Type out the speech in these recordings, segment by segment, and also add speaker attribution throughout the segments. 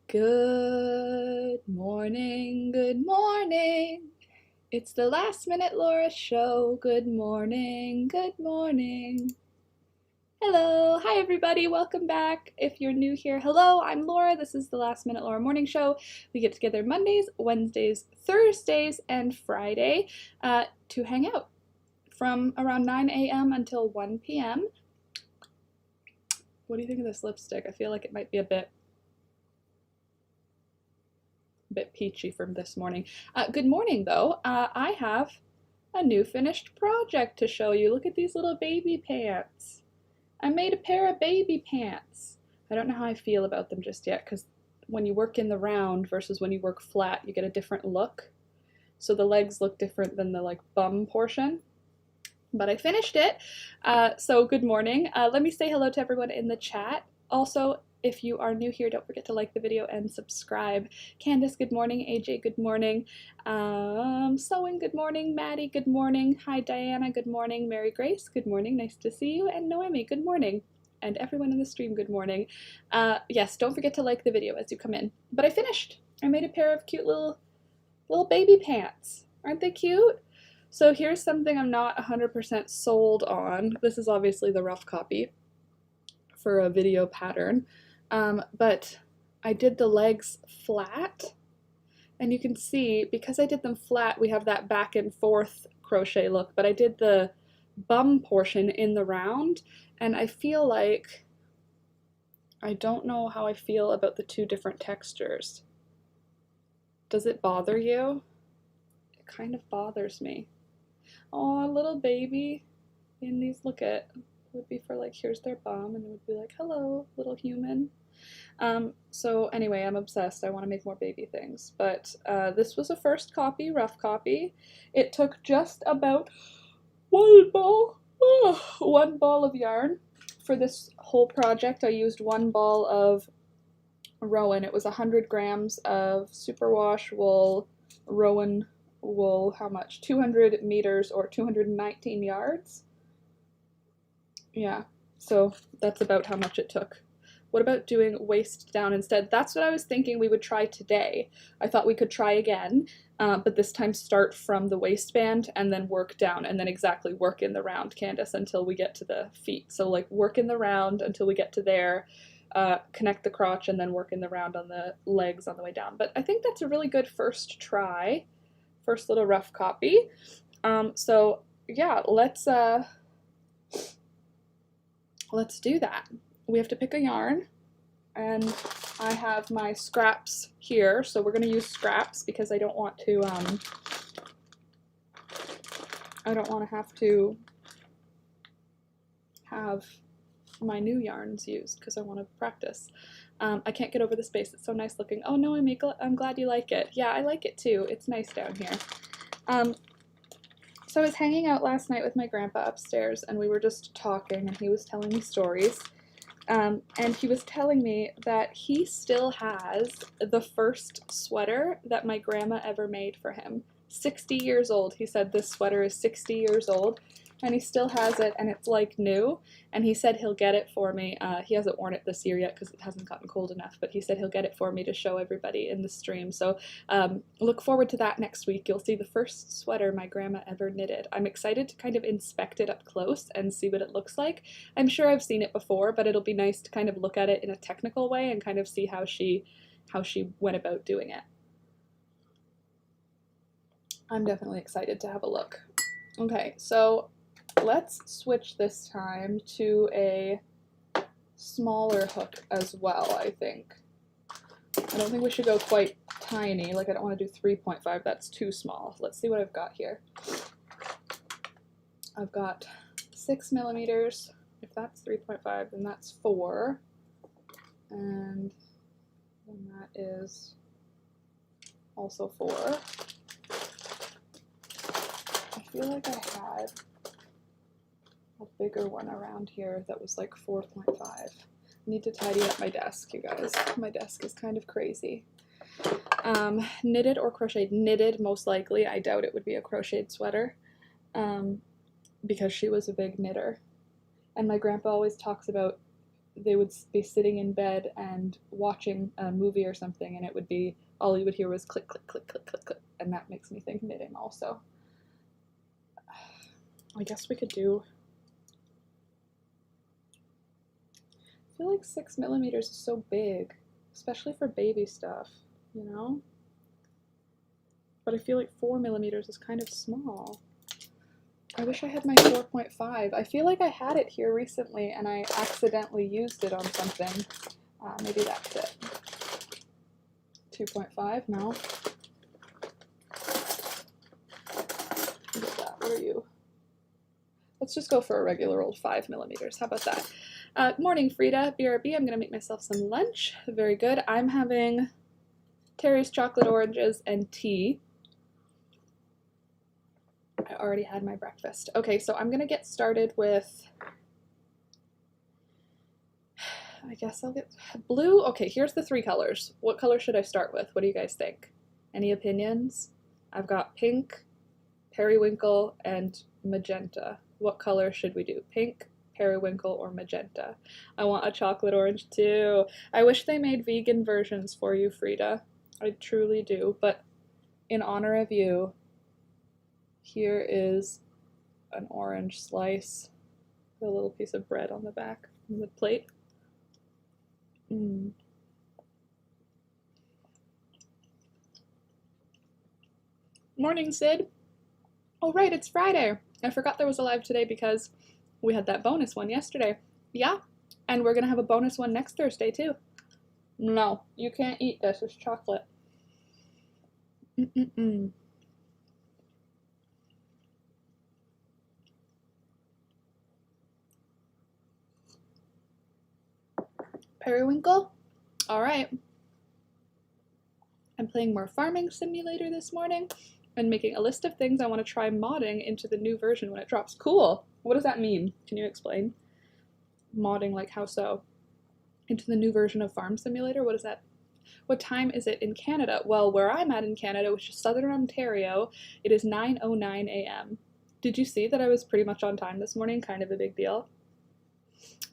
Speaker 1: Good morning, good morning. It's the Last Minute Laura show. Good morning, good morning. Hello, hi everybody, welcome back. If you're new here, hello, I'm Laura. This is the Last Minute Laura morning show. We get together Mondays, Wednesdays, Thursdays, and Friday to hang out from around 9 a.m. until 1 p.m. What do you think of this lipstick? I feel like it might be a bit peachy from this morning. Good morning though. I have a new finished project to show you. Look at these little baby pants. I made a pair of baby pants. I don't know how I feel about them just yet because when you work in the round versus when you work flat, you get a different look. So the legs look different than the like bum portion. But I finished it. So good morning. Let me say hello to everyone in the chat. Also, if you are new here, don't forget to like the video and subscribe. Candace, good morning. AJ, good morning. Sewing, good morning. Maddie, good morning. Hi, Diana, good morning. Mary Grace, good morning. Nice to see you. And Noemi, good morning. And everyone in the stream, good morning. Yes, don't forget to like the video as you come in. But I finished. I made a pair of cute little baby pants. Aren't they cute? So here's something I'm not 100% sold on. This is obviously the rough copy for a video pattern. But I did the legs flat, and you can see because I did them flat we have that back and forth crochet look, but I did the bum portion in the round, and I feel like I don't know how I feel about the two different textures. Does it bother you? It kind of bothers me. Oh, a little baby in these, look at, would be for like, here's their bum, and it would be like, hello, little human. So anyway, I'm obsessed. I want to make more baby things. But this was a first copy, rough copy. It took just about one ball of yarn. For this whole project, I used one ball of Rowan. It was 100 grams of superwash wool, Rowan wool. How much? 200 meters or 219 yards. Yeah, so that's about how much it took. What about doing waist down instead? That's what I was thinking we would try today. I thought we could try again, but this time start from the waistband and then work down, and then exactly work in the round, Candace, until we get to the feet. So like work in the round until we get to there, connect the crotch, and then work in the round on the legs on the way down. But I think that's a really good first try, first little rough copy. So yeah, let's do that. We have to pick a yarn, and I have my scraps here, so we're going to use scraps because I don't want to have to have my new yarns used because I want to practice. I can't get over the space. It's so nice looking. Oh no, I'm glad you like it. Yeah, I like it too. It's nice down here. So I was hanging out last night with my grandpa upstairs, and we were just talking, and he was telling me stories. And he was telling me that he still has the first sweater that my grandma ever made for him. 60 years old. He said this sweater is 60 years old, and he still has it, and it's like new. And he said he'll get it for me. He hasn't worn it this year yet because it hasn't gotten cold enough, but he said he'll get it for me to show everybody in the stream. So look forward to that next week. You'll see the first sweater my grandma ever knitted. I'm excited to kind of inspect it up close and see what it looks like. I'm sure I've seen it before, but it'll be nice to kind of look at it in a technical way and kind of see how she went about doing it. I'm definitely excited to have a look. Okay, so let's switch this time to a smaller hook as well, I think. I don't think we should go quite tiny. Like, I don't want to do 3.5. That's too small. Let's see what I've got here. I've got 6 millimeters. If that's 3.5, then that's 4. And then that is also 4. I feel like I had a bigger one around here that was like 4.5. I need to tidy up my desk, you guys. My desk is kind of crazy. Knitted or crocheted? Knitted, most likely. I doubt it would be a crocheted sweater because she was a big knitter. And my grandpa always talks about they would be sitting in bed and watching a movie or something, and it would be, all you would hear was click, click, click, click, click, click, and that makes me think knitting also. I guess we could do, I feel like 6mm is so big, especially for baby stuff, you know? But I feel like 4mm is kind of small. I wish I had my 4.5. I feel like I had it here recently and I accidentally used it on something. Maybe that's it. 2.5, no. What is that? What are you? Let's just go for a regular old 5mm. How about that? Morning, Frida. BRB, I'm gonna make myself some lunch. Very good. I'm having Terry's chocolate oranges and tea. I already had my breakfast. Okay, so I'm gonna get started with, I guess I'll get blue. Okay, here's the 3 colors. What color should I start with? What do you guys think? Any opinions? I've got pink, periwinkle, and magenta. What color should we do? Pink, periwinkle, or magenta? I want a chocolate orange too. I wish they made vegan versions for you, Frida. I truly do, but in honor of you, here is an orange slice with a little piece of bread on the back of the plate. Morning, Sid. Oh, right, it's Friday. I forgot there was a live today because we had that bonus one yesterday. Yeah, and we're gonna have a bonus one next Thursday too. No, you can't eat this. It's chocolate. Periwinkle? All right. I'm playing more Farming Simulator this morning and making a list of things I want to try modding into the new version when it drops. Cool. What does that mean? Can you explain? Modding, like how so? Into the new version of Farm Simulator? What is that? What time is it in Canada? Well, where I'm at in Canada, which is Southern Ontario, it is 9:09 a.m. Did you see that I was pretty much on time this morning? Kind of a big deal.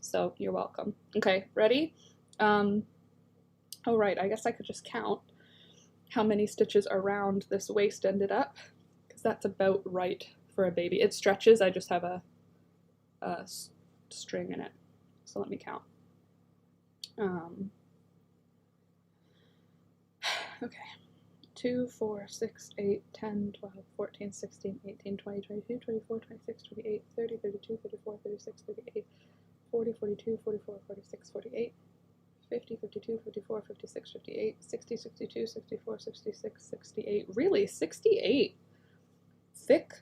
Speaker 1: So you're welcome. Okay, ready? Oh right, I guess I could just count how many stitches around this waist ended up, because that's about right for a baby. It stretches, I just have a string in it. So let me count. Okay. 2, 4, 6, 8, 10, 12, 14, 16, 18, 20, 22, 24, 26, 28, 30, 32, 34, 36, 38, 40, 42, 44, 46, 48, 50, 52, 54, 56, 58, 60, 62, 64, 66, 68. Really? 68? Thick?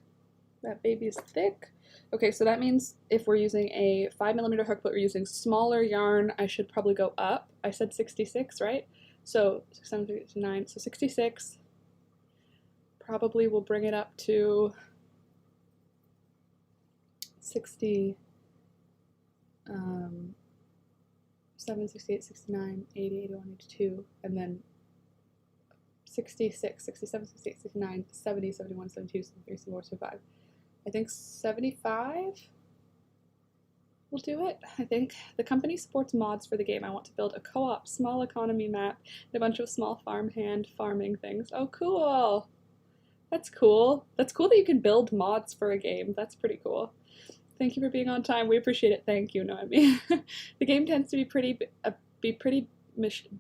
Speaker 1: That baby is thick. Okay, so that means if we're using a 5mm hook, but we're using smaller yarn, I should probably go up. I said 66, right? So 6, 7, 8, 9, so 66. Probably will bring it up to 60. 7, 68, 69, 80, 81, 82, and then 66, 67, 68, 69, 70, 71, 72, 73, 74, 75. I think 75 will do it. I think the company supports mods for the game. I want to build a co-op small economy map and a bunch of small farmhand farming things. Oh, cool. That's cool. That's cool that you can build mods for a game. That's pretty cool. Thank you for being on time. We appreciate it. Thank you, Noemi. The game tends to be pretty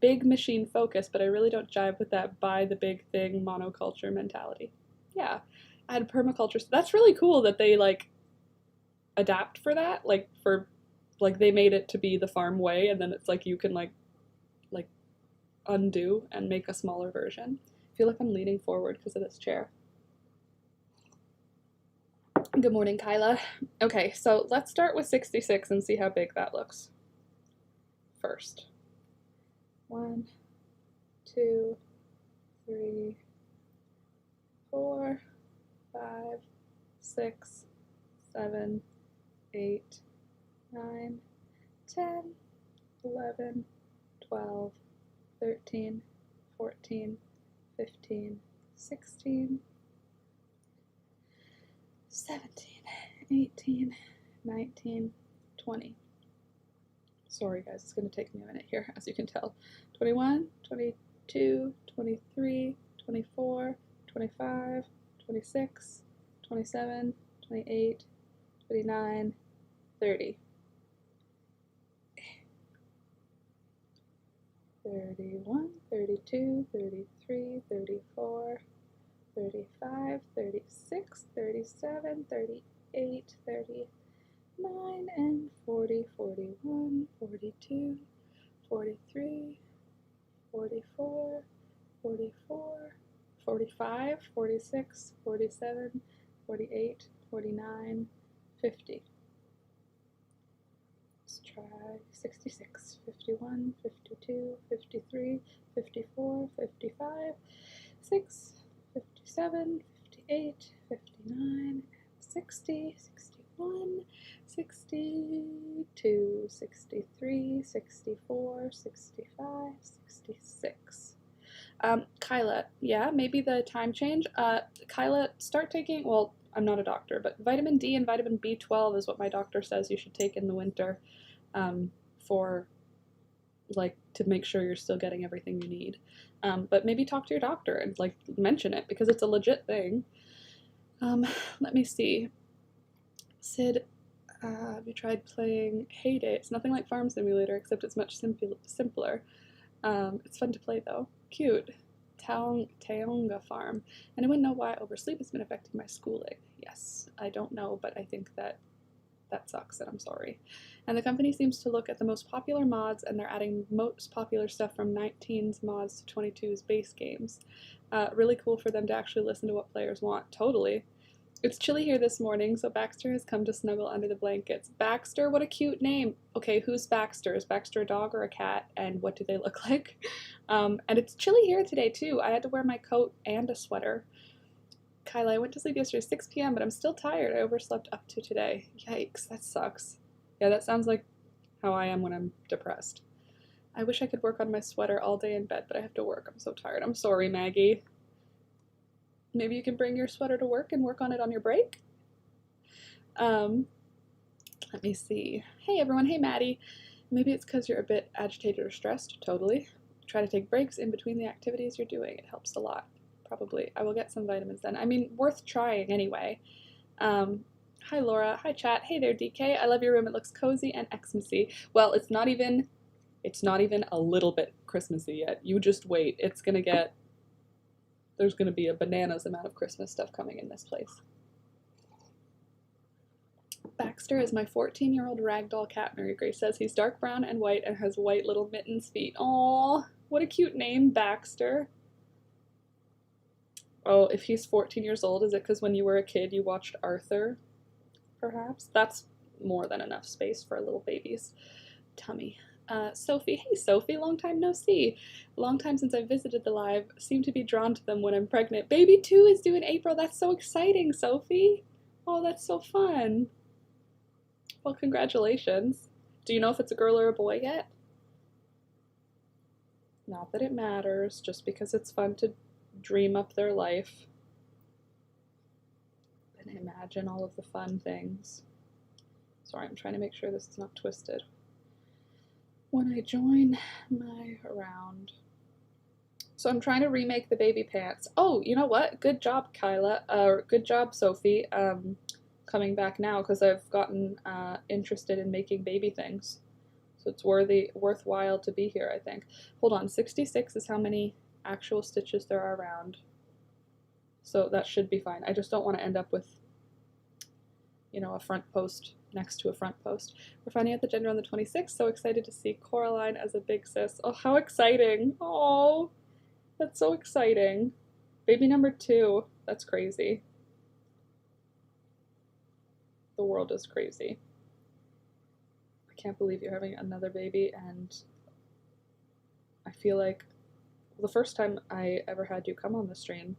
Speaker 1: big machine focused, but I really don't jive with that buy the big thing monoculture mentality. Yeah, add permaculture. So that's really cool that they like adapt for that. Like they made it to be the farm way, and then it's like you can like undo and make a smaller version. I feel like I'm leaning forward because of this chair. Good morning, Kyla. Okay, so let's start with 66 and see how big that looks first. 1, 2, 3, 4, 5, 6, 7, 8, 9, 10, 11, 12, 13, 14, 15, 16, 17, 18, 19, 20, Sorry guys, it's going to take me a minute here, as you can tell. 21, 22, 23, 24, 25, 26, 27, 28, 29, 30. 31, 32, 33, 34, 35, 36, 37, 38, 39, and 40, 41, 42, 43, 44, 44, 45, 46, 47, 48, 49, 50. Let's try 66, 51, 52, 53, 54, 55, 6, 57, 58, 59, 60, 61, 62, 63, 64, 65, 66. Kyla, yeah, maybe the time change. Kyla, start taking, well, I'm not a doctor, but vitamin D and vitamin B12 is what my doctor says you should take in the winter, for, like, to make sure you're still getting everything you need. But maybe talk to your doctor and, like, mention it, because it's a legit thing. Let me see. Sid, have you tried playing Heyday? It's nothing like Farm Simulator, except it's much simpler. It's fun to play, though. Cute. Taonga Farm. Anyone know why oversleep has been affecting my schooling? Yes, I don't know, but I think that sucks, and I'm sorry. And the company seems to look at the most popular mods, and they're adding most popular stuff from 19's mods to 22's base games. Really cool for them to actually listen to what players want. Totally. It's chilly here this morning, so Baxter has come to snuggle under the blankets. Baxter? What a cute name. Okay, who's Baxter? Is Baxter a dog or a cat? And what do they look like? And it's chilly here today, too. I had to wear my coat and a sweater. Kyla, I went to sleep yesterday at 6 p.m., but I'm still tired. I overslept up to today. Yikes, that sucks. Yeah, that sounds like how I am when I'm depressed. I wish I could work on my sweater all day in bed, but I have to work. I'm so tired. I'm sorry, Maggie. Maybe you can bring your sweater to work and work on it on your break? Let me see. Hey everyone, hey Maddie. Maybe it's because you're a bit agitated or stressed. Totally. Try to take breaks in between the activities you're doing. It helps a lot. Probably. I will get some vitamins then. I mean, worth trying anyway. Hi Laura. Hi chat. Hey there DK. I love your room. It looks cozy and Xmasy. Well, it's not even a little bit Christmassy yet. You just wait. There's gonna be a bananas amount of Christmas stuff coming in this place. Baxter is my 14-year-old ragdoll cat, Mary Grace says. He's dark brown and white and has white little mittens feet. Aww, what a cute name, Baxter. Oh, if he's 14 years old, is it because when you were a kid you watched Arthur? Perhaps? That's more than enough space for a little baby's tummy. Sophie, hey Sophie, long time no see. Long time since I visited the live. Seem to be drawn to them when I'm pregnant. Baby 2 is due in April. That's so exciting, Sophie. Oh, that's so fun. Well, congratulations. Do you know if it's a girl or a boy yet? Not that it matters, just because it's fun to dream up their life and imagine all of the fun things. Sorry, I'm trying to make sure this is not twisted. When I join my round. So I'm trying to remake the baby pants. Oh, you know what? Good job, Kyla. Good job, Sophie. Coming back now because I've gotten interested in making baby things. So it's worthwhile to be here, I think. Hold on, 66 is how many actual stitches there are around. So that should be fine. I just don't want to end up with, you know, a front post next to a front post. We're finding out the gender on the 26th. So excited to see Coraline as a big sis. Oh, how exciting. Oh, that's so exciting. Baby number 2. That's crazy. The world is crazy. I can't believe you're having another baby, and I feel like the first time I ever had you come on the stream,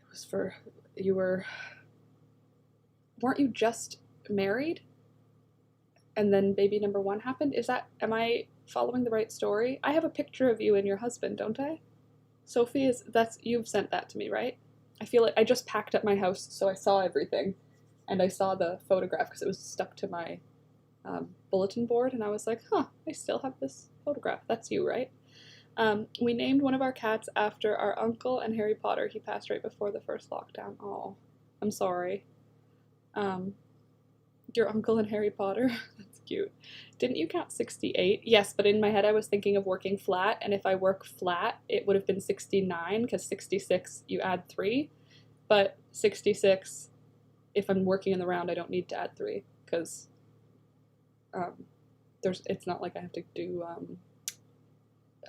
Speaker 1: it was for, weren't you just married? And then baby number 1 happened? Am I following the right story? I have a picture of you and your husband, don't I? Sophie, you've sent that to me, right? I feel like I just packed up my house, so I saw everything. And I saw the photograph because it was stuck to my bulletin board, and I was like, huh, I still have this photograph. That's you, right? We named one of our cats after our uncle and Harry Potter. He passed right before the first lockdown. Oh, I'm sorry. Your uncle and Harry Potter? That's cute. Didn't you count 68? Yes, but in my head I was thinking of working flat, and if I work flat, it would have been 69, because 66, you add 3. But 66, if I'm working in the round, I don't need to add 3, because it's not like I have to do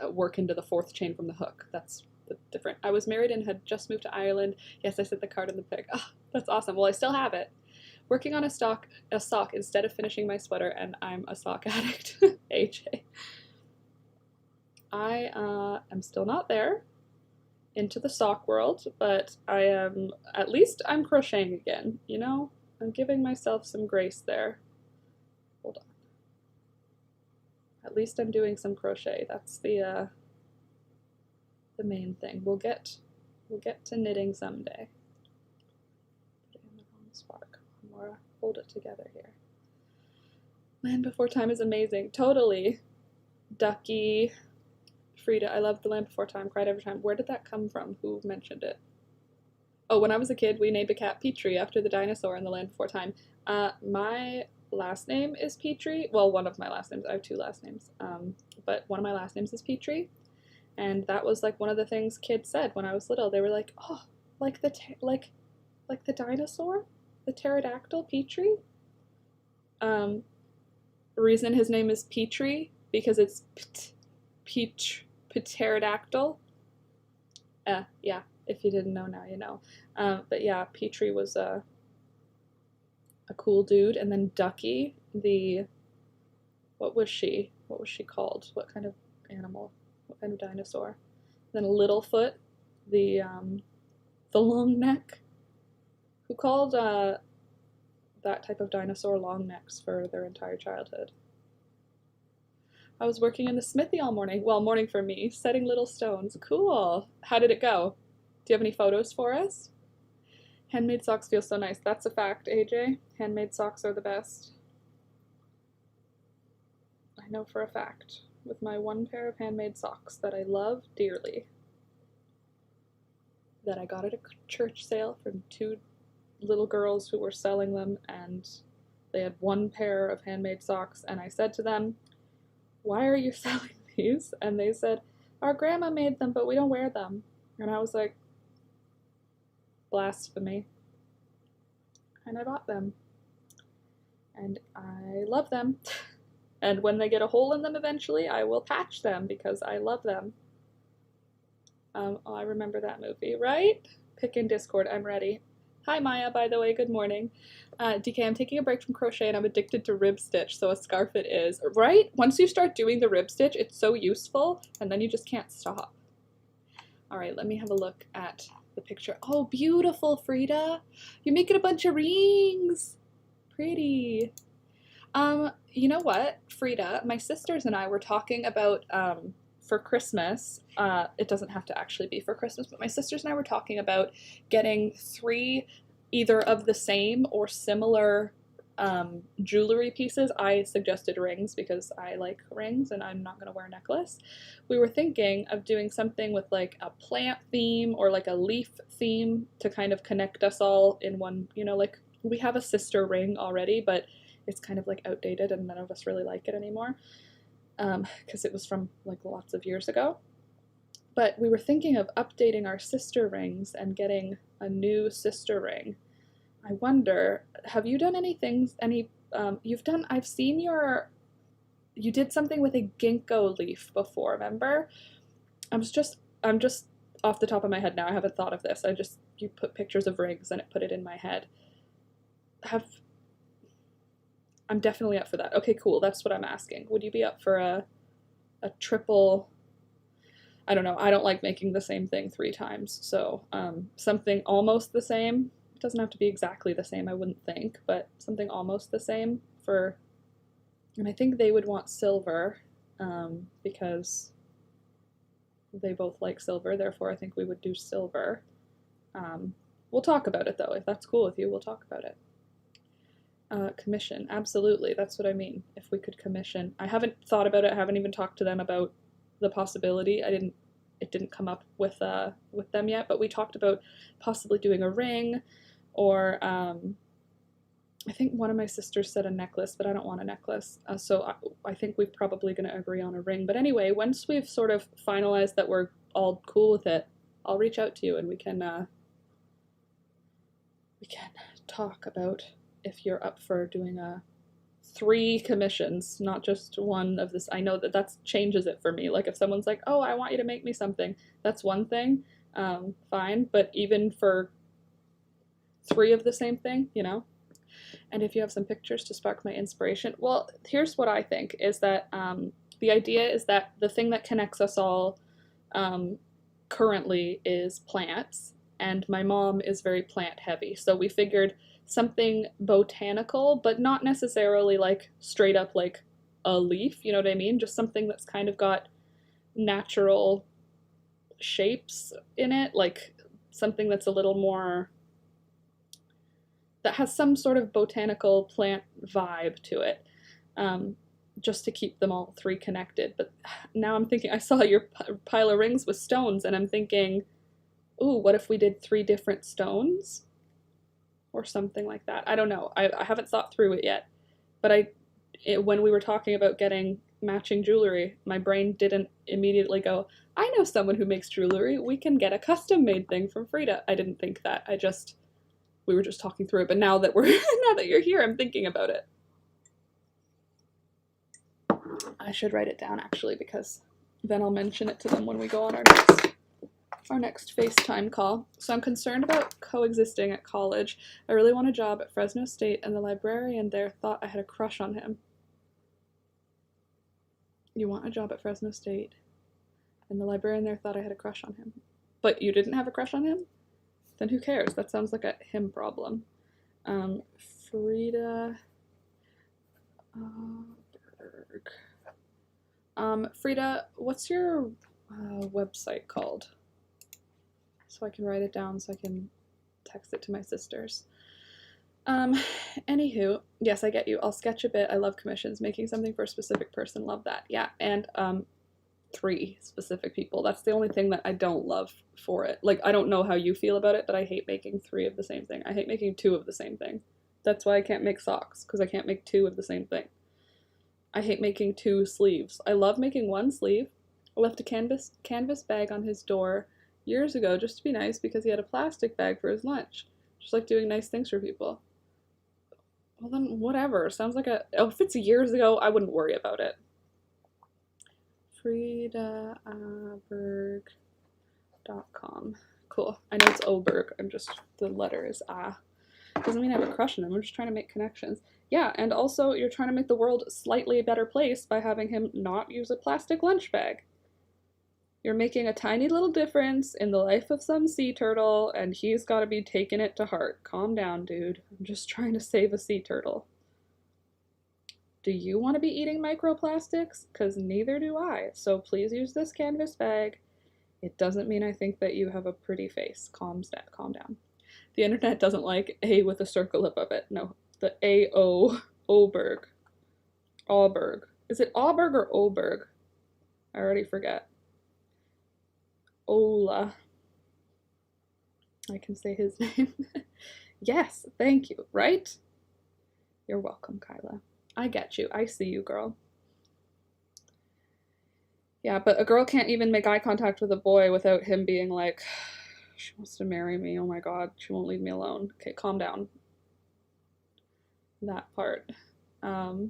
Speaker 1: work into the 4th chain from the hook. That's different. I was married and had just moved to Ireland. Yes, I sent the card in the pic. Oh, that's awesome. Well, I still have it. Working on a sock instead of finishing my sweater, and I'm a sock addict. AJ. I am still not there into the sock world, but at least I'm crocheting again, you know? I'm giving myself some grace there. Hold on. At least I'm doing some crochet. That's the main thing. We'll get to knitting someday. Put it in the wrong spot. Laura, hold it together here. Land Before Time is amazing. Totally. Ducky. Frida, I love The Land Before Time. Cried every time. Where did that come from? Who mentioned it? Oh, when I was a kid, we named a cat Petrie after the dinosaur in The Land Before Time. My last name is Petrie. Well, one of my last names. I have 2 last names. But one of my last names is Petrie. And that was like one of the things kids said when I was little. They were like, oh, like the dinosaur? The pterodactyl, Petrie? Reason his name is Petrie, because it's pterodactyl. Yeah, if you didn't know, now you know. But yeah, Petrie was a cool dude. And then Ducky, what was she called? What kind of animal? What kind of dinosaur? Then Littlefoot, the long neck. Who called that type of dinosaur long necks for their entire childhood? I was working in the smithy all morning. Well, morning for me, setting little stones. Cool. How did it go? Do you have any photos for us? Handmade socks feel so nice. That's a fact, AJ. Handmade socks are the best. I know for a fact, with my one pair of handmade socks that I love dearly, that I got at a church sale from 2 little girls who were selling them, and they had 1 pair of handmade socks, and I said to them, why are you selling these? And they said, our grandma made them, but we don't wear them. And I was like, blasphemy. And I bought them. And I love them. And when they get a hole in them eventually, I will patch them because I love them. Oh, I remember that movie, right? Pick in Discord, I'm ready. Hi Maya, by the way, good morning. DK, I'm taking a break from crochet and I'm addicted to rib stitch, so a scarf it is. Right? Once you start doing the rib stitch, it's so useful, and then you just can't stop. All right, let me have a look at the picture. Oh, beautiful, Frida. You're making a bunch of rings. Pretty. You know what, Frida, my sisters and I were talking about, for Christmas, it doesn't have to actually be for Christmas, but my sisters and I were talking about getting 3 either of the same or similar jewelry pieces. I suggested rings because I like rings and I'm not going to wear a necklace. We were thinking of doing something with like a plant theme or like a leaf theme to kind of connect us all in one, you know, like we have a sister ring already, but it's kind of like outdated and none of us really like it anymore. Because it was from like lots of years ago. But we were thinking of updating our sister rings and getting a new sister ring. I wonder, have you done I've seen you did something with a ginkgo leaf before, remember? I'm just off the top of my head now, I haven't thought of this. You put pictures of rings and it put it in my head. I'm definitely up for that. Okay, cool. That's what I'm asking. Would you be up for a triple? I don't know. I don't like making the same thing 3 times. So something almost the same. It doesn't have to be exactly the same, I wouldn't think, but something almost the same for, and I think they would want silver because they both like silver. Therefore, I think we would do silver. We'll talk about it though. If that's cool with you, we'll talk about it. Commission, absolutely. That's what I mean. If we could commission. I haven't thought about it. I haven't even talked to them about the possibility. It didn't come up with them yet, but we talked about possibly doing a ring, or I think one of my sisters said a necklace, but I don't want a necklace. So I think we're probably going to agree on a ring. But anyway, once we've sort of finalized that we're all cool with it, I'll reach out to you and we can talk about if you're up for doing 3 commissions, not just one of this. I know that changes it for me. Like if someone's like, oh, I want you to make me something, that's one thing, fine. But even for 3 of the same thing, you know? And if you have some pictures to spark my inspiration, well, here's what I think is that the idea is that the thing that connects us all currently is plants, and my mom is very plant heavy. So we figured something botanical, but not necessarily like straight up like a leaf, you know what I mean? Just something that's kind of got natural shapes in it, like something that's a little more, that has some sort of botanical plant vibe to it, just to keep them all 3 connected. But now I'm thinking, I saw your pile of rings with stones, and I'm thinking, ooh, what if we did 3 different stones? Or something like that. I don't know. I haven't thought through it yet. But when we were talking about getting matching jewelry, my brain didn't immediately go, I know someone who makes jewelry. We can get a custom-made thing from Frida. I didn't think that. We were just talking through it. But now that now that you're here, I'm thinking about it. I should write it down, actually, because then I'll mention it to them when we go on our next FaceTime call. So I'm concerned about coexisting at college. I really want a job at Fresno State, and the librarian there thought I had a crush on him. You want a job at Fresno State, and the librarian there thought I had a crush on him. But you didn't have a crush on him? Then who cares? That sounds like a him problem. Frida Berg. Frida, what's your website called? So I can write it down so I can text it to my sisters. Anywho, yes, I get you. I'll sketch a bit. I love commissions. Making something for a specific person, love that. Yeah, and 3 specific people. That's the only thing that I don't love for it. Like, I don't know how you feel about it, but I hate making 3 of the same thing. I hate making 2 of the same thing. That's why I can't make socks, because I can't make 2 of the same thing. I hate making 2 sleeves. I love making 1 sleeve. I left a canvas bag on his door years ago just to be nice because he had a plastic bag for his lunch. Just like doing nice things for people. Well then, whatever. Sounds like if it's years ago, I wouldn't worry about it. FridaAberg.com. Cool. I know it's Oberg. The letter is A. Doesn't mean I have a crush on him. I'm just trying to make connections. Yeah, and also you're trying to make the world slightly a better place by having him not use a plastic lunch bag. You're making a tiny little difference in the life of some sea turtle, and he's got to be taking it to heart. Calm down, dude. I'm just trying to save a sea turtle. Do you want to be eating microplastics? Because neither do I. So please use this canvas bag. It doesn't mean I think that you have a pretty face. Calm down. The internet doesn't like A with a circle above it. No, the A-O, Oberg. Auberg. Is it Auberg or Oberg? I already forget. Ola. I can say his name. Yes, thank you, right? You're welcome, Kyla. I get you. I see you, girl. Yeah, but a girl can't even make eye contact with a boy without him being like, she wants to marry me. Oh my god, she won't leave me alone. Okay, calm down. That part. AJ,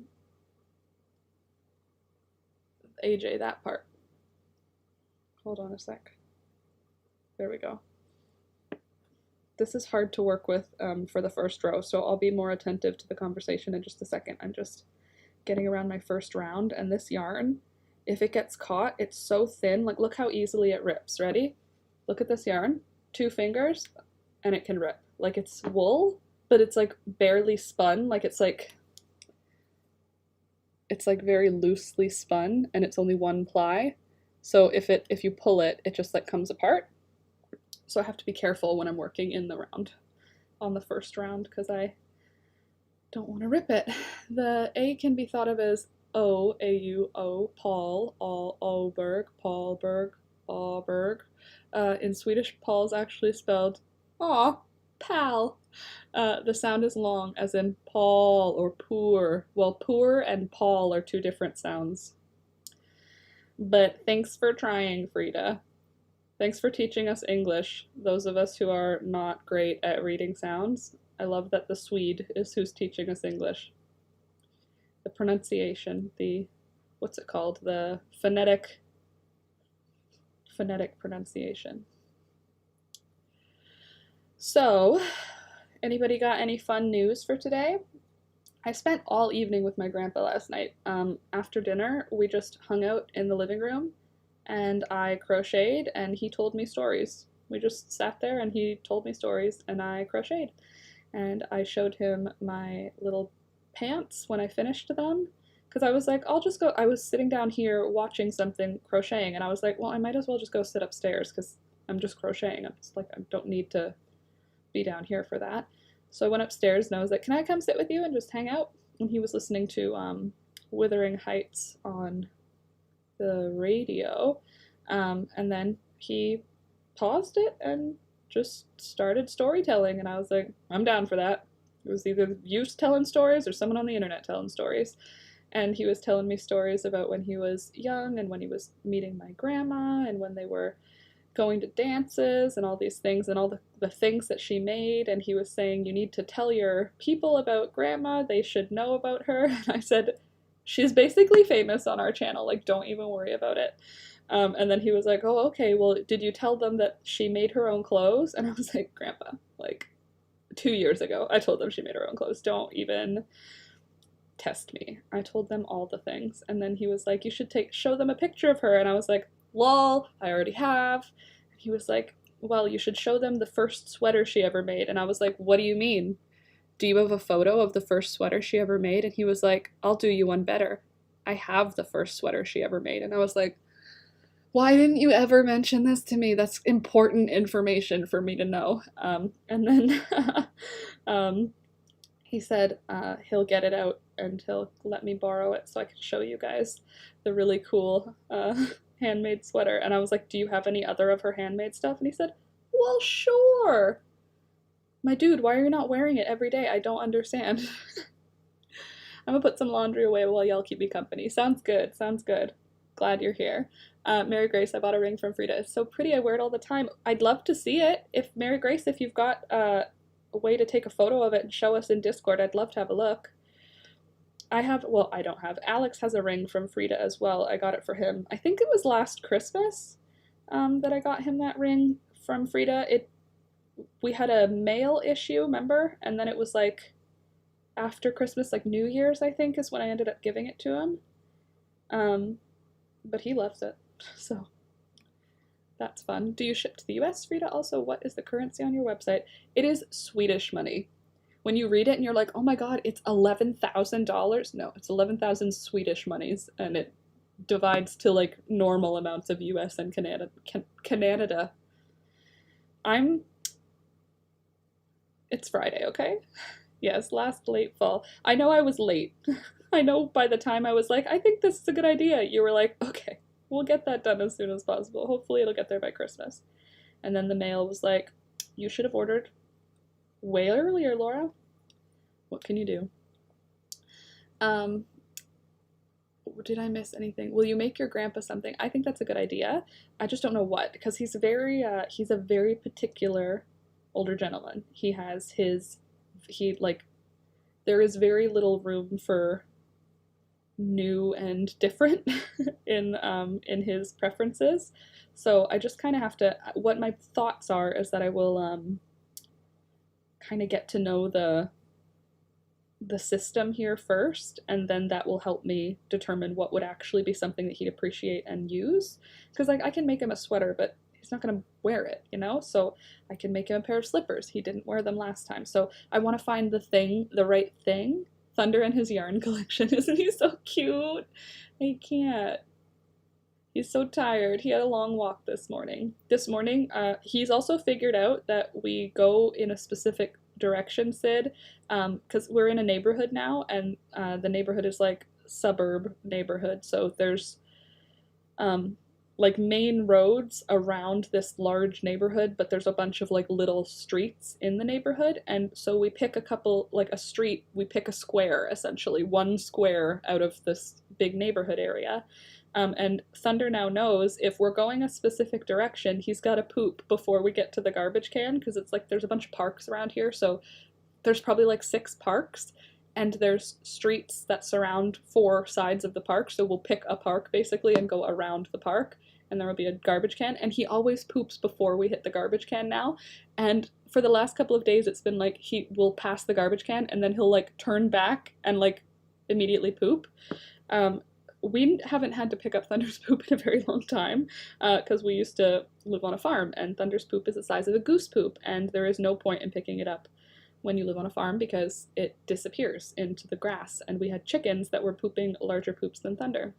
Speaker 1: that part. Hold on a sec. There we go. This is hard to work with for the first row, so I'll be more attentive to the conversation in just a second. I'm just getting around my first round, and this yarn, if it gets caught, it's so thin. Like, look how easily it rips. Ready? Look at this yarn. 2 fingers, and it can rip. Like, it's wool, but it's like barely spun. Like, it's like very loosely spun, and it's only 1 ply. So if you pull it, it just like comes apart. So I have to be careful when I'm working in the round, on the first round, because I don't want to rip it. The A can be thought of as O, A-U-O, Paul, Alberg, Paulberg, Auberg. In Swedish, Paul's actually spelled aw, pal. The sound is long, as in Paul or poor. Well, poor and Paul are two different sounds. But thanks for trying, Frida. Thanks for teaching us English, those of us who are not great at reading sounds. I love that the Swede is who's teaching us English. The pronunciation, what's it called? The phonetic pronunciation. So, anybody got any fun news for today? I spent all evening with my grandpa last night. After dinner, we just hung out in the living room and I crocheted and he told me stories. We just sat there and he told me stories and I crocheted. And I showed him my little pants when I finished them because I was like, I'll just go. I was sitting down here watching something crocheting and I was like, well, I might as well just go sit upstairs because I'm just crocheting. It's like I don't need to be down here for that. So I went upstairs and I was like, can I come sit with you and just hang out? And he was listening to Wuthering Heights on the radio. And then he paused it and just started storytelling. And I was like, I'm down for that. It was either you telling stories or someone on the internet telling stories. And he was telling me stories about when he was young and when he was meeting my grandma and when they were going to dances and all these things and all the things that she made. And he was saying, you need to tell your people about grandma. They should know about her. And I said, she's basically famous on our channel. Like, don't even worry about it. And then he was like, oh, okay, well, did you tell them that she made her own clothes? And I was like, Grandpa, like 2 years ago, I told them she made her own clothes. Don't even test me. I told them all the things. And then he was like, you should show them a picture of her. And I was like, lol, I already have. And he was like, well, you should show them the first sweater she ever made. And I was like, what do you mean? Do you have a photo of the first sweater she ever made? And he was like, I'll do you one better. I have the first sweater she ever made. And I was like, why didn't you ever mention this to me? That's important information for me to know. And then he said he'll get it out and he'll let me borrow it so I can show you guys the really cool handmade sweater. And I was like, do you have any other of her handmade stuff? And he said, well, sure. My dude, why are you not wearing it every day? I don't understand. I'm gonna put some laundry away while y'all keep me company. Sounds good, sounds good. Glad you're here. Mary Grace, I bought a ring from Frida. It's so pretty, I wear it all the time. I'd love to see it. If Mary Grace, if you've got a way to take a photo of it and show us in Discord, I'd love to have a look. I don't have. Alex has a ring from Frida as well. I got it for him. I think it was last Christmas that I got him that ring from Frida. We had a mail issue, remember? And then it was like after Christmas, like New Year's, I think, is when I ended up giving it to him. But he loves it, so that's fun. Do you ship to the US, Frida? Also, what is the currency on your website? It is Swedish money. When you read it and you're like, oh my god, it's $11,000. No, it's 11,000 Swedish monies, and it divides to like normal amounts of US and Canada. It's Friday, okay? Yes, last late fall. I know I was late. I know by the time I was like, I think this is a good idea, you were like, okay, we'll get that done as soon as possible. Hopefully it'll get there by Christmas. And then the mail was like, you should have ordered way earlier, Laura. What can you do? Did I miss anything? Will you make your grandpa something? I think that's a good idea. I just don't know what, because he's a very particular older gentleman. There is very little room for new and different in his preferences. So I just kind of have to, what my thoughts are is that I will kind of get to know the system here first, and then that will help me determine what would actually be something that he'd appreciate and use. Because like I can make him a sweater, but he's not going to wear it, you know? So I can make him a pair of slippers. He didn't wear them last time. So I want to find the right thing. Thunder and his yarn collection. Isn't he so cute? I can't. He's so tired. He had a long walk this morning. He's also figured out that we go in a specific direction, Sid, because we're in a neighborhood now, and the neighborhood is like suburb neighborhood, so there's like main roads around this large neighborhood, but there's a bunch of like little streets in the neighborhood, and so we pick a couple, like a street, we pick a square, essentially one square out of this big neighborhood area. And Thunder now knows if we're going a specific direction, he's got to poop before we get to the garbage can, because it's like there's a bunch of parks around here, so there's probably like 6 parks, and there's streets that surround 4 sides of the park, so we'll pick a park basically and go around the park, and there will be a garbage can, and he always poops before we hit the garbage can now, and for the last couple of days it's been like he will pass the garbage can and then he'll like turn back and like immediately poop. We haven't had to pick up Thunder's poop in a very long time, because we used to live on a farm, and Thunder's poop is the size of a goose poop, and there is no point in picking it up when you live on a farm because it disappears into the grass, and we had chickens that were pooping larger poops than Thunder.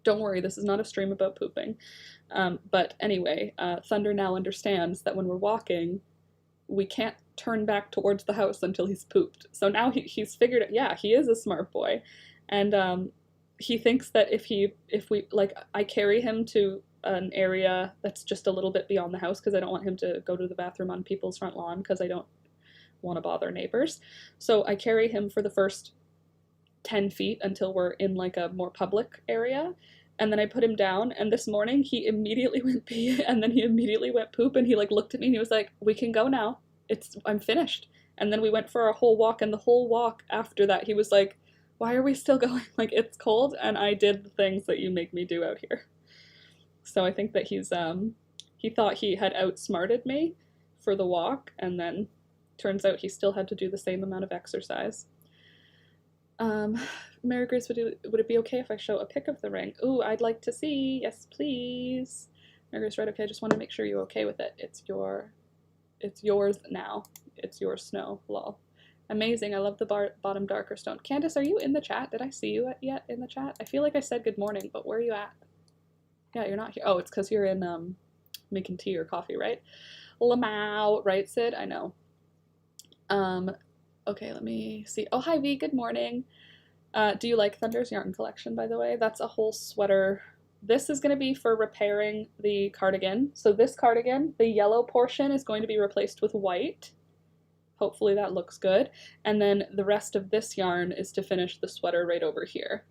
Speaker 1: Don't worry, this is not a stream about pooping. But anyway, Thunder now understands that when we're walking, we can't turn back towards the house until he's pooped. So now he's figured it. Yeah, he is a smart boy, and he thinks that if we like, I carry him to an area that's just a little bit beyond the house because I don't want him to go to the bathroom on people's front lawn because I don't want to bother neighbors. So I carry him for the first 10 feet until we're in like a more public area, and then I put him down, and this morning he immediately went pee and then he immediately went poop, and he like looked at me and he was like, "We can go now. I'm finished." And then we went for a whole walk, and the whole walk after that he was like, "Why are we still going? Like, it's cold," and I did the things that you make me do out here. So I think that he thought he had outsmarted me for the walk, and then turns out he still had to do the same amount of exercise. Mary Grace, would it be okay if I show a pic of the ring? Ooh, I'd like to see. Yes, please. Mary Grace, right? Okay, I just want to make sure you're okay with it. It's yours now. It's your snow. Lol. Amazing. I love the bottom darker stone. Candace, are you in the chat? Did I see you yet in the chat? I feel like I said good morning, but where are you at? Yeah, you're not here. Oh, it's because you're in making tea or coffee, right? Lamau, right, Sid? I know. Okay, let me see. Oh, hi, V. Good morning. Do you like Thunder's yarn collection, by the way? That's a whole sweater. This is going to be for repairing the cardigan. So this cardigan, the yellow portion is going to be replaced with white. Hopefully that looks good. And then the rest of this yarn is to finish the sweater right over here.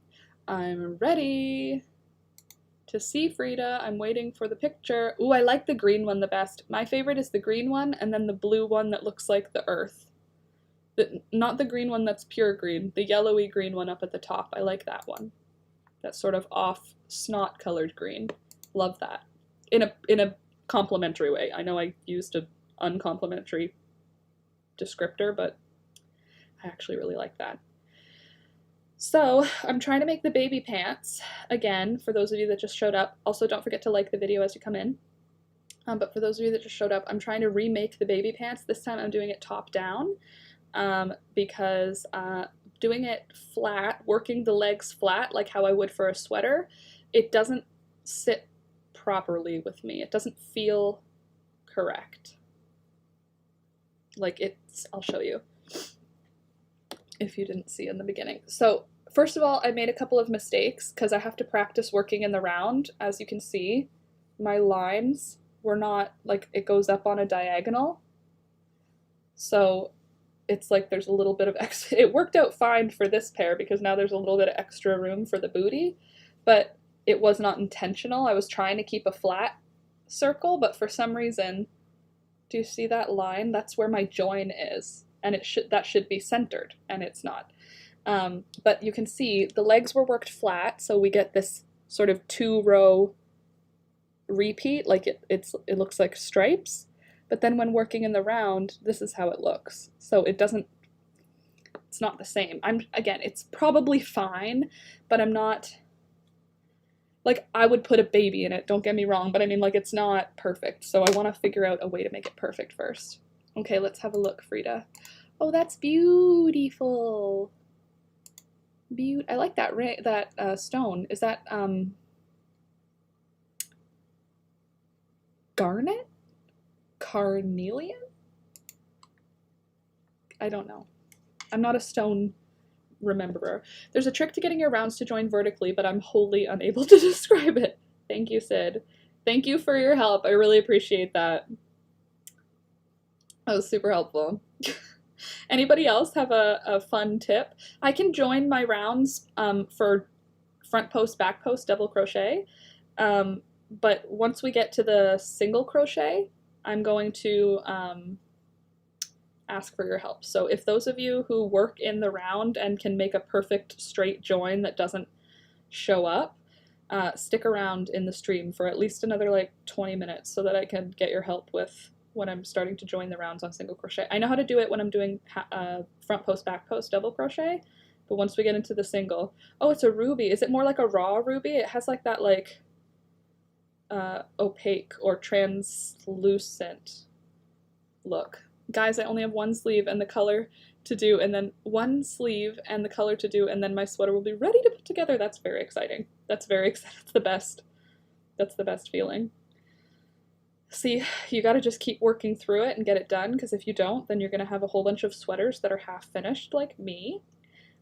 Speaker 1: I'm ready to see Frida. I'm waiting for the picture. Ooh, I like the green one the best. My favorite is the green one, and then the blue one that looks like the earth. Not the green one that's pure green, the yellowy green one up at the top. I like that one. That sort of off snot colored green. Love that. In a complimentary way. I know I used an uncomplimentary descriptor, but I actually really like that. So I'm trying to make the baby pants again for those of you that just showed up. Also, don't forget to like the video as you come in. But for those of you that just showed up, I'm trying to remake the baby pants. This time I'm doing it top down. Because doing it flat, working the legs flat like how I would for a sweater, it doesn't sit properly with me. It doesn't feel correct. Like I'll show you if you didn't see in the beginning. So first of all, I made a couple of mistakes because I have to practice working in the round. As you can see, my lines were not, like, it goes up on a diagonal. So it's like there's a little bit of extra. It worked out fine for this pair because now there's a little bit of extra room for the booty, but it was not intentional. I was trying to keep a flat circle, but for some reason, do you see that line? That's where my join is, and that should be centered, and it's not. But you can see the legs were worked flat, so we get this sort of 2-row repeat, like it looks like stripes. But then when working in the round, this is how it looks. So it's not the same. Again, it's probably fine, but I'm not, like, I would put a baby in it, don't get me wrong, but I mean, like, it's not perfect. So I want to figure out a way to make it perfect first. Okay, let's have a look, Frida. Oh, that's beautiful. I like that stone. Is that garnet? Carnelian? I don't know. I'm not a stone rememberer. There's a trick to getting your rounds to join vertically, but I'm wholly unable to describe it. Thank you, Sid. Thank you for your help. I really appreciate that. That was super helpful. Anybody else have a fun tip? I can join my rounds for front post, back post, double crochet. But once we get to the single crochet, I'm going to ask for your help. So if those of you who work in the round and can make a perfect straight join that doesn't show up, stick around in the stream for at least another like 20 minutes so that I can get your help with when I'm starting to join the rounds on single crochet. I know how to do it when I'm doing front post, back post, double crochet, but once we get into the single, oh, it's a ruby. Is it more like a raw ruby? It has like that like opaque or translucent look. Guys, I only have one sleeve and the color to do, and then one sleeve and the color to do, and then my sweater will be ready to put together. That's very exciting. That's very exciting. That's the best. That's the best feeling. See, you got to just keep working through it and get it done, because if you don't, then you're going to have a whole bunch of sweaters that are half finished like me.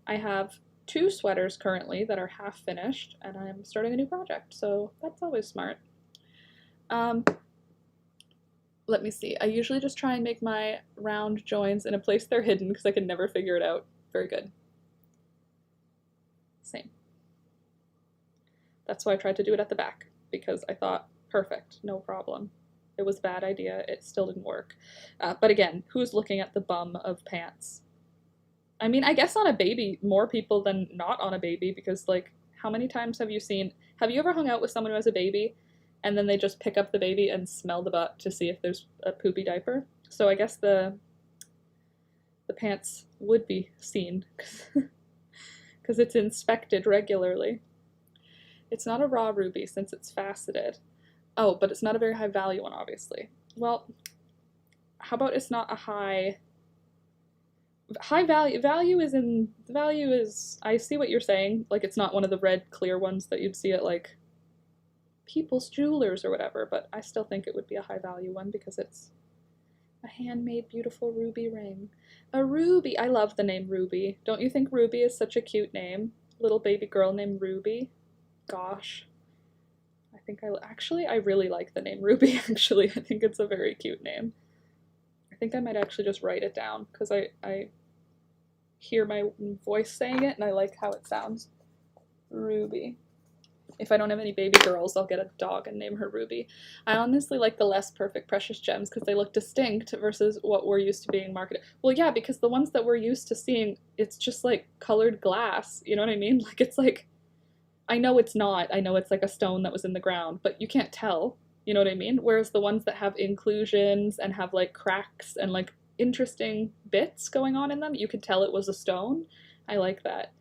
Speaker 1: I have 2 sweaters currently that are half finished, and I'm starting a new project, so that's always smart. Let me see. I usually just try and make my round joins in a place they're hidden because I can never figure it out. Very good. Same. That's why I tried to do it at the back, because I thought, perfect, no problem. It was a bad idea. It still didn't work. But again, who's looking at the bum of pants? I mean, I guess on a baby, more people than not on a baby, because like, how many times have you ever hung out with someone who has a baby and then they just pick up the baby and smell the butt to see if there's a poopy diaper? So I guess the pants would be seen because it's inspected regularly. It's not a raw ruby since it's faceted. Oh, but it's not a very high value one, obviously. Well, how about it's not a high value? Value is, I see what you're saying. Like, it's not one of the red clear ones that you'd see at like People's Jewelers or whatever, but I still think it would be a high value one because it's a handmade beautiful ruby ring. A ruby. I love the name Ruby. Don't you think Ruby is such a cute name? Little baby girl named Ruby. Gosh. I really like the name Ruby, actually. I think it's a very cute name. I think I might actually just write it down because I hear my voice saying it and I like how it sounds. Ruby. If I don't have any baby girls, I'll get a dog and name her Ruby. I honestly like the less perfect precious gems because they look distinct versus what we're used to being marketed. Well, yeah, because the ones that we're used to seeing, it's just like colored glass. You know what I mean? Like, it's like, I know it's not. I know it's like a stone that was in the ground, but you can't tell. You know what I mean? Whereas the ones that have inclusions and have like cracks and like interesting bits going on in them, you could tell it was a stone. I like that.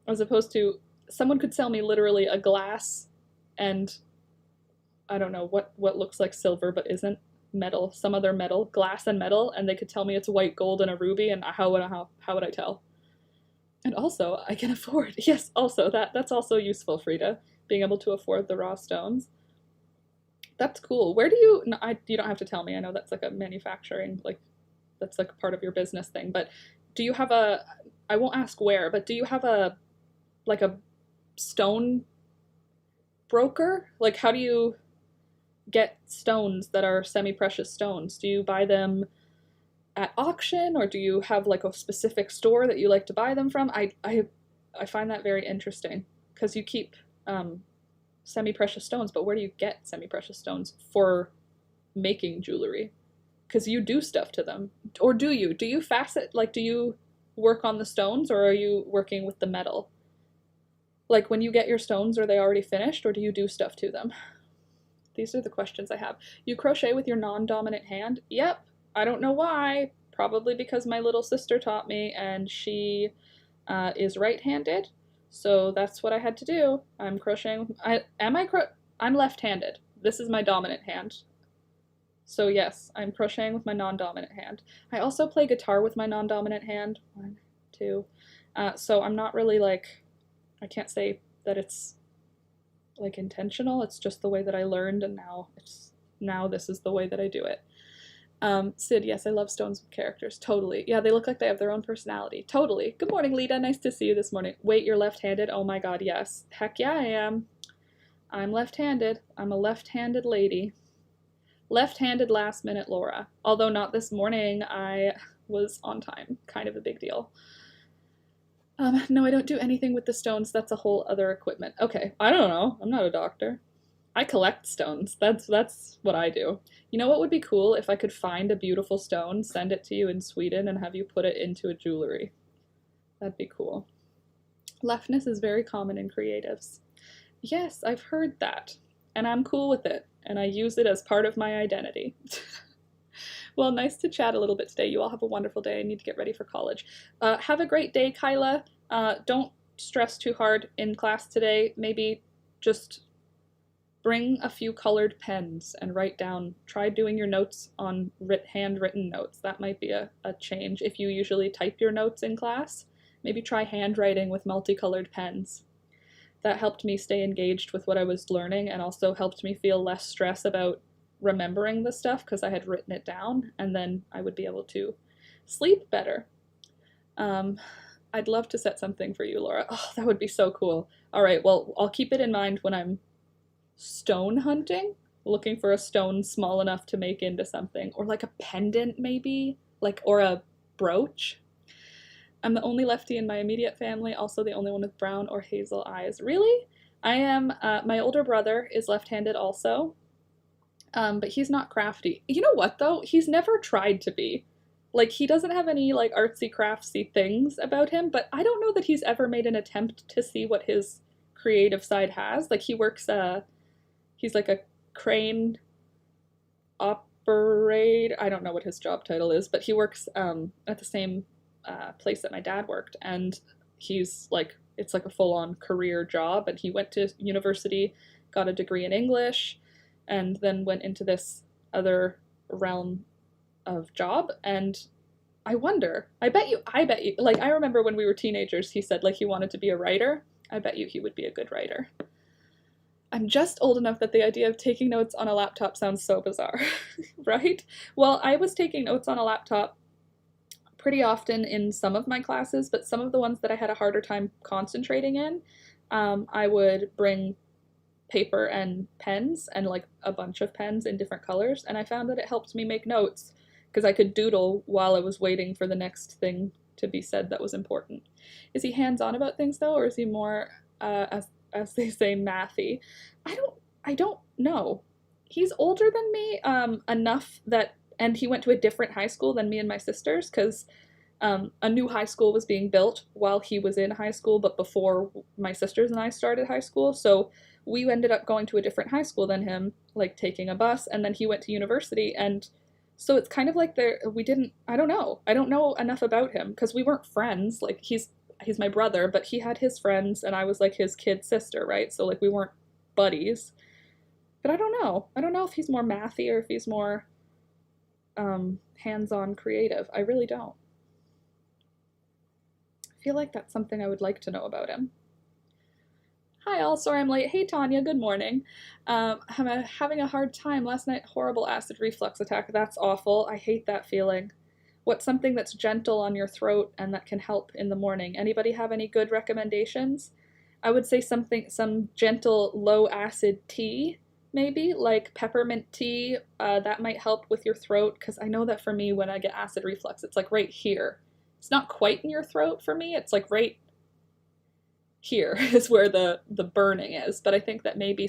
Speaker 1: As opposed to, someone could sell me literally a glass and I don't know what looks like silver but isn't, metal, some other metal, glass and metal, and they could tell me it's white gold and a ruby, and how would I tell? And also, I can afford, yes, also, that's also useful, Frida, being able to afford the raw stones. That's cool. Where do you, no, you don't have to tell me, I know that's like a manufacturing, like, that's like part of your business thing, but do you have I won't ask where, but do you have like a stone broker? Like, how do you get stones that are semi-precious stones? Do you buy them at auction, or do you have like a specific store that you like to buy them from? I find that very interesting because you keep semi-precious stones, but where do you get semi-precious stones for making jewelry? Because you do stuff to them, or do you facet, like, do you work on the stones, or are you working with the metal? Like, when you get your stones, are they already finished, or do you do stuff to them? These are the questions I have. You crochet with your non-dominant hand? Yep. I don't know why. Probably because my little sister taught me, and she is right-handed, so that's what I had to do. I'm crocheting. I'm left-handed. This is my dominant hand. So yes, I'm crocheting with my non-dominant hand. I also play guitar with my non-dominant hand. 1, 2. So I'm not really like, I can't say that it's like intentional. It's just the way that I learned, and now this is the way that I do it. Sid, yes, I love stones with characters. Totally. Yeah, they look like they have their own personality. Totally. Good morning, Lita. Nice to see you this morning. Wait, you're left-handed? Oh my god, yes. Heck yeah, I am. I'm left-handed. I'm a left-handed lady. Left-handed last-minute Laura. Although not this morning, I was on time. Kind of a big deal. No, I don't do anything with the stones. That's a whole other equipment. Okay, I don't know. I'm not a doctor. I collect stones. That's what I do. You know what would be cool? If I could find a beautiful stone, send it to you in Sweden, and have you put it into a jewelry. That'd be cool. Leftness is very common in creatives. Yes, I've heard that, and I'm cool with it, and I use it as part of my identity. Well, nice to chat a little bit today. You all have a wonderful day. I need to get ready for college. Have a great day, Kyla. Don't stress too hard in class today. Maybe just bring a few colored pens and write down. Try doing your notes on handwritten notes. That might be a change. If you usually type your notes in class, maybe try handwriting with multicolored pens. That helped me stay engaged with what I was learning and also helped me feel less stress about remembering the stuff because I had written it down, and then I would be able to sleep better. I'd love to set something for you, Laura. Oh, that would be so cool. All right, well, I'll keep it in mind when I'm stone hunting, looking for a stone small enough to make into something, or like a pendant maybe, or a brooch. I'm the only lefty in my immediate family, also the only one with brown or hazel eyes. Really? I am, my older brother is left-handed also, but he's not crafty. You know what though? He's never tried to be. He doesn't have any artsy craftsy things about him, but I don't know that he's ever made an attempt to see what his creative side has. He works, he's like a crane operator. I don't know what his job title is, but he works at the same place that my dad worked, and he's it's like a full-on career job, and he went to university, got a degree in English, and then went into this other realm of job. And I wonder, I bet you, I remember when we were teenagers, he said he wanted to be a writer. I bet you he would be a good writer. I'm just old enough that the idea of taking notes on a laptop sounds so bizarre, right? Well, I was taking notes on a laptop pretty often in some of my classes, but some of the ones that I had a harder time concentrating in, I would bring paper and pens and a bunch of pens in different colors, and I found that it helped me make notes because I could doodle while I was waiting for the next thing to be said that was important. Is he hands-on about things though, or is he more, as they say, mathy? I don't know. He's older than me, enough that, and he went to a different high school than me and my sisters, because a new high school was being built while he was in high school, but before my sisters and I started high school, so we ended up going to a different high school than him, taking a bus, and then he went to university, and so it's kind of I don't know enough about him, because we weren't friends. He's my brother, but he had his friends, and I was his kid sister, right? So we weren't buddies. But I don't know if he's more mathy or if he's more hands-on creative. I really don't. I feel like that's something I would like to know about him. Hi all, sorry I'm late. Hey Tanya, good morning. I'm having a hard time. Last night, horrible acid reflux attack. That's awful. I hate that feeling. What's something that's gentle on your throat and that can help in the morning? Anybody have any good recommendations? I would say some gentle low acid tea, maybe, like peppermint tea. That might help with your throat, because I know that for me when I get acid reflux, it's right here. It's not quite in your throat for me, it's right here is where the burning is, but I think that maybe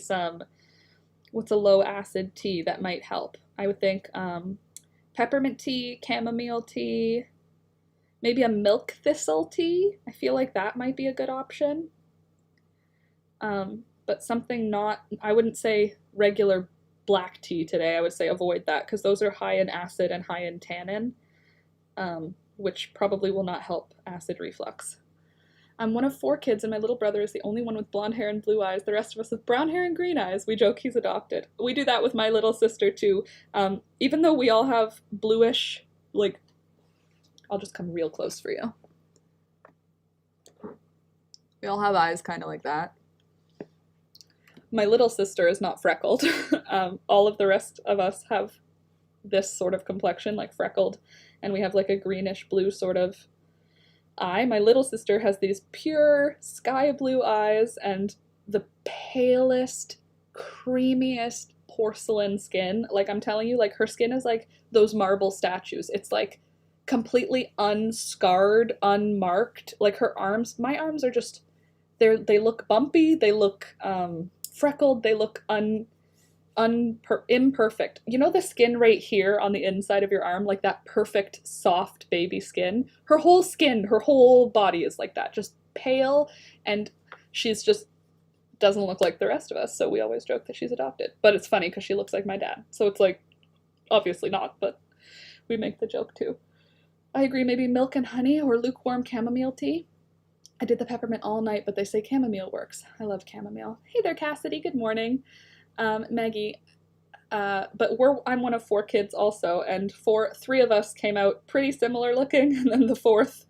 Speaker 1: what's a low acid tea that might help? I would think peppermint tea, chamomile tea, maybe a milk thistle tea. I feel like that might be a good option. But something I wouldn't say regular black tea today. I would say avoid that, because those are high in acid and high in tannin, which probably will not help acid reflux. I'm one of 4 kids, and my little brother is the only one with blonde hair and blue eyes. The rest of us have brown hair and green eyes. We joke he's adopted. We do that with my little sister, too. Even though we all have bluish, I'll just come real close for you. We all have eyes kind of like that. My little sister is not freckled. All of the rest of us have this sort of complexion, like freckled, and we have like a greenish blue sort of eye. My little sister has these pure sky blue eyes and the palest, creamiest porcelain skin. Like, I'm telling you, like, her skin is like those marble statues. It's like completely unscarred, unmarked. Like, her arms, my arms are just, they look bumpy, they look freckled, they look imperfect. You know the skin right here on the inside of your arm, like that perfect soft baby skin? Her whole body is like that, just pale, and she's just doesn't look like the rest of us, so we always joke that she's adopted. But it's funny because she looks like my dad, so it's like, obviously not, but we make the joke too. I agree, maybe milk and honey or lukewarm chamomile tea. I did the peppermint all night, but they say chamomile works. I love chamomile. Hey there, Cassidy, good morning. Maggie, but I'm one of 4 kids also, and 3 of us came out pretty similar looking, and then the 4th,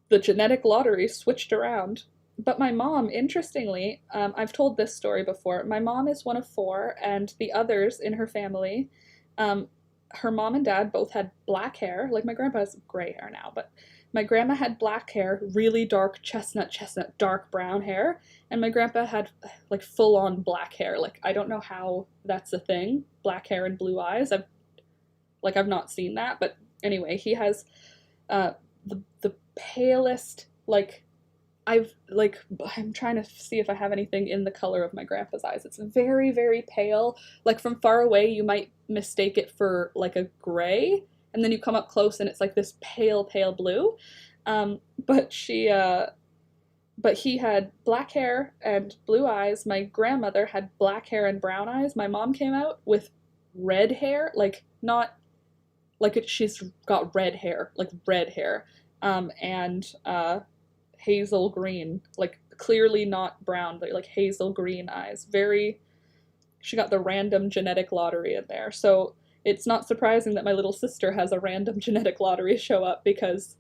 Speaker 1: the genetic lottery switched around. But my mom, interestingly, I've told this story before, my mom is one of 4, and the others in her family, her mom and dad both had black hair. Like, my grandpa has gray hair now, but my grandma had black hair, really dark chestnut, dark brown hair, and my grandpa had like full-on black hair. Like, I don't know how that's a thing, black hair and blue eyes. I've not seen that, but anyway, he has the palest, like, I'm trying to see if I have anything in the color of my grandpa's eyes. It's very, very pale. Like, from far away, you might mistake it for like a gray, and then you come up close and it's like this pale, pale blue. But he had black hair and blue eyes. My grandmother had black hair and brown eyes. My mom came out with red hair, like, not like she's got red hair, like red hair, and hazel green, like clearly not brown, but like hazel green eyes. She got the random genetic lottery in there. So it's not surprising that my little sister has a random genetic lottery show up, because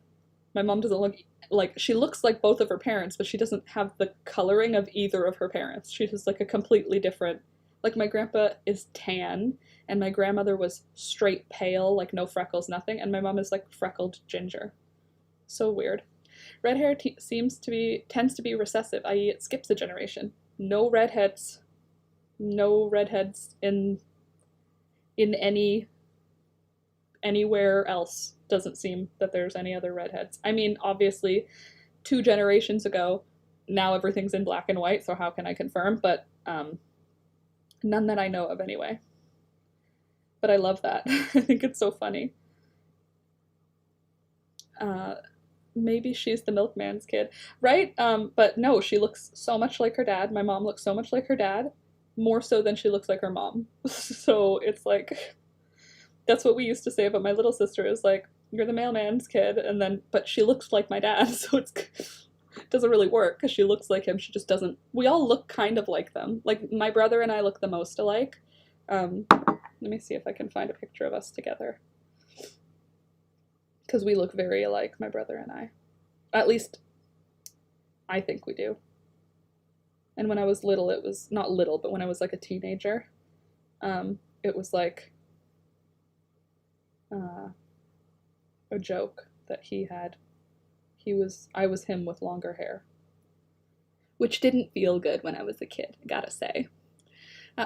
Speaker 1: my mom doesn't look like, she looks like both of her parents, but she doesn't have the coloring of either of her parents. She's just like a completely different, like, my grandpa is tan, and my grandmother was straight pale, like no freckles, nothing, and my mom is like freckled ginger. So weird. Red hair tends to be recessive, i.e. it skips a generation. No redheads in anywhere else. Doesn't seem that there's any other redheads. I mean, obviously 2 generations ago, now everything's in black and white, so how can I confirm? But none that I know of anyway. But I love that. I think it's so funny. Maybe she's the milkman's kid, right? But no, she looks so much like her dad. My mom looks so much like her dad, more so than she looks like her mom. So it's like, that's what we used to say about my little sister, is like, you're the mailman's kid, and then, but she looks like my dad, so it doesn't really work, because she looks like him, she just doesn't. We all look kind of like them. Like, my brother and I look the most alike. Let me see if I can find a picture of us together, because we look very alike, my brother and I. At least, I think we do. And when I was little, it was, not little, but when I was like a teenager, it was like a joke that I was him with longer hair. Which didn't feel good when I was a kid, I gotta say.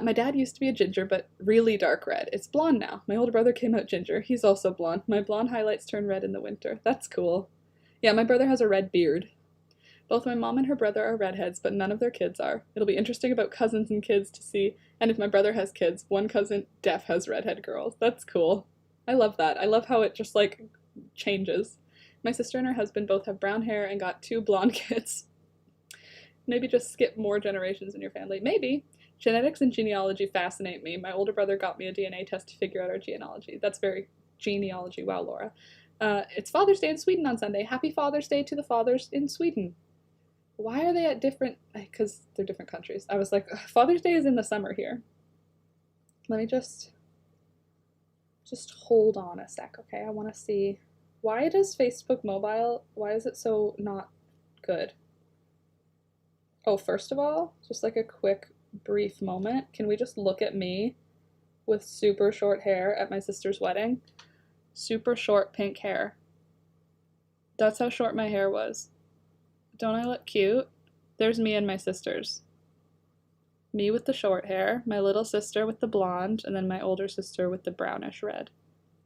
Speaker 1: My dad used to be a ginger, but really dark red. It's blonde now. My older brother came out ginger. He's also blonde. My blonde highlights turn red in the winter. That's cool. Yeah, my brother has a red beard. Both my mom and her brother are redheads, but none of their kids are. It'll be interesting about cousins and kids to see. And if my brother has kids, one cousin def has redhead girls. That's cool. I love that. I love how it just, like, changes. My sister and her husband both have brown hair and got 2 blonde kids. Maybe just skip more generations in your family. Maybe. Genetics and genealogy fascinate me. My older brother got me a DNA test to figure out our genealogy. That's very genealogy. Wow, Laura. It's Father's Day in Sweden on Sunday. Happy Father's Day to the fathers in Sweden. Why are they at different... Because they're different countries. I was like, Father's Day is in the summer here. Let me just hold on a sec, okay? I want to see... Why does Facebook Mobile... Why is it so not good? Oh, first of all, just like a quick, brief moment. Can we just look at me with super short hair at my sister's wedding. Super short pink hair. That's how short my hair was. Don't I look cute? There's me and my sisters. Me with the short hair, my little sister with the blonde, and then my older sister with the brownish red.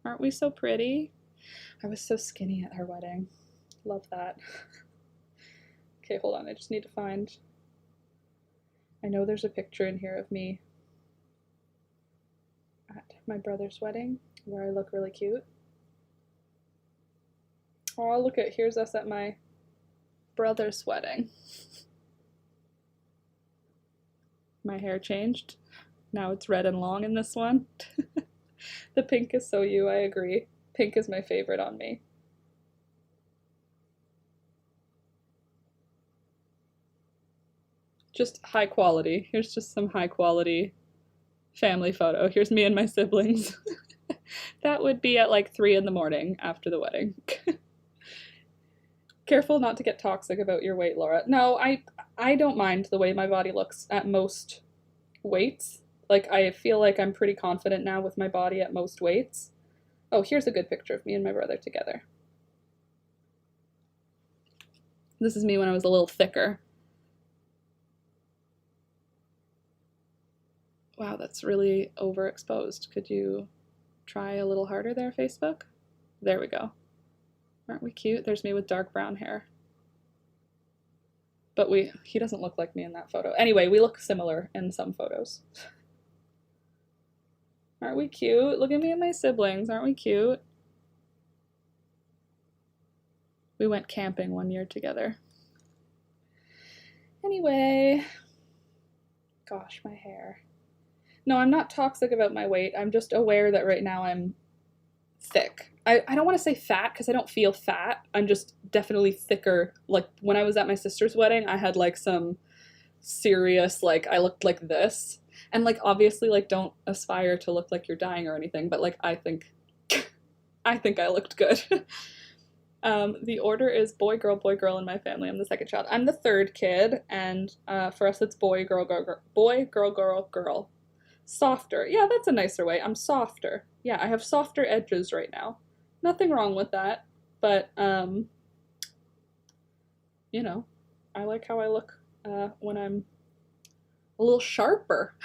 Speaker 1: Aren't we so pretty? I was so skinny at her wedding. Love that. Okay, hold on. I just need to find... I know there's a picture in here of me at my brother's wedding where I look really cute. Oh, look at, here's us at my brother's wedding. My hair changed. Now it's red and long in this one. The pink is so you, I agree. Pink is my favorite on me. Just high quality. Here's just some high quality family photo. Here's me and my siblings. That would be at like 3 in the morning after the wedding. Careful not to get toxic about your weight, Laura. No, I don't mind the way my body looks at most weights. Like, I feel like I'm pretty confident now with my body at most weights. Oh, here's a good picture of me and my brother together. This is me when I was a little thicker. Wow, that's really overexposed. Could you try a little harder there, Facebook? There we go. Aren't we cute? There's me with dark brown hair. But he doesn't look like me in that photo. Anyway, we look similar in some photos. Aren't we cute? Look at me and my siblings. Aren't we cute? We went camping one year together. Anyway. Gosh, my hair. No, I'm not toxic about my weight. I'm just aware that right now I'm thick. I don't want to say fat because I don't feel fat. I'm just definitely thicker. Like when I was at my sister's wedding, I had like some serious, like I looked like this. And like obviously like don't aspire to look like you're dying or anything, but like I think I looked good. The order is boy, girl in my family. I'm the second child. I'm the third kid, and for us it's boy, girl, girl. Softer. Yeah, that's a nicer way. I'm softer. Yeah, I have softer edges right now. Nothing wrong with that, but, you know, I like how I look when I'm a little sharper.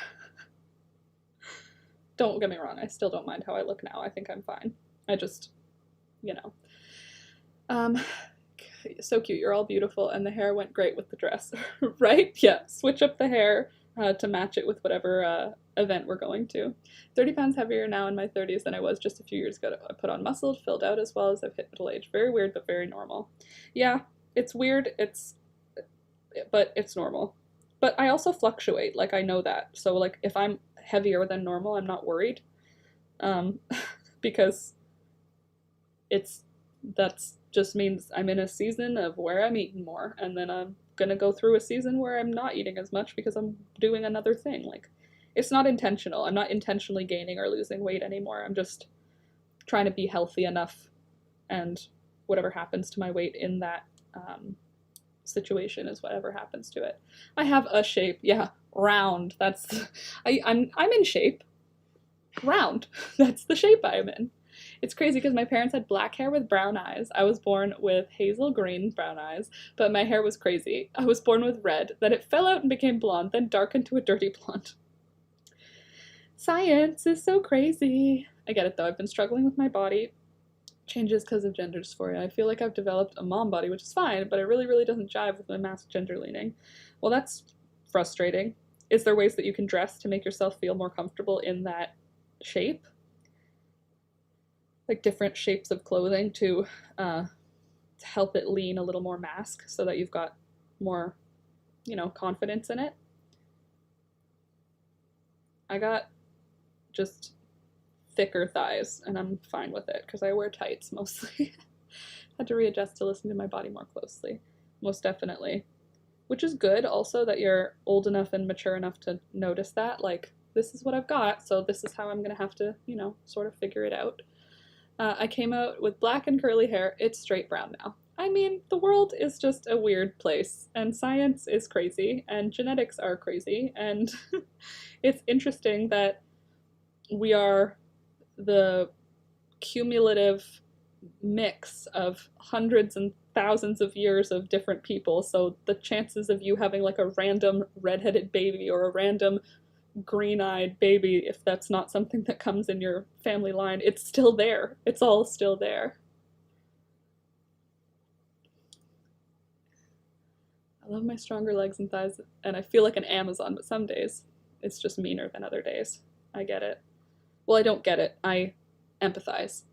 Speaker 1: Don't get me wrong, I still don't mind how I look now. I think I'm fine. I just, you know. So cute. You're all beautiful, and the hair went great with the dress, right? Yeah, switch up the hair to match it with whatever event we're going to. 30 pounds heavier now in my 30s than I was just a few years ago. I put on muscle, filled out as well as I've hit middle age. Very weird, but very normal. Yeah, it's weird, but it's normal. But I also fluctuate, like I know that. So like if I'm heavier than normal, I'm not worried. Because that's just means I'm in a season of where I'm eating more, and then I'm gonna go through a season where I'm not eating as much because I'm doing another thing. Like, it's not intentional. I'm not intentionally gaining or losing weight anymore. I'm just trying to be healthy enough, and whatever happens to my weight in that situation is whatever happens to it. I have a shape, yeah, round. That's I'm in shape. Round. That's the shape I'm in. It's crazy because my parents had black hair with brown eyes. I was born with hazel green brown eyes, but my hair was crazy. I was born with red, then it fell out and became blonde, then darkened to a dirty blonde. Science is so crazy. I get it though, I've been struggling with my body changes because of gender dysphoria. I feel like I've developed a mom body, which is fine, but it really, really doesn't jive with my masked gender leaning. Well, that's frustrating. Is there ways that you can dress to make yourself feel more comfortable in that shape? Like different shapes of clothing to help it lean a little more mask so that you've got more, you know, confidence in it. I got just thicker thighs and I'm fine with it because I wear tights mostly. Had to readjust to listen to my body more closely, most definitely. Which is good also that you're old enough and mature enough to notice that, like, this is what I've got, so this is how I'm gonna have to, you know, sort of figure it out. I came out with black and curly hair. It's straight brown now. I mean, the world is just a weird place, and science is crazy, and genetics are crazy, and it's interesting that we are the cumulative mix of hundreds and thousands of years of different people, so the chances of you having like a random redheaded baby or a random green-eyed baby, if that's not something that comes in your family line, it's still there. It's all still there. I love my stronger legs and thighs, and I feel like an Amazon, but some days it's just meaner than other days. I get it. Well, I don't get it. I empathize.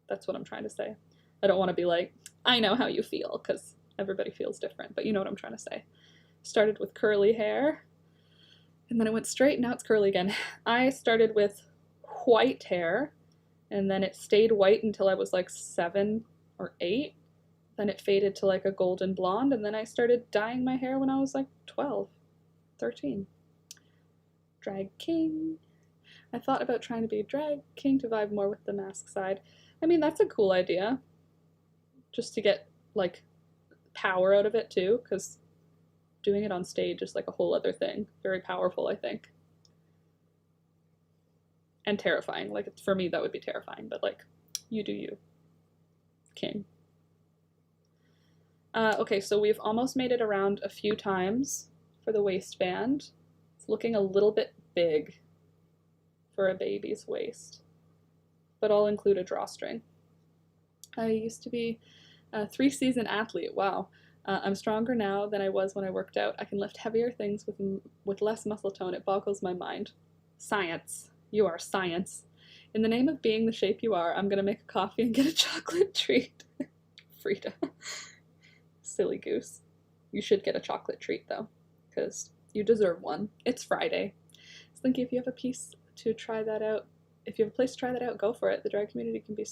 Speaker 1: That's what I'm trying to say. I don't want to be like, I know how you feel, because everybody feels different, but you know what I'm trying to say. Started with curly hair, and then it went straight, now it's curly again. I started with white hair, and then it stayed white until I was like 7 or 8. Then it faded to like a golden blonde, and then I started dyeing my hair when I was like 12, 13. Drag king. I thought about trying to be a drag king to vibe more with the mask side. I mean, that's a cool idea. Just to get like power out of it too, because doing it on stage is like a whole other thing. Very powerful, I think. And terrifying. Like, for me, that would be terrifying, but like, you do you. King. Okay, so we've almost made it around a few times for the waistband. It's looking a little bit big for a baby's waist, but I'll include a drawstring. I used to be a 3-season athlete. Wow. I'm stronger now than I was when I worked out. I can lift heavier things with less muscle tone. It boggles my mind. Science. You are science. In the name of being the shape you are, I'm gonna make a coffee and get a chocolate treat. Frida. Silly goose. You should get a chocolate treat though, because you deserve one. It's Friday. I was thinking if you have a piece to try that out, if you have a place to try that out, go for it. The drag community can be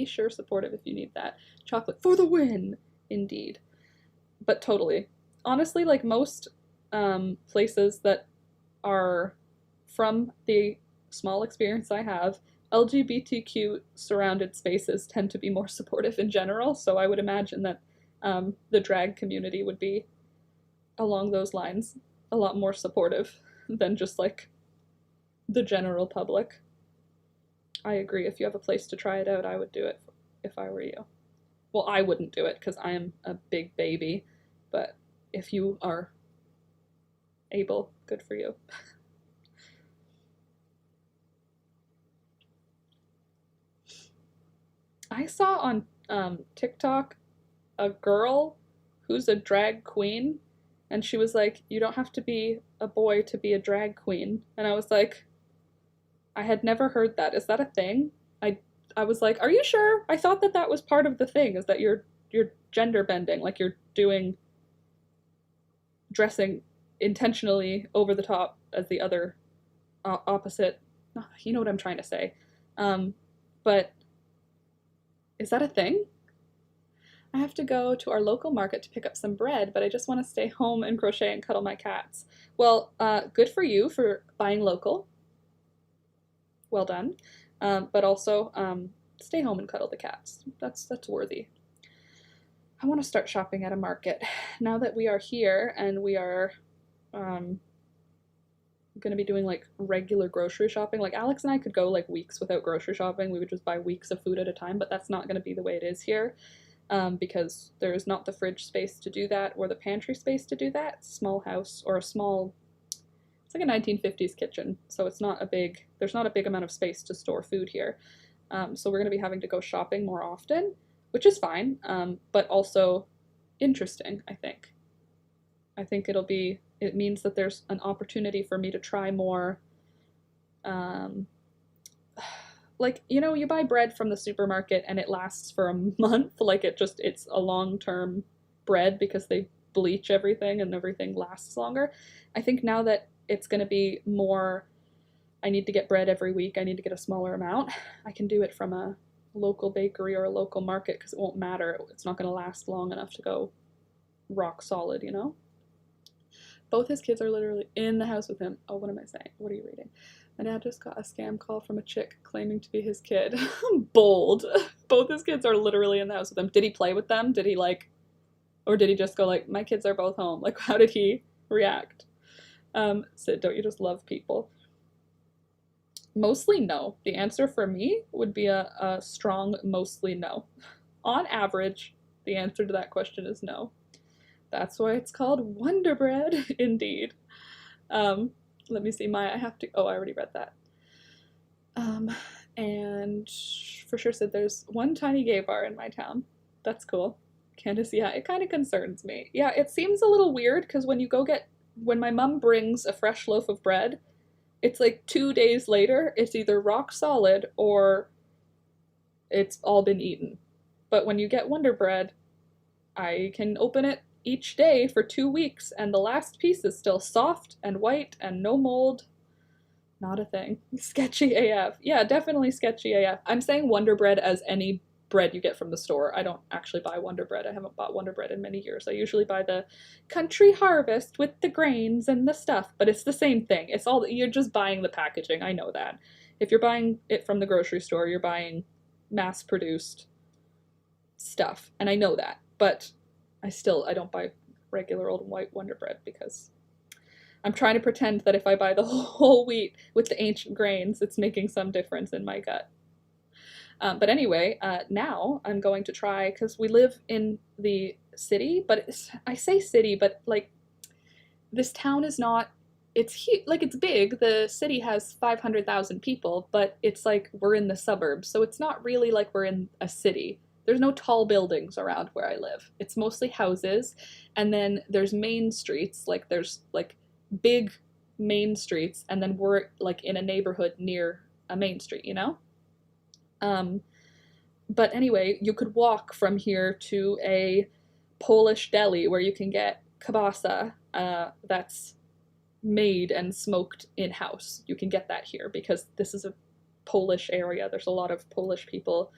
Speaker 1: sure supportive if you need that. Chocolate for the win, indeed. But totally. Honestly, like most places that are from the small experience I have, LGBTQ surrounded spaces tend to be more supportive in general, so I would imagine that the drag community would be, along those lines, a lot more supportive than just like the general public. I agree. If you have a place to try it out, I would do it if I were you. Well, I wouldn't do it because I am a big baby, but if you are able, good for you. I saw on TikTok a girl who's a drag queen, and she was like, you don't have to be a boy to be a drag queen. And I was like, I had never heard that. Is that a thing? I was like, are you sure? I thought that was part of the thing, is that you're gender bending, like you're dressing intentionally over the top as the other opposite. You know what I'm trying to say. But is that a thing? I have to go to our local market to pick up some bread, but I just want to stay home and crochet and cuddle my cats. Well, good for you for buying local. Well done. But also, stay home and cuddle the cats. That's worthy. I want to start shopping at a market. Now that we are here and we are going to be doing like regular grocery shopping, like Alex and I could go like weeks without grocery shopping. We would just buy weeks of food at a time, but that's not going to be the way it is here. Because there is not the fridge space to do that or the pantry space to do that. It's a small house, or it's like a 1950s kitchen, so there's not a big amount of space to store food here. So we're going to be having to go shopping more often, which is fine, but also interesting, I think. I think it means that there's an opportunity for me to try more, like, you know, you buy bread from the supermarket and it lasts for a month, like it's a long-term bread because they bleach everything and everything lasts longer. I think now that it's going to be more, I need to get bread every week, I need to get a smaller amount, I can do it from a local bakery or a local market because it won't matter. It's not going to last long enough to go rock solid, you know? Both his kids are literally in the house with him. Oh, what am I saying? What are you reading? My dad just got a scam call from a chick claiming to be his kid. Bold. Both his kids are literally in the house with him. Did he play with them? Did he or did he just go like, my kids are both home? Like, how did he react? Sid, don't you just love people? Mostly no. The answer for me would be a strong mostly no. On average, the answer to that question is no. That's why it's called Wonder Bread, indeed. Let me see, I have to, oh, I already read that. And for sure said there's one tiny gay bar in my town. That's cool. Candace, yeah, it kind of concerns me. Yeah, it seems a little weird because when my mom brings a fresh loaf of bread, it's like 2 days later, it's either rock solid or it's all been eaten. But when you get Wonder Bread, I can open it each day for 2 weeks and the last piece is still soft and white and no mold. Not a thing. Sketchy AF. Yeah, definitely sketchy AF. I'm saying Wonder Bread as any bread you get from the store. I don't actually buy Wonder Bread. I haven't bought Wonder Bread in many years. I usually buy the Country Harvest with the grains and the stuff, but it's the same thing. It's all, you're just buying the packaging. I know that. If you're buying it from the grocery store, you're buying mass-produced stuff, and I know that, but I don't buy regular old white Wonder Bread because I'm trying to pretend that if I buy the whole wheat with the ancient grains, it's making some difference in my gut. But anyway, now I'm going to try, because we live in the city, but I say city, but like this town is not, it's huge, like it's big. The city has 500,000 people, but it's like we're in the suburbs, so it's not really like we're in a city. There's no tall buildings around where I live. It's mostly houses, and then there's main streets, like there's like big main streets, and then we're like in a neighborhood near a main street, you know? But anyway, you could walk from here to a Polish deli where you can get kielbasa that's made and smoked in-house. You can get that here because this is a Polish area. There's a lot of Polish people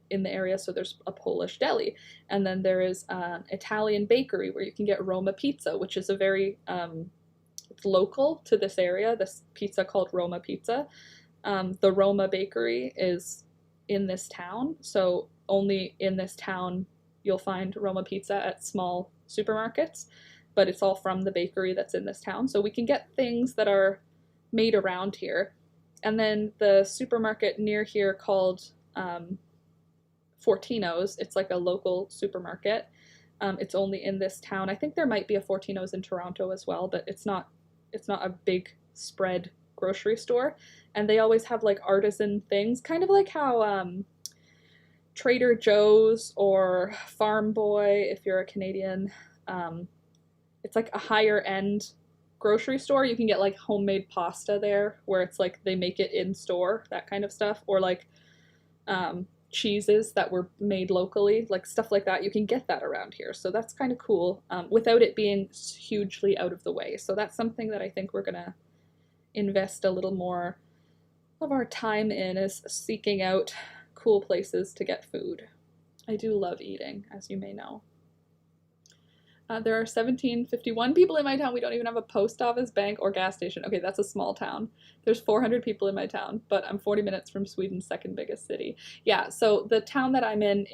Speaker 1: in the area, so there's a Polish deli. And then there is an Italian bakery where you can get Roma pizza, which is a very, it's local to this area, this pizza called Roma pizza. The Roma bakery is in this town, so only in this town you'll find Roma pizza at small supermarkets, but it's all from the bakery that's in this town. So we can get things that are made around here. And then the supermarket near here called Fortino's, it's like a local supermarket. It's only in this town. I think there might be a Fortino's in Toronto as well, but it's not a big spread grocery store. And they always have like artisan things, kind of like how Trader Joe's or Farm Boy, if you're a Canadian, it's like a higher end grocery store. You can get like homemade pasta there, where it's like they make it in store, that kind of stuff, or like cheeses that were made locally, like stuff like that. You can get that around here, so that's kind of cool, without it being hugely out of the way. So that's something that I think we're gonna invest a little more of our time in, is seeking out cool places to get food. I do love eating, as you may know. There are 1751 people in my town. We don't even have a post office, bank, or gas station. Okay, that's a small town. There's 400 people in my town, but I'm 40 minutes from Sweden's second biggest city. Yeah, so the town that I'm in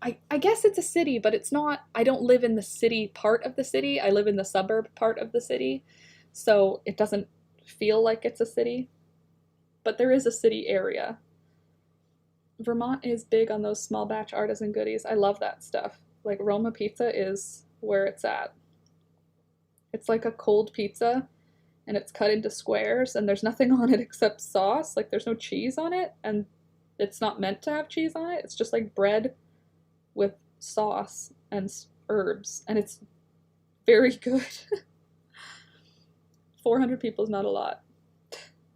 Speaker 1: I guess it's a city, but it's not. I don't live in the city part of the city. I live in the suburb part of the city, so it doesn't feel like it's a city, but there is a city area. Vermont is big on those small batch artisan goodies. I love that stuff. Like Roma pizza is where it's at. It's like a cold pizza, and it's cut into squares, and there's nothing on it except sauce. Like there's no cheese on it, and it's not meant to have cheese on it. It's just like bread with sauce and herbs, and it's very good. 400 people is not a lot.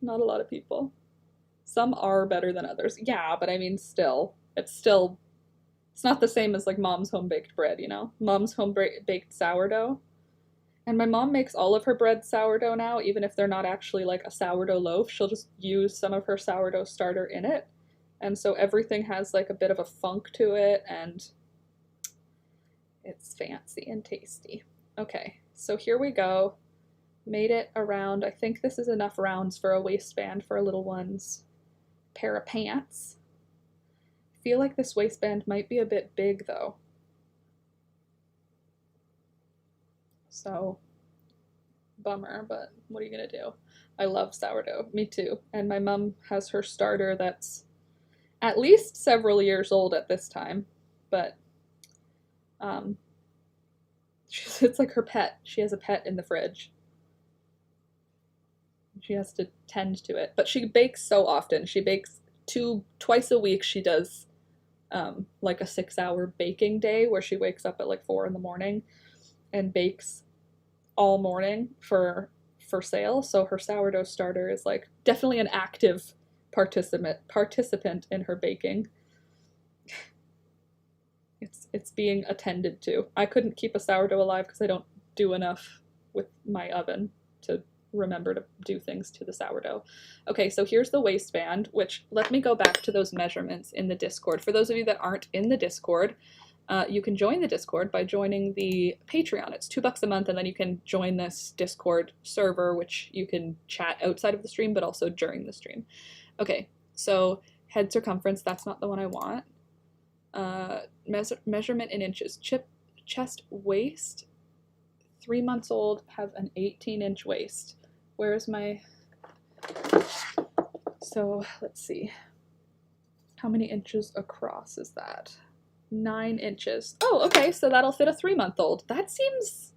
Speaker 1: Not a lot of people. Some are better than others. Yeah, but I mean, it's not the same as like mom's home baked bread, you know? Mom's home baked sourdough. And my mom makes all of her bread sourdough now, even if they're not actually like a sourdough loaf. She'll just use some of her sourdough starter in it. And so everything has like a bit of a funk to it, and it's fancy and tasty. Okay, so here we go. Made it around. I think this is enough rounds for a waistband for a little one's pair of pants. I feel like this waistband might be a bit big though. So Bummer, but what are you gonna do? I love sourdough. Me too. And my mom has her starter that's at least several years old at this time, but it's like her pet. She has a pet in the fridge. She has to tend to it, but she bakes so often. She bakes twice a week. She does like a 6-hour baking day where she wakes up at like 4 in the morning and bakes all morning for sale. So her sourdough starter is like definitely an active participant in her baking. It's being attended to. I couldn't keep a sourdough alive because I don't do enough with my oven to remember to do things to the sourdough. Okay, so here's the waistband, which let me go back to those measurements in the Discord. For those of you that aren't in the Discord, you can join the Discord by joining the Patreon. It's $2 a month, and then you can join this Discord server, which you can chat outside of the stream, but also during the stream. Okay, so head circumference, that's not the one I want. Measurement in inches. Chest, waist. 3 months old, have an 18-inch waist. Where's my... So, let's see. How many inches across is that? 9 inches. Oh, okay, so that'll fit a 3-month-old. That seems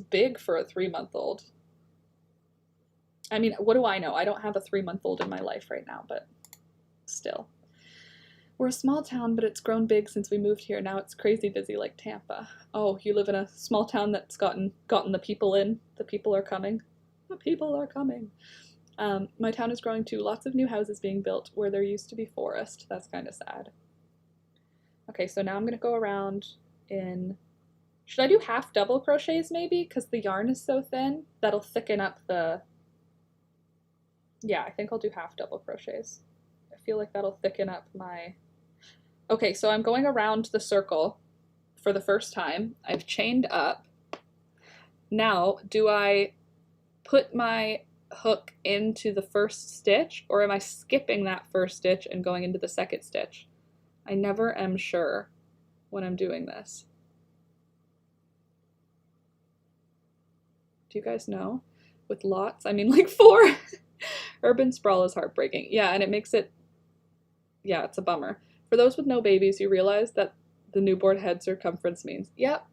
Speaker 1: big for a 3-month-old. I mean, what do I know? I don't have a 3-month-old in my life right now, but still. We're a small town, but it's grown big since we moved here. Now it's crazy busy like Tampa. Oh, you live in a small town that's gotten the people in. The people are coming. The people are coming. My town is growing too. Lots of new houses being built where there used to be forest. That's kind of sad. Okay, so now I'm going to go around in... Should I do half double crochets maybe? Because the yarn is so thin. That'll thicken up the... Yeah, I think I'll do half double crochets. I feel like that'll thicken up my... Okay, so I'm going around the circle for the first time. I've chained up. Now, do I put my hook into the first stitch, or am I skipping that first stitch and going into the second stitch? I never am sure when I'm doing this. Do you guys know? With lots, I mean like 4. Urban sprawl is heartbreaking. Yeah, and it makes it, yeah, it's a bummer. For those with no babies, you realize that the newborn head circumference means, yep.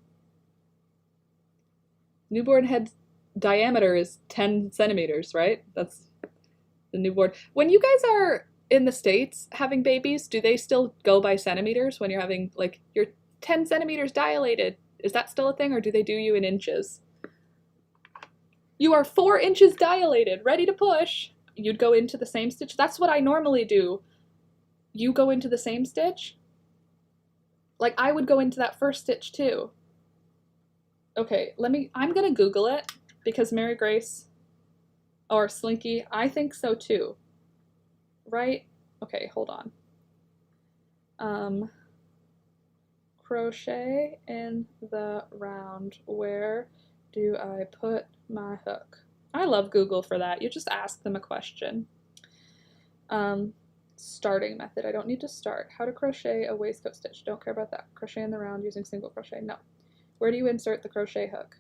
Speaker 1: Newborn head diameter is 10 centimeters, right? That's the newborn. When you guys are in the States having babies, do they still go by centimeters when you're having, like, you're 10 centimeters dilated? Is that still a thing, or do they do you in inches? You are 4 inches dilated, ready to push. You'd go into the same stitch. That's what I normally do. You go into the same stitch? Like, I would go into that first stitch too. Okay, I'm gonna Google it, because Mary Grace, or Slinky, I think so too. Right? Okay, hold on. Crochet in the round. Where do I put my hook? I love Google for that. You just ask them a question. Starting method. I don't need to start. How to crochet a waistcoat stitch. Don't care about that. Crochet in the round using single crochet. No. Where do you insert the crochet hook?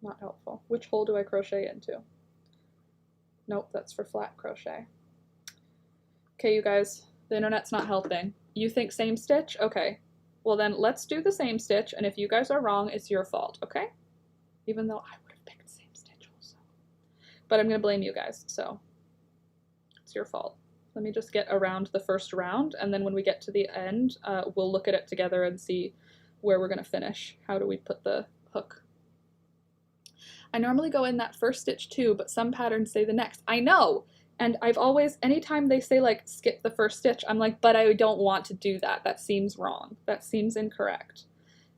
Speaker 1: Not helpful. Which hole do I crochet into? Nope, that's for flat crochet. Okay, you guys, the internet's not helping. You think same stitch? Okay. Well then, let's do the same stitch, and if you guys are wrong, it's your fault, okay? Even though I would have picked the same stitch also. But I'm gonna blame you guys, so it's your fault. Let me just get around the first round, and then when we get to the end, we'll look at it together and see where we're gonna finish. How do we put the hook? I normally go in that first stitch too, but some patterns say the next. I know! And I've always, anytime they say like skip the first stitch, I'm like, but I don't want to do that. That seems wrong. That seems incorrect.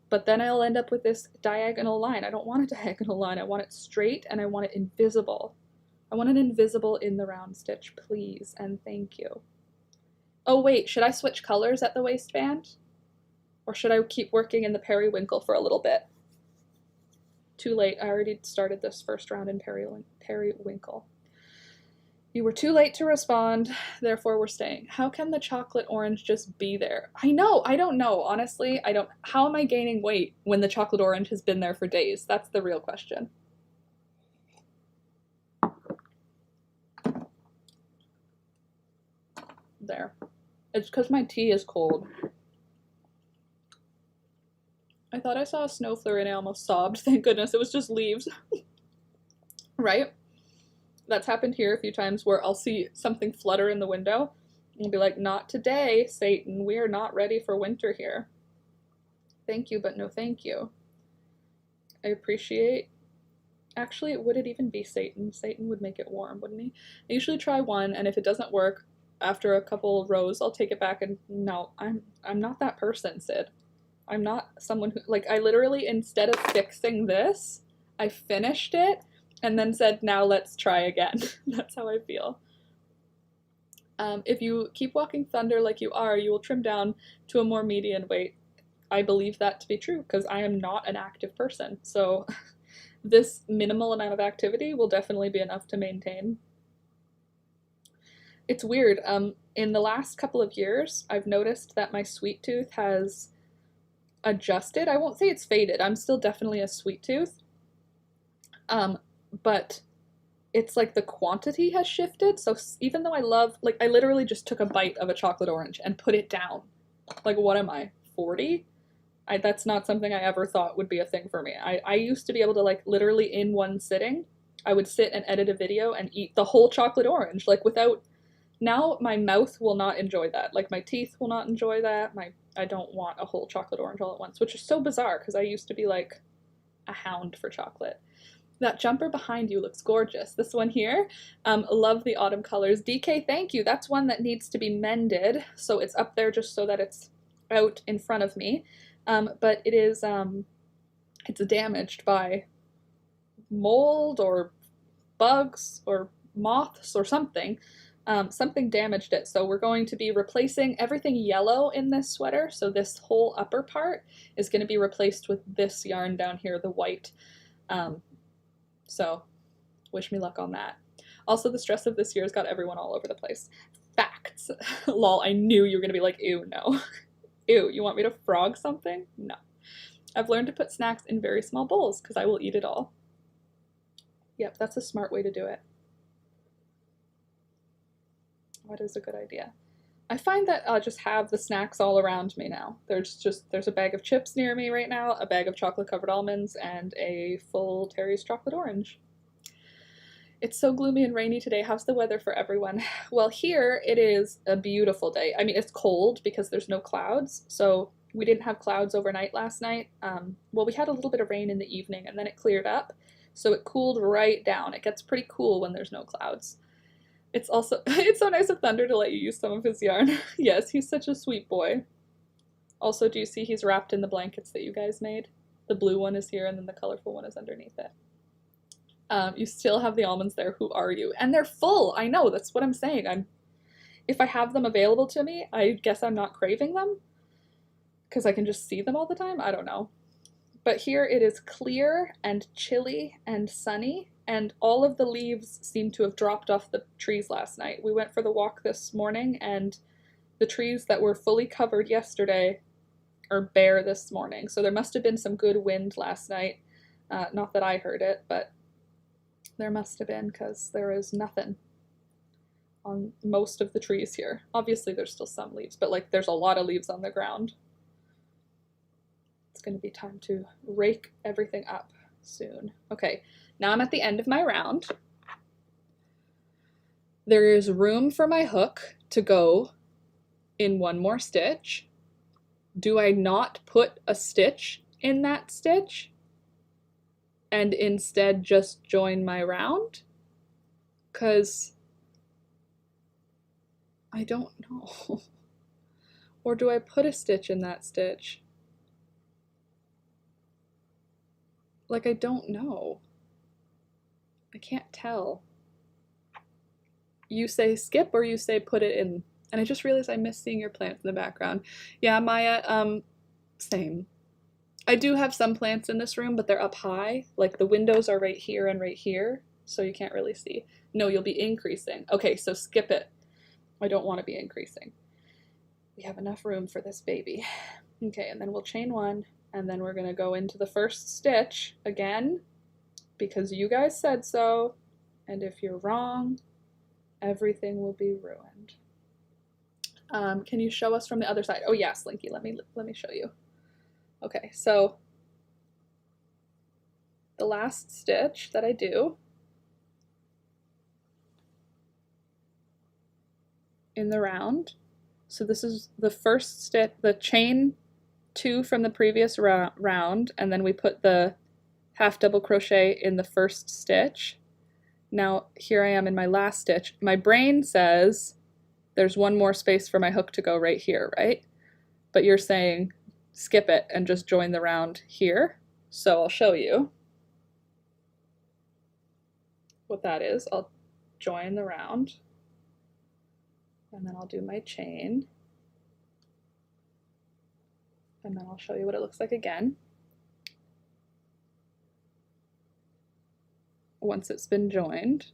Speaker 1: But then I'll end up with this diagonal line. I don't want a diagonal line. I want it straight and I want it invisible. I want it invisible in the round stitch, please, and thank you. Oh wait, should I switch colors at the waistband? Or should I keep working in the periwinkle for a little bit? Too late, I already started this first round in periwinkle. You were too late to respond, therefore we're staying. How can the chocolate orange just be there? I know, I don't know. Honestly, I don't. How am I gaining weight when the chocolate orange has been there for days? That's the real question. There. It's because my tea is cold. I thought I saw a snow flurry and I almost sobbed. Thank goodness it was just leaves. Right? That's happened here a few times where I'll see something flutter in the window and I'll be like, not today, Satan. We are not ready for winter here. Thank you, but no thank you. I appreciate. Actually, would it even be Satan? Satan would make it warm, wouldn't he? I usually try one, and if it doesn't work, after a couple rows, I'll take it back and no, I'm not that person, Sid. I'm not someone who, like, I literally, instead of fixing this, I finished it and then said, now let's try again. That's how I feel. If you keep walking thunder like you are, you will trim down to a more median weight. I believe that to be true because I am not an active person. So this minimal amount of activity will definitely be enough to maintain. It's weird. In the last couple of years, I've noticed that my sweet tooth has adjusted. I won't say it's faded. I'm still definitely a sweet tooth. But it's like the quantity has shifted. So even though I love, like, I literally just took a bite of a chocolate orange and put it down. Like, what am I, 40? That's not something I ever thought would be a thing for me. I used to be able to, like, literally in one sitting, I would sit and edit a video and eat the whole chocolate orange, like, without, now my mouth will not enjoy that. Like, my teeth will not enjoy that. I don't want a whole chocolate orange all at once, which is so bizarre because I used to be, like, a hound for chocolate. That jumper behind you looks gorgeous. This one here, love the autumn colors. DK, thank you. That's one that needs to be mended, so it's up there just so that it's out in front of me. But it is, it's damaged by mold or bugs or moths or something. Something damaged it, so we're going to be replacing everything yellow in this sweater, so this whole upper part is going to be replaced with this yarn down here, the white. So wish me luck on that. Also, the stress of this year has got everyone all over the place. Facts. Lol, I knew you were going to be like, ew, no. Ew, you want me to frog something? No. I've learned to put snacks in very small bowls because I will eat it all. Yep, that's a smart way to do it. What is a good idea? I find that I'll just have the snacks all around me now. There's a bag of chips near me right now, a bag of chocolate covered almonds, and a full Terry's chocolate orange. It's so gloomy and rainy today. How's the weather for everyone? Well, here it is a beautiful day. I mean, it's cold because there's no clouds, so we didn't have clouds overnight last night. Well, we had a little bit of rain in the evening and then it cleared up, so it cooled right down. It gets pretty cool when there's no clouds. It's also, it's so nice of Thunder to let you use some of his yarn. Yes, he's such a sweet boy. Also, do you see he's wrapped in the blankets that you guys made? The blue one is here and then the colorful one is underneath it. You still have the almonds there. Who are you? And they're full. I know, that's what I'm saying. If I have them available to me, I guess I'm not craving them because I can just see them all the time. I don't know. But here it is clear and chilly and sunny, and all of the leaves seem to have dropped off the trees last night. We went for the walk this morning, and the trees that were fully covered yesterday are bare this morning. So there must have been some good wind last night. Not that I heard it, but there must have been, because there is nothing on most of the trees here. Obviously there's still some leaves, but like there's a lot of leaves on the ground. It's going to be time to rake everything up soon. Okay, now I'm at the end of my round. There is room for my hook to go in one more stitch. Do I not put a stitch in that stitch and instead just join my round? Because I don't know. Or do I put a stitch in that stitch? Like, I don't know. I can't tell. You say skip or you say put it in. And I just realized I missed seeing your plants in the background. Yeah, Maya, same. I do have some plants in this room, but they're up high. Like the windows are right here and right here, so you can't really see. No, you'll be increasing. Okay, so skip it. I don't want to be increasing. We have enough room for this baby. Okay, and then we'll chain 1, and then we're going to go into the first stitch again, because you guys said so, and if you're wrong, everything will be ruined. Can you show us from the other side? Oh yeah, Slinky, let me show you. Okay, so the last stitch that I do in the round, so this is the first stitch, the chain 2 from the previous round, and then we put the half double crochet in the first stitch. Now here I am in my last stitch. My brain says there's one more space for my hook to go right here, right? But you're saying skip it and just join the round here. So I'll show you what that is. I'll join the round, and then I'll do my chain, and then I'll show you what it looks like again once it's been joined.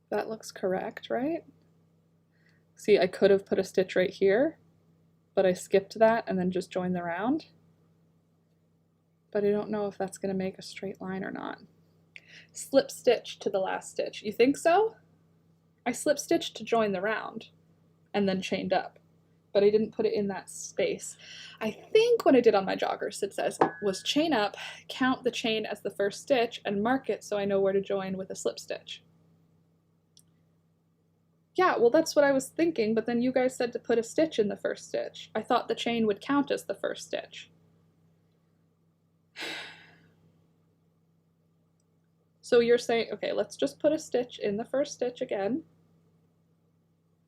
Speaker 1: That looks correct, right? See, I could have put a stitch right here, but I skipped that and then just joined the round. But I don't know if that's going to make a straight line or not. Slip stitch to the last stitch. You think so? I slip stitched to join the round and then chained up, but I didn't put it in that space. I think what I did on my joggers, it says, was chain up, count the chain as the first stitch, and mark it so I know where to join with a slip stitch. Yeah, well that's what I was thinking, but then you guys said to put a stitch in the first stitch. I thought the chain would count as the first stitch. So you're saying, okay, let's just put a stitch in the first stitch again.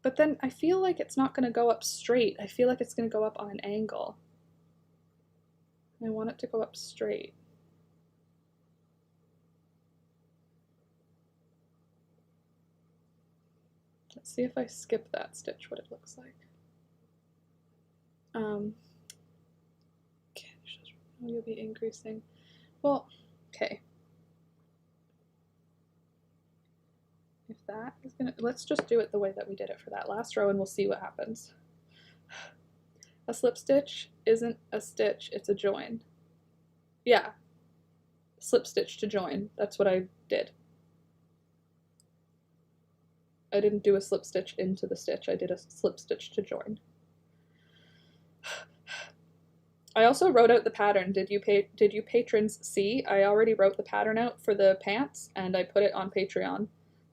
Speaker 1: But then I feel like it's not going to go up straight. I feel like it's going to go up on an angle. I want it to go up straight. Let's see if I skip that stitch, what it looks like. Okay, you'll be increasing. Well, okay. If that is gonna, let's just do it the way that we did it for that last row and we'll see what happens. A slip stitch isn't a stitch, it's a join. Yeah, slip stitch to join, that's what I did. I didn't do a slip stitch into the stitch, I did a slip stitch to join. I also wrote out the pattern. Did you patrons see? I already wrote the pattern out for the pants and I put it on Patreon.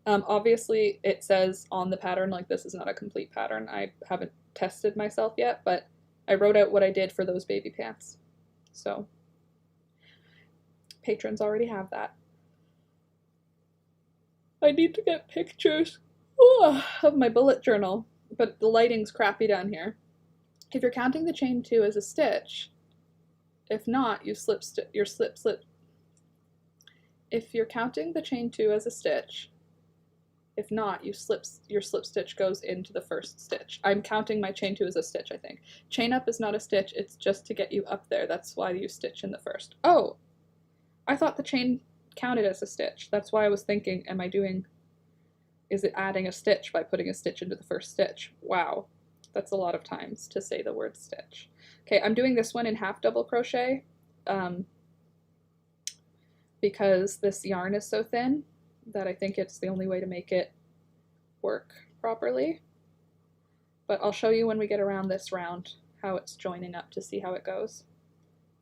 Speaker 1: Obviously it says on the pattern, like this is not a complete pattern. I haven't tested myself yet, but I wrote out what I did for those baby pants. So patrons already have that. I need to get pictures of my bullet journal, but the lighting's crappy down here. If you're counting the chain 2 as a stitch, if not, you slip. If you're counting the chain 2 as a stitch, if not, your slip stitch goes into the first stitch. I'm counting my chain 2 as a stitch, I think. Chain up is not a stitch, it's just to get you up there. That's why you stitch in the first. Oh, I thought the chain counted as a stitch. That's why I was thinking, is it adding a stitch by putting a stitch into the first stitch? Wow, that's a lot of times to say the word stitch. Okay, I'm doing this one in half double crochet because this yarn is so thin that I think it's the only way to make it work properly. But I'll show you when we get around this round how it's joining up to see how it goes.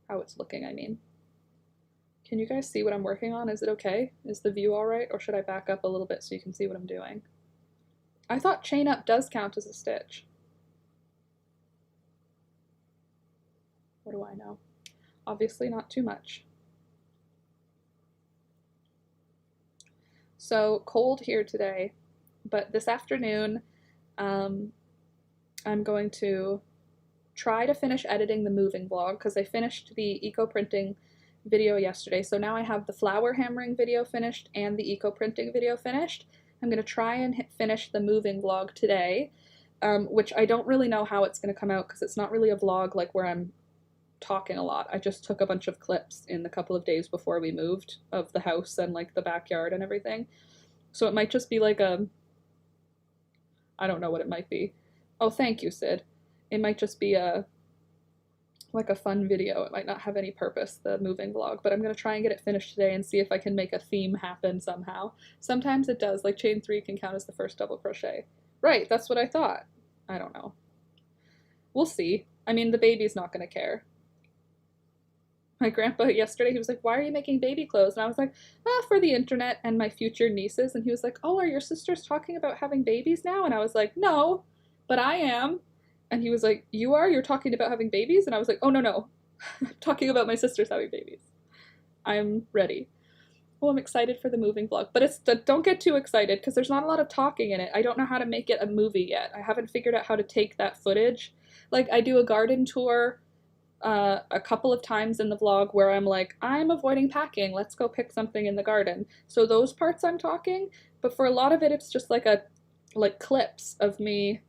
Speaker 1: How it's looking, I mean. Can you guys see what I'm working on? Is it okay? Is the view alright? Or should I back up a little bit so you can see what I'm doing? I thought chain up does count as a stitch. What do I know? Obviously not too much. So cold here today, but this afternoon I'm going to try to finish editing the moving vlog because I finished the eco printing video yesterday. So now I have the flower hammering video finished and the eco printing video finished. I'm going to try and finish the moving vlog today, which I don't really know how it's going to come out because it's not really a vlog like where I'm talking a lot. I just took a bunch of clips in the couple of days before we moved of the house and like the backyard and everything. So it might just be like a, I don't know what it might be. Oh, thank you, Sid. It might just be a, like a fun video. It might not have any purpose, the moving vlog, but I'm gonna try and get it finished today and see if I can make a theme happen somehow. Sometimes it does, like chain 3 can count as the first double crochet. Right, that's what I thought. I don't know. We'll see. I mean, the baby's not gonna care. My grandpa yesterday, he was like, why are you making baby clothes? And I was like, for the internet and my future nieces. And he was like, oh, are your sisters talking about having babies now? And I was like, no, but I am. And he was like, you are? You're talking about having babies? And I was like, oh, no. I'm talking about my sisters having babies. I'm ready. Well, I'm excited for the moving vlog. But it's don't get too excited because there's not a lot of talking in it. I don't know how to make it a movie yet. I haven't figured out how to take that footage. Like, I do a garden tour a couple of times in the vlog where I'm like, I'm avoiding packing. Let's go pick something in the garden. So those parts I'm talking. But for a lot of it, it's just like clips of me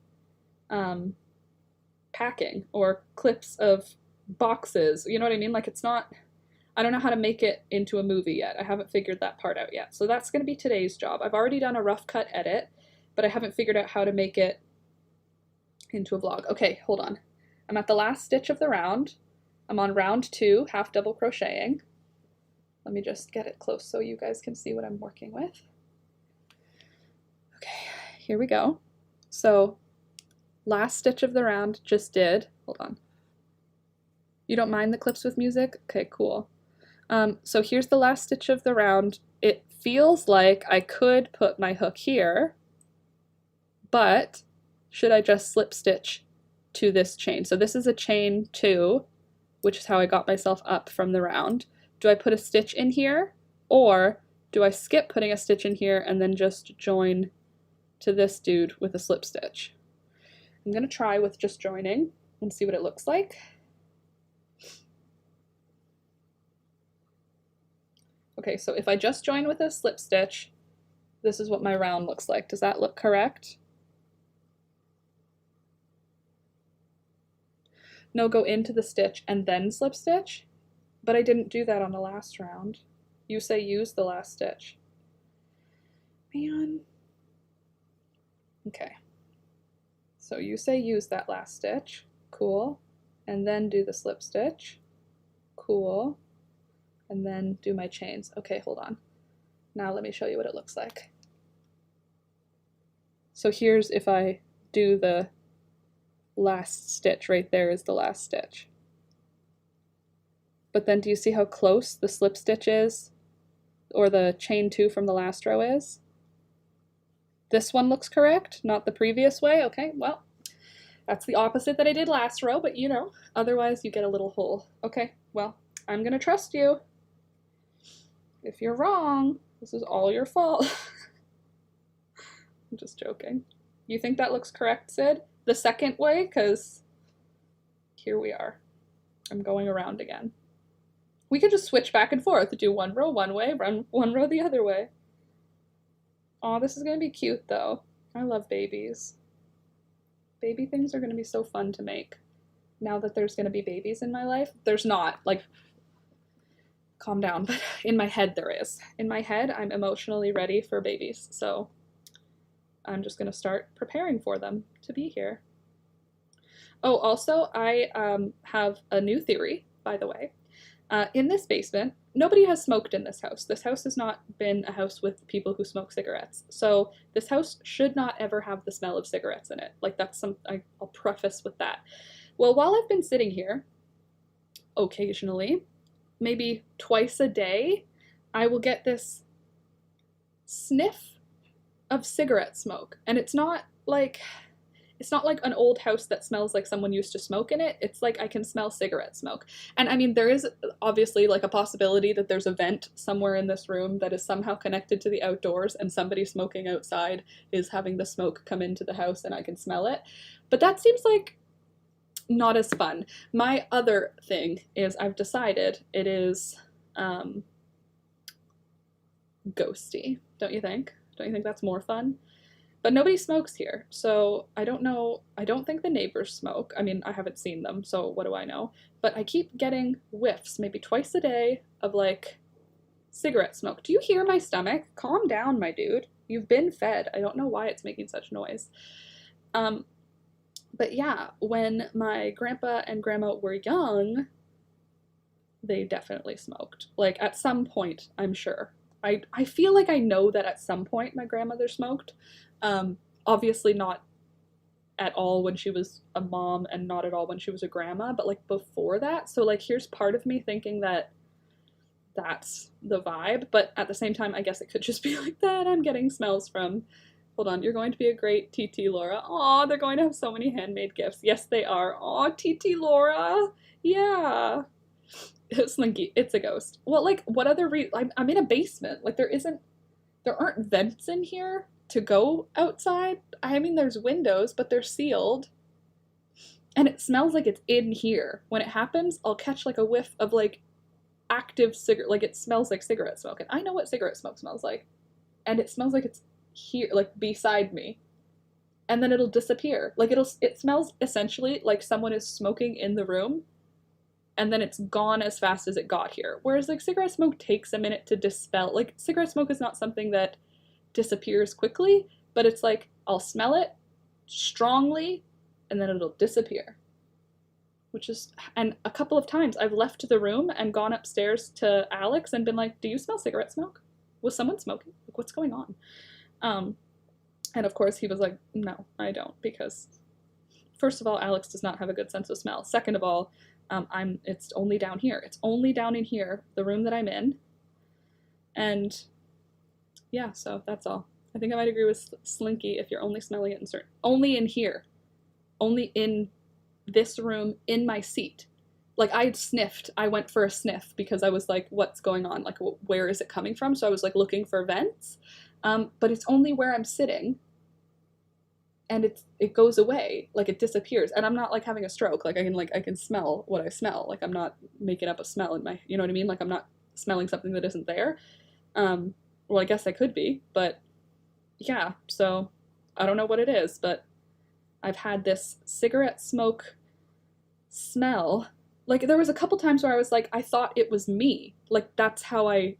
Speaker 1: packing or clips of boxes, you know what I mean? Like it's not, I don't know how to make it into a movie yet. I haven't figured that part out yet. So that's going to be today's job. I've already done a rough cut edit, but I haven't figured out how to make it into a vlog. Okay, hold on. I'm at the last stitch of the round. I'm on round 2, half double crocheting. Let me just get it close so you guys can see what I'm working with. Okay, here we go. So last stitch of the round just did, hold on. You don't mind the clips with music? Okay, cool. So here's the last stitch of the round. It feels like I could put my hook here, but should I just slip stitch to this chain? So this is a chain 2, which is how I got myself up from the round. Do I put a stitch in here, or do I skip putting a stitch in here and then just join to this dude with a slip stitch? I'm gonna try with just joining and see what it looks like. Okay, so if I just join with a slip stitch, this is what my round looks like. Does that look correct? No, go into the stitch and then slip stitch, but I didn't do that on the last round. You say use the last stitch. Man. Okay. So you say use that last stitch, cool, and then do the slip stitch, cool, and then do my chains. Okay, hold on. Now let me show you what it looks like. So here's if I do the last stitch, right there is the last stitch. But then do you see how close the slip stitch is, or the chain 2 from the last row is? This one looks correct, not the previous way. Okay, well, that's the opposite that I did last row, but you know, otherwise you get a little hole. Okay, well, I'm gonna trust you. If you're wrong, this is all your fault. I'm just joking. You think that looks correct, Sid? The second way, because here we are. I'm going around again. We could just switch back and forth, do one row one way, run one row the other way. Aw, this is gonna be cute though. I love babies. Baby things are gonna be so fun to make. Now that there's gonna be babies in my life. There's not, like, calm down, but in my head there is. In my head, I'm emotionally ready for babies, so I'm just gonna start preparing for them to be here. Oh, also, I have a new theory, by the way. In this basement, nobody has smoked in this house. This house has not been a house with people who smoke cigarettes. So this house should not ever have the smell of cigarettes in it. Like that's I'll preface with that. Well, while I've been sitting here, occasionally, maybe twice a day, I will get this sniff of cigarette smoke. And it's not like an old house that smells like someone used to smoke in it. It's like I can smell cigarette smoke. And I mean, there is obviously like a possibility that there's a vent somewhere in this room that is somehow connected to the outdoors and somebody smoking outside is having the smoke come into the house and I can smell it. But that seems like not as fun. My other thing is I've decided it is ghosty. Don't you think? Don't you think that's more fun? But nobody smokes here, so I don't know. I don't think the neighbors smoke. I mean, I haven't seen them, so what do I know? But I keep getting whiffs, maybe twice a day, of like cigarette smoke. Do you hear my stomach? Calm down, my dude. You've been fed. I don't know why it's making such noise. But yeah, when my grandpa and grandma were young, they definitely smoked. Like at some point, I'm sure. I feel like I know that at some point my grandmother smoked. Obviously not at all when she was a mom and not at all when she was a grandma, but like before that. So like here's part of me thinking that that's the vibe, but at the same time, I guess it could just be like that. I'm getting smells from, hold on, you're going to be a great TT Laura. Aw, they're going to have so many handmade gifts. Yes, they are. Aw, TT Laura. Yeah. Slinky, it's a ghost. Well, like, what other I'm in a basement. Like, there aren't vents in here to go outside. I mean, there's windows, but they're sealed. And it smells like it's in here. When it happens, I'll catch, like, a whiff of, like, active cigarette, like, it smells like cigarette smoke. And I know what cigarette smoke smells like. And it smells like it's here, like, beside me. And then it'll disappear. Like, it smells essentially like someone is smoking in the room, and then it's gone as fast as it got here. Whereas, like, cigarette smoke takes a minute to dispel. Like, cigarette smoke is not something that disappears quickly, but it's like, I'll smell it strongly, and then it'll disappear. Which is, and a couple of times I've left the room and gone upstairs to Alex and been like, do you smell cigarette smoke? Was someone smoking? Like, what's going on? And of course he was like, no, I don't, because first of all, Alex does not have a good sense of smell. Second of all, it's only down here. It's only down in here, the room that I'm in. And yeah, so that's all. I think I might agree with Slinky if you're only smelling it only in here. Only in this room, in my seat. Like, I went for a sniff because I was like, what's going on? Like, where is it coming from? So I was like looking for vents, but it's only where I'm sitting, and it goes away, like it disappears, and I'm not like having a stroke. Like I can smell what I smell. Like I'm not making up a smell in my, you know what I mean? Like I'm not smelling something that isn't there. Well, I guess I could be, but yeah. So I don't know what it is, but I've had this cigarette smoke smell. Like, there was a couple times where I was like, I thought it was me. Like, that's how I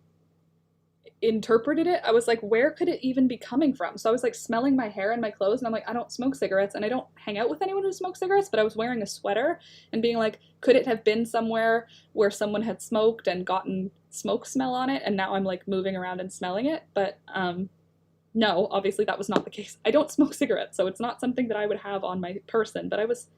Speaker 1: interpreted it. I was like, where could it even be coming from? So I was like smelling my hair and my clothes, and I'm like, I don't smoke cigarettes, and I don't hang out with anyone who smokes cigarettes, but I was wearing a sweater and being like, could it have been somewhere where someone had smoked and gotten smoke smell on it, and now I'm like moving around and smelling it? But no, obviously that was not the case. I don't smoke cigarettes, so it's not something that I would have on my person, but I was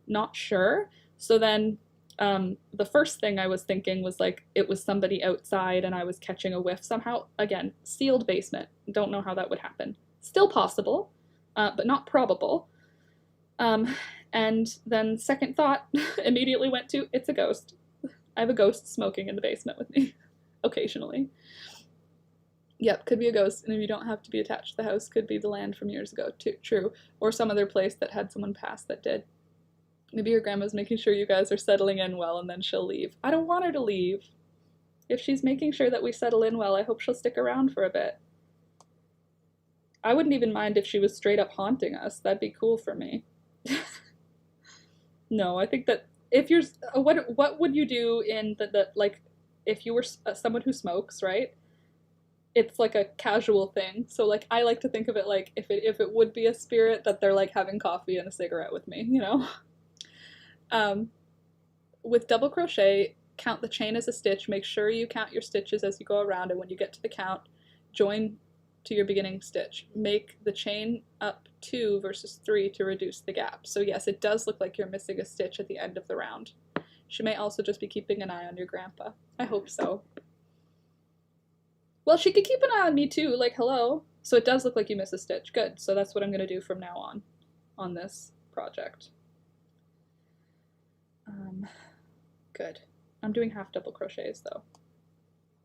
Speaker 1: not sure. So then the first thing I was thinking was like it was somebody outside and I was catching a whiff somehow. Again, sealed basement. Don't know how that would happen. Still possible, but not probable. And then second thought immediately went to, it's a ghost. I have a ghost smoking in the basement with me occasionally. Yep, could be a ghost, and if you don't have to be attached to the house, could be the land from years ago, too. True. Or some other place that had someone pass that did. Maybe your grandma's making sure you guys are settling in well, and then she'll leave. I don't want her to leave. If she's making sure that we settle in well, I hope she'll stick around for a bit. I wouldn't even mind if she was straight up haunting us. That'd be cool for me. No, I think that if you're, what would you do in the like, if you were someone who smokes, right? It's like a casual thing. So like, I like to think of it like if it would be a spirit, that they're like having coffee and a cigarette with me, you know? With double crochet, count the chain as a stitch. Make sure you count your stitches as you go around, and when you get to the count, join to your beginning stitch. Make the chain up 2 versus 3 to reduce the gap. So yes, it does look like you're missing a stitch at the end of the round. She may also just be keeping an eye on your grandpa. I hope so. Well, she could keep an eye on me too, like, hello. So it does look like you miss a stitch. Good. So that's what I'm going to do from now on this project. Good. I'm doing half double crochets though.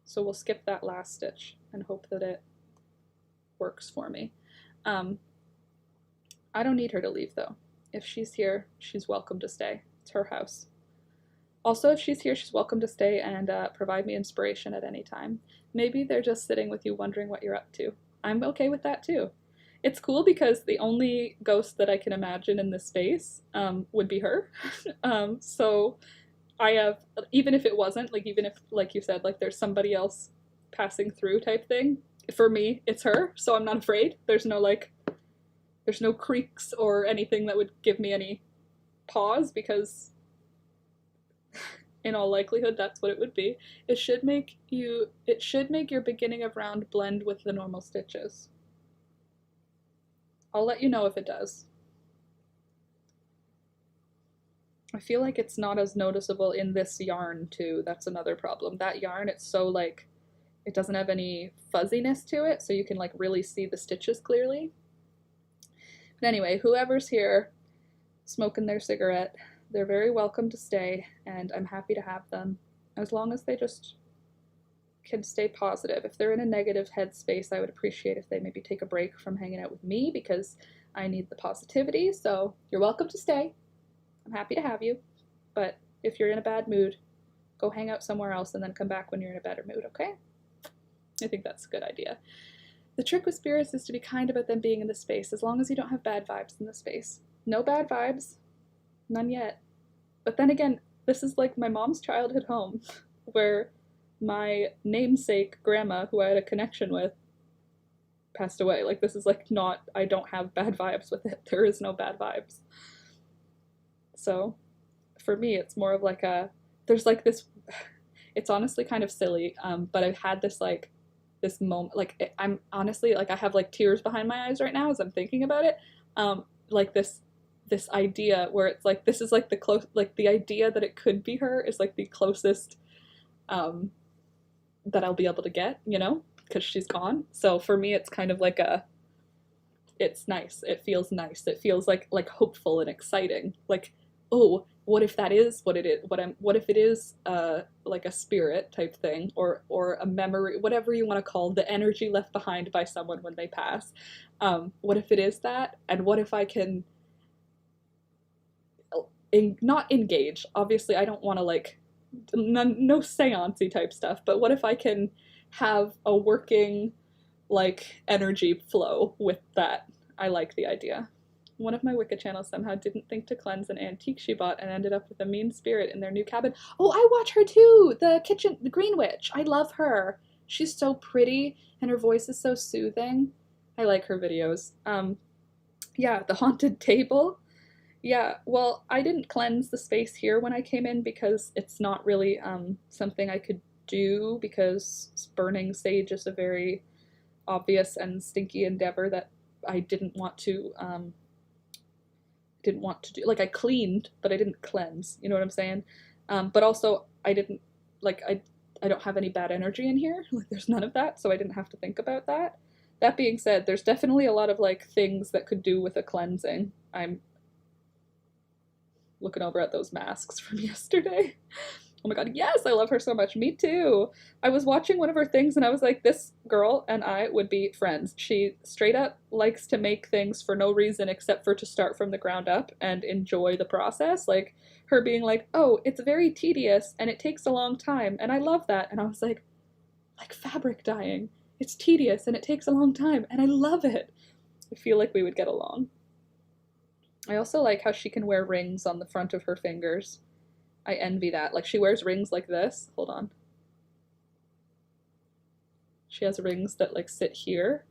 Speaker 1: So we'll skip that last stitch and hope that it works for me. I don't need her to leave though. If she's here, she's welcome to stay. It's her house. Also, if she's here, she's welcome to stay and provide me inspiration at any time. Maybe they're just sitting with you wondering what you're up to. I'm okay with that too. It's cool because the only ghost that I can imagine in this space would be her. So I have, even if it wasn't, like even if, like you said, like there's somebody else passing through type thing, for me, it's her, so I'm not afraid. There's no creaks or anything that would give me any pause because in all likelihood that's what it would be. It should make your beginning of round blend with the normal stitches. I'll let you know if it does. I feel like it's not as noticeable in this yarn too. That's another problem. That yarn, it's so like, it doesn't have any fuzziness to it, so you can like really see the stitches clearly. But anyway, whoever's here smoking their cigarette, they're very welcome to stay, and I'm happy to have them, as long as they just can stay positive. If they're in a negative headspace, I would appreciate if they maybe take a break from hanging out with me, because I need the positivity, so you're welcome to stay. I'm happy to have you, but if you're in a bad mood, go hang out somewhere else and then come back when you're in a better mood, okay? I think that's a good idea. The trick with spirits is to be kind about them being in the space, as long as you don't have bad vibes in the space. No bad vibes. None yet. But then again, this is like my mom's childhood home, where my namesake grandma, who I had a connection with, passed away. Like, this is like not, I don't have bad vibes with it. There is no bad vibes. So for me, it's more of like a, there's like this, it's honestly kind of silly, but I've had this like, this moment, like I'm honestly, like I have like tears behind my eyes right now as I'm thinking about it. Like this idea where it's like, this is like the close, like the idea that it could be her is like the closest that I'll be able to get, you know, because she's gone. So for me, it's kind of like a, it's nice. It feels nice. It feels like hopeful and exciting. Like, oh, what if that is what it is? What if it is like a spirit type thing, or a memory, whatever you want to call the energy left behind by someone when they pass. What if it is that? And what if I can not engage? Obviously, I don't want to like no seance-y type stuff, but what if I can have a working like energy flow with that? I like the idea. One of my Wicca channels somehow didn't think to cleanse an antique she bought and ended up with a mean spirit in their new cabin. Oh, I watch her too! The Green Witch. I love her. She's so pretty and her voice is so soothing. I like her videos. Yeah, the haunted table. Yeah, well, I didn't cleanse the space here when I came in because it's not really something I could do, because burning sage is a very obvious and stinky endeavor that I didn't want to do. Like, I cleaned, but I didn't cleanse, you know what I'm saying? But also, I didn't, like, I don't have any bad energy in here. Like, there's none of that, so I didn't have to think about that. That being said, there's definitely a lot of, like, things that could do with a cleansing. I'm looking over at those masks from yesterday. Oh my god, yes, I love her so much. Me too. I was watching one of her things and I was like, this girl and I would be friends. She straight up likes to make things for no reason except for to start from the ground up and enjoy the process. Like, her being like, oh, it's very tedious and it takes a long time, and I love that. And I was like fabric dyeing. It's tedious and it takes a long time, and I love it. I feel like we would get along. I also like how she can wear rings on the front of her fingers. I envy that. Like, she wears rings like this. Hold on. She has rings that like sit here.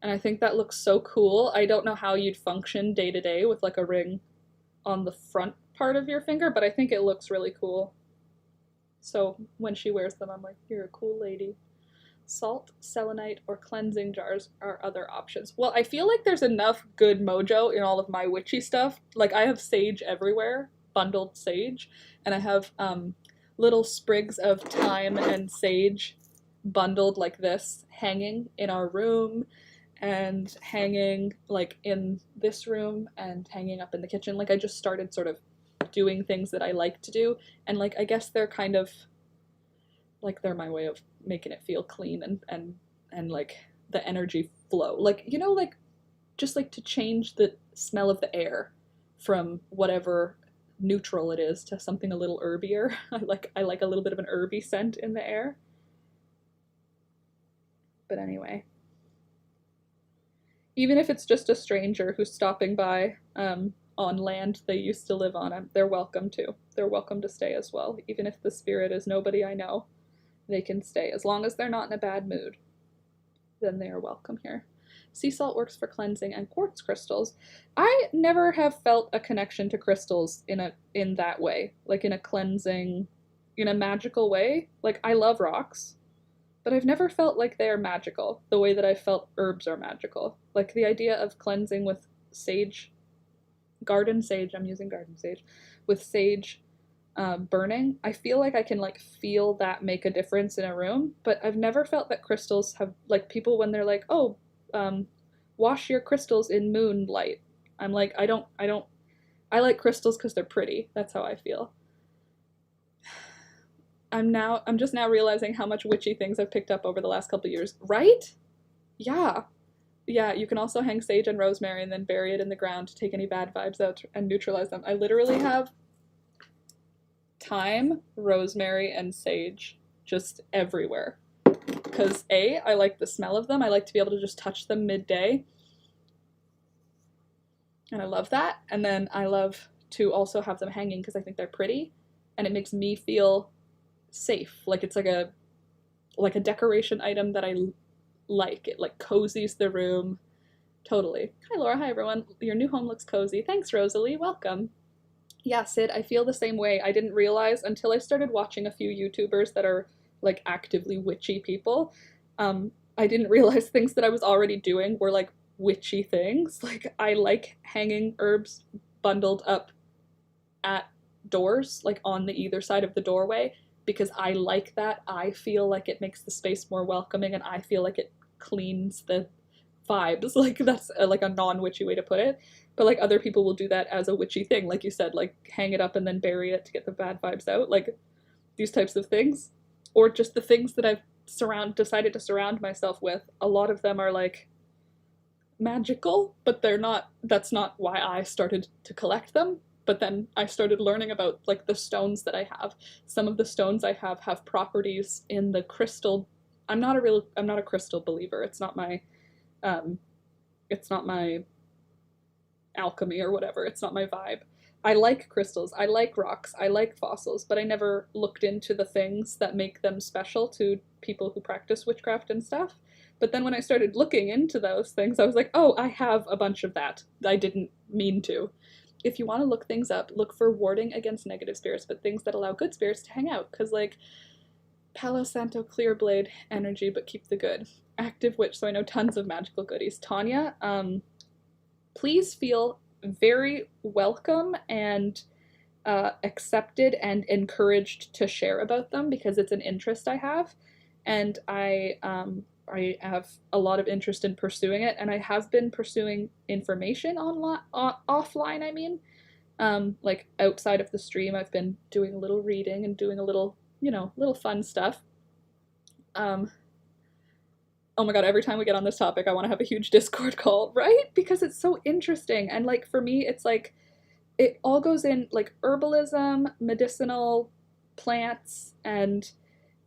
Speaker 1: And I think that looks so cool. I don't know how you'd function day to day with like a ring on the front part of your finger, but I think it looks really cool. So when she wears them, I'm like, you're a cool lady. Salt, selenite, or cleansing jars are other options. Well, I feel like there's enough good mojo in all of my witchy stuff. Like, I have sage everywhere, bundled sage, and I have little sprigs of thyme and sage bundled like this, hanging in our room, and hanging like in this room, and hanging up in the kitchen. Like, I just started sort of doing things that I like to do, and like, I guess they're kind of like, they're my way of making it feel clean and like the energy flow. Like, you know, like just like to change the smell of the air from whatever neutral it is to something a little herbier. I like a little bit of an herby scent in the air. But anyway. Even if it's just a stranger who's stopping by on land they used to live on, they're welcome to. They're welcome to stay as well. Even if the spirit is nobody I know, they can stay. As long as they're not in a bad mood, then they are welcome here. Sea salt works for cleansing and quartz crystals. I never have felt a connection to crystals in that way, like in a cleansing, in a magical way. Like, I love rocks, but I've never felt like they're magical the way that I felt herbs are magical. Like the idea of cleansing with sage, garden sage, I'm using garden sage, with sage burning, I feel like I can like feel that make a difference in a room, but I've never felt that crystals have, like, people when they're like, oh, wash your crystals in moonlight. I'm like, I like crystals because they're pretty. That's how I feel. I'm just now realizing how much witchy things I've picked up over the last couple of years. Right? Yeah. Yeah, you can also hang sage and rosemary and then bury it in the ground to take any bad vibes out and neutralize them. I literally have thyme, rosemary, and sage just everywhere. Because A, I like the smell of them. I like to be able to just touch them midday. And I love that. And then I love to also have them hanging because I think they're pretty. And it makes me feel safe. Like it's like a decoration item that I like. It like cozies the room. Totally. Hi Laura, hi everyone. Your new home looks cozy. Thanks Rosalie, welcome. Yeah, Sid, I feel the same way. I didn't realize until I started watching a few YouTubers that are like actively witchy people. I didn't realize things that I was already doing were like witchy things. Like I like hanging herbs bundled up at doors, like on the either side of the doorway, because I like that. I feel like it makes the space more welcoming and I feel like it cleans the vibes. Like that's like a non-witchy way to put it. But like other people will do that as a witchy thing, like you said, like hang it up and then bury it to get the bad vibes out, like these types of things. Or just the things that I've decided to surround myself with. A lot of them are like magical, but they're not, that's not why I started to collect them. But then I started learning about like the stones that I have. Some of the stones I have properties in the crystal. I'm not a crystal believer. It's not my alchemy or whatever. It's not my vibe. I like crystals, I like rocks, I like fossils, but I never looked into the things that make them special to people who practice witchcraft and stuff. But then when I started looking into those things, I was like, oh, I have a bunch of that. I didn't mean to. If you want to look things up, look for warding against negative spirits, but things that allow good spirits to hang out, because like Palo Santo clear blade energy, but keep the good. Active witch, so I know tons of magical goodies. Tanya, please feel very welcome and accepted and encouraged to share about them because it's an interest I have, and I have a lot of interest in pursuing it, and I have been pursuing information offline. I mean, like outside of the stream, I've been doing a little reading and doing a little, little fun stuff. Oh my god, every time we get on this topic, I want to have a huge Discord call, right? Because it's so interesting. And like for me, it's like it all goes in like herbalism, medicinal plants, and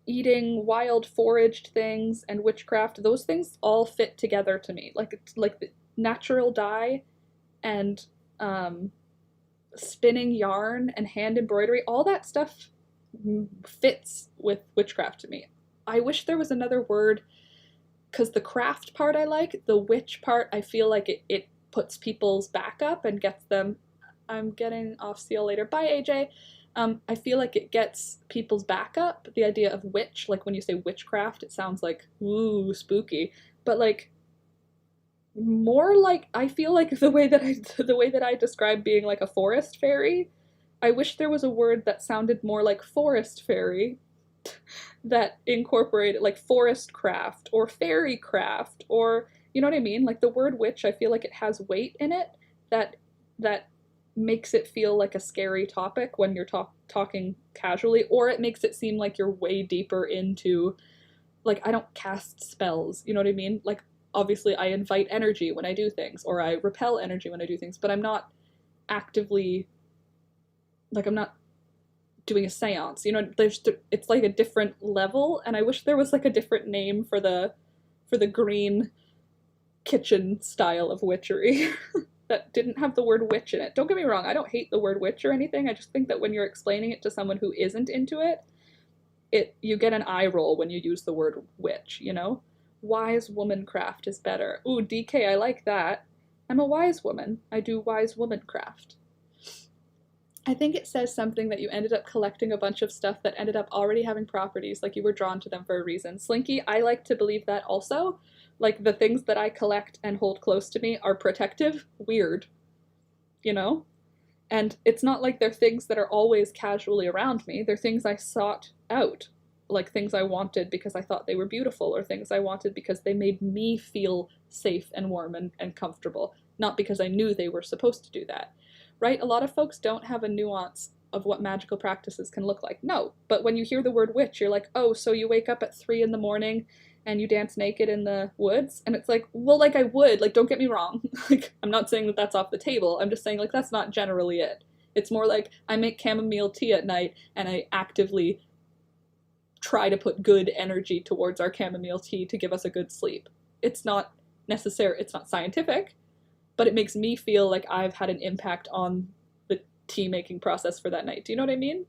Speaker 1: eating wild foraged things and witchcraft. Those things all fit together to me. Like the natural dye and spinning yarn and hand embroidery, all that stuff fits with witchcraft to me. I wish there was another word, because the craft part I like, the witch part I feel like it puts people's back up and gets them. I'm getting off, see you later, bye AJ. I feel like it gets people's back up, the idea of witch, like when you say witchcraft it sounds like ooh spooky, but like more like, I feel like the way that I describe being like a forest fairy, I wish there was a word that sounded more like forest fairy that incorporated like forest craft or fairy craft, or you know what I mean? Like the word witch, I feel like it has weight in it that makes it feel like a scary topic when you're talking casually, or it makes it seem like you're way deeper into, like, I don't cast spells, you know what I mean? Like obviously I invite energy when I do things, or I repel energy when I do things, but I'm not actively, like I'm not doing a seance, it's like a different level, and I wish there was like a different name for the green kitchen style of witchery that didn't have the word witch in it. Don't get me wrong, I don't hate the word witch or anything. I just think that when you're explaining it to someone who isn't into it, you get an eye roll when you use the word witch, you know? Wise woman craft is better. Ooh, DK, I like that. I'm a wise woman. I do wise woman craft. I think it says something that you ended up collecting a bunch of stuff that ended up already having properties, like you were drawn to them for a reason. Slinky, I like to believe that also. Like, the things that I collect and hold close to me are protective. Weird. You know? And it's not like they're things that are always casually around me. They're things I sought out. Like things I wanted because I thought they were beautiful, or things I wanted because they made me feel safe and warm and comfortable, not because I knew they were supposed to do that. Right? A lot of folks don't have a nuance of what magical practices can look like. No, but when you hear the word witch, you're like, oh, so you wake up at 3 in the morning and you dance naked in the woods? And it's like, well, like I would, like, don't get me wrong. Like, I'm not saying that that's off the table. I'm just saying, like, that's not generally it. It's more like I make chamomile tea at night and I actively try to put good energy towards our chamomile tea to give us a good sleep. It's not necessary, it's not scientific, but it makes me feel like I've had an impact on the tea making process for that night. Do you know what I mean?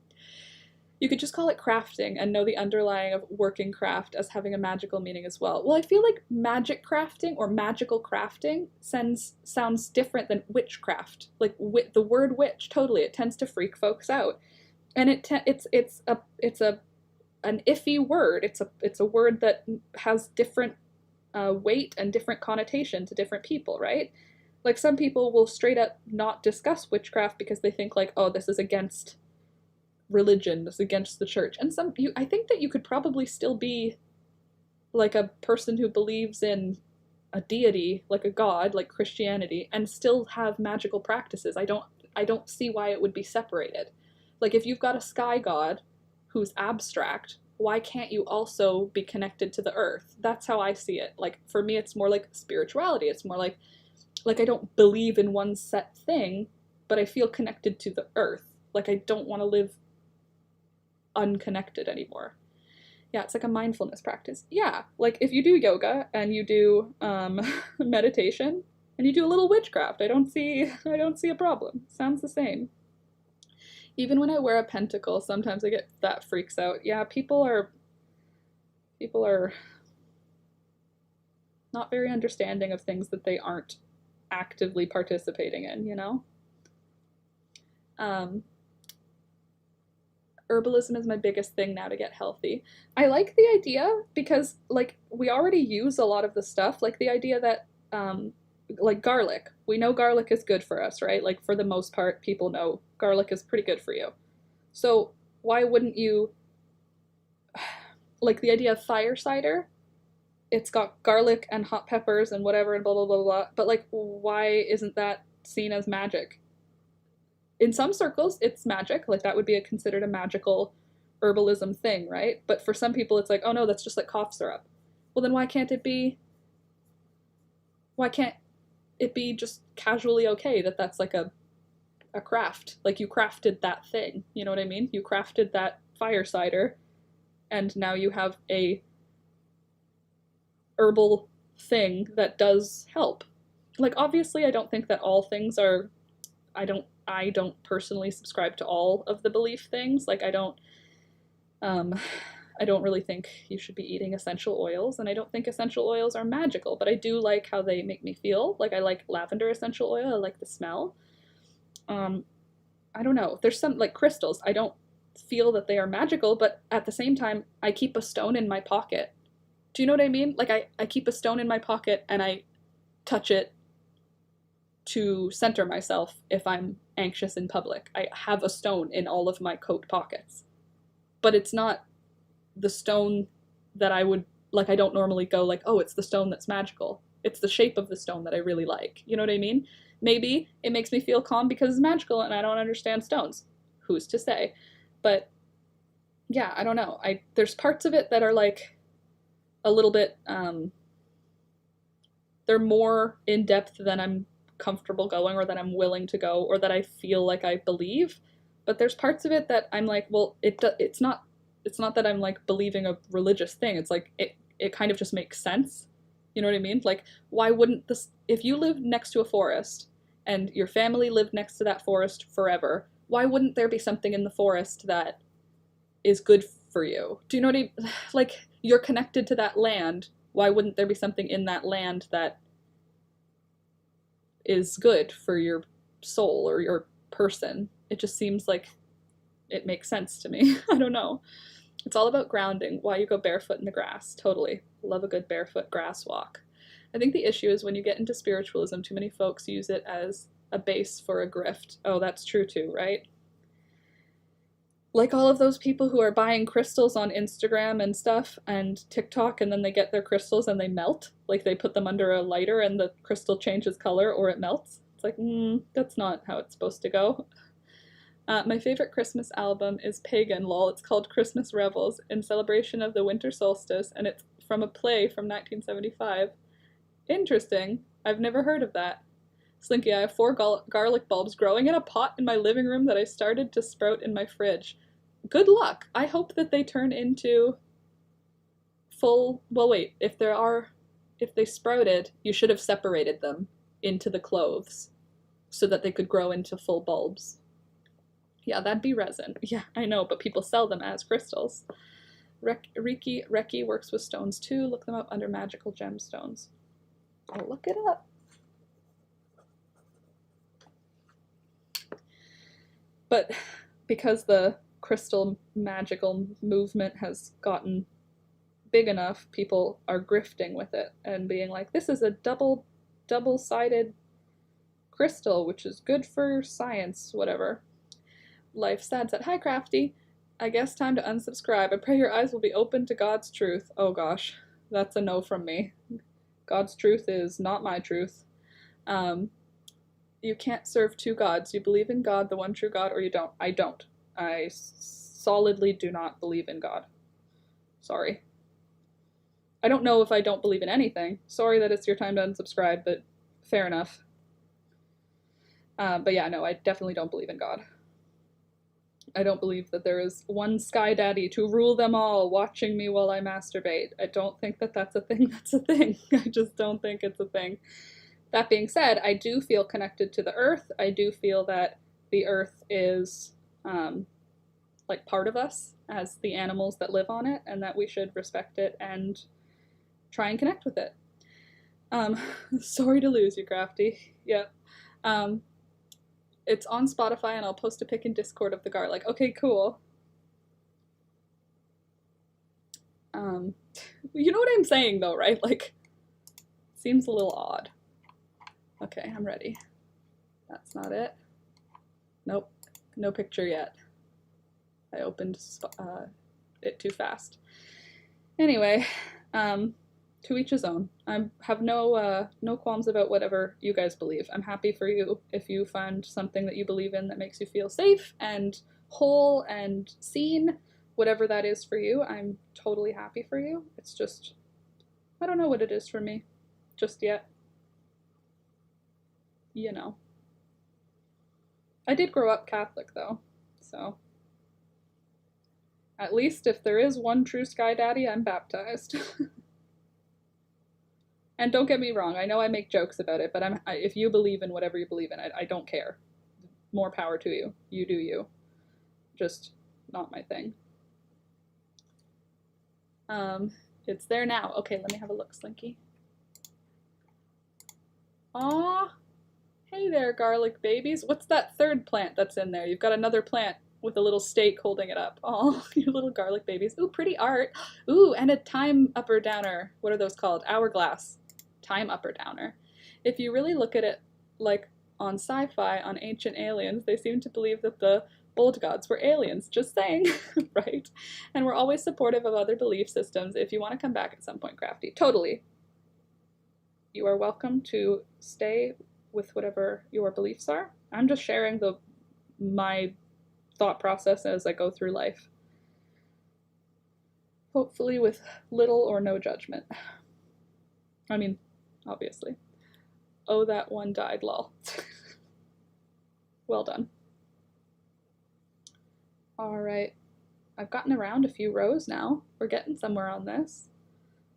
Speaker 1: You could just call it crafting and know the underlying of working craft as having a magical meaning as well. Well, I feel like magic crafting or magical crafting sounds different than witchcraft. Like the word witch, totally, it tends to freak folks out, and it's an iffy word. It's a word that has different weight and different connotation to different people, right? Like, some people will straight up not discuss witchcraft because they think like, oh, this is against religion, this is against the church. And I think that you could probably still be like a person who believes in a deity, like a god, like Christianity, and still have magical practices. I don't see why it would be separated. Like, if you've got a sky god who's abstract, why can't you also be connected to the earth? That's how I see it. Like, for me, it's more like spirituality. It's more like I don't believe in one set thing, but I feel connected to the earth. Like, I don't want to live unconnected anymore. Yeah, it's like a mindfulness practice. Yeah, like if you do yoga and you do meditation and you do a little witchcraft, I don't see a problem. Sounds the same. Even when I wear a pentacle, sometimes I get that freaks out. Yeah, people are not very understanding of things that they aren't actively participating in, you know? Herbalism is my biggest thing now to get healthy. I like the idea because, like, we already use a lot of the stuff. Like, the idea that, like, garlic. We know garlic is good for us, right? Like, for the most part, people know garlic is pretty good for you. So why wouldn't you, like, the idea of fire cider? It's got garlic and hot peppers and whatever and blah, blah, blah, blah. But, like, why isn't that seen as magic? In some circles, it's magic. Like, that would be considered a magical herbalism thing, right? But for some people, it's like, oh no, that's just like cough syrup. Well, then why can't it be just casually okay that that's like a craft? Like, you crafted that thing, you know what I mean? You crafted that fire cider, and now you have a herbal thing that does help. Like, obviously, I don't think that all things are, I don't personally subscribe to all of the belief things. Like, I don't really think you should be eating essential oils, and I don't think essential oils are magical, but I do like how they make me feel. Like, I like lavender essential oil, I like the smell. I don't know, there's some, like crystals, I don't feel that they are magical, but at the same time, I keep a stone in my pocket. Do you know what I mean? Like, I keep a stone in my pocket and I touch it to center myself if I'm anxious in public. I have a stone in all of my coat pockets. But it's not the stone that I would, like, I don't normally go like, oh, it's the stone that's magical. It's the shape of the stone that I really like. You know what I mean? Maybe it makes me feel calm because it's magical and I don't understand stones. Who's to say? But yeah, I don't know. There's parts of it that are like a little bit, they're more in depth than I'm comfortable going, or that I'm willing to go, or that I feel like I believe. But there's parts of it that I'm like, well, it's not that I'm like believing a religious thing. It's like it kind of just makes sense, You know what I mean? Like, why wouldn't this, if you lived next to a forest and your family lived next to that forest forever, why wouldn't there be something in the forest that is good for you? Do you know what I mean? Like, you're connected to that land. Why wouldn't there be something in that land that is good for your soul or your person? It just seems like it makes sense to me. I don't know. It's all about grounding. Why you go barefoot in the grass. Totally. Love a good barefoot grass walk. I think the issue is when you get into spiritualism, too many folks use it as a base for a grift. Oh, that's true too, right? Like all of those people who are buying crystals on Instagram and stuff and TikTok, and then they get their crystals and they melt. Like they put them under a lighter and the crystal changes color or it melts. It's like, that's not how it's supposed to go. My favorite Christmas album is Pagan, lol. It's called Christmas Revels in celebration of the winter solstice, and it's from a play from 1975. Interesting. I've never heard of that. Slinky, I have 4 garlic bulbs growing in a pot in my living room that I started to sprout in my fridge. Good luck. I hope that they turn into full, well wait, if they sprouted, you should have separated them into the cloves so that they could grow into full bulbs. Yeah, that'd be resin. Yeah, I know, but people sell them as crystals. Reki works with stones too. Look them up under magical gemstones. I'll look it up. But because the crystal magical movement has gotten big enough, people are grifting with it and being like, this is a double-sided crystal, which is good for science, whatever. Life Sad said, hi Crafty, I guess time to unsubscribe. I pray your eyes will be open to God's truth. Oh gosh, that's a no from me. God's truth is not my truth. You can't serve 2 gods. You believe in God, the one true God, or you don't. I don't. I solidly do not believe in God. Sorry. I don't know if I don't believe in anything. Sorry that it's your time to unsubscribe, but fair enough. But yeah, no, I definitely don't believe in God. I don't believe that there is one Sky Daddy to rule them all, watching me while I masturbate. I don't think that that's a thing that's a thing. I just don't think it's a thing. That being said, I do feel connected to the earth. I do feel that the earth is like part of us as the animals that live on it, and that we should respect it and try and connect with it. Sorry to lose you, Crafty. Yeah. It's on Spotify, and I'll post a pic in Discord of the garlic. Okay, cool. You know what I'm saying, though, right? Like, seems a little odd. Okay, I'm ready. That's not it. Nope, no picture yet. I opened it too fast. Anyway, to each his own. I have no qualms about whatever you guys believe. I'm happy for you if you find something that you believe in that makes you feel safe and whole and seen. Whatever that is for you, I'm totally happy for you. It's just, I don't know what it is for me just yet. You know. I did grow up Catholic though, so at least if there is one true Sky Daddy, I'm baptized. And don't get me wrong, I know I make jokes about it, but if you believe in whatever you believe in, I don't care. More power to you. You do you. Just not my thing. It's there now. Okay, let me have a look, Slinky. Aw. Hey there, garlic babies. What's that 3rd plant that's in there? You've got another plant with a little stake holding it up. Oh, you little garlic babies. Ooh, pretty art. Ooh, and a time upper downer. What are those called? Hourglass. Time upper downer. If you really look at it like on sci-fi, on Ancient Aliens, they seem to believe that the old gods were aliens. Just saying, right? And we're always supportive of other belief systems. If you want to come back at some point, Crafty, totally. You are welcome to stay with whatever your beliefs are. I'm just sharing my thought process as I go through life. Hopefully with little or no judgment. I mean, obviously. Oh, that one died, lol. Well done. Alright. I've gotten around a few rows now. We're getting somewhere on this.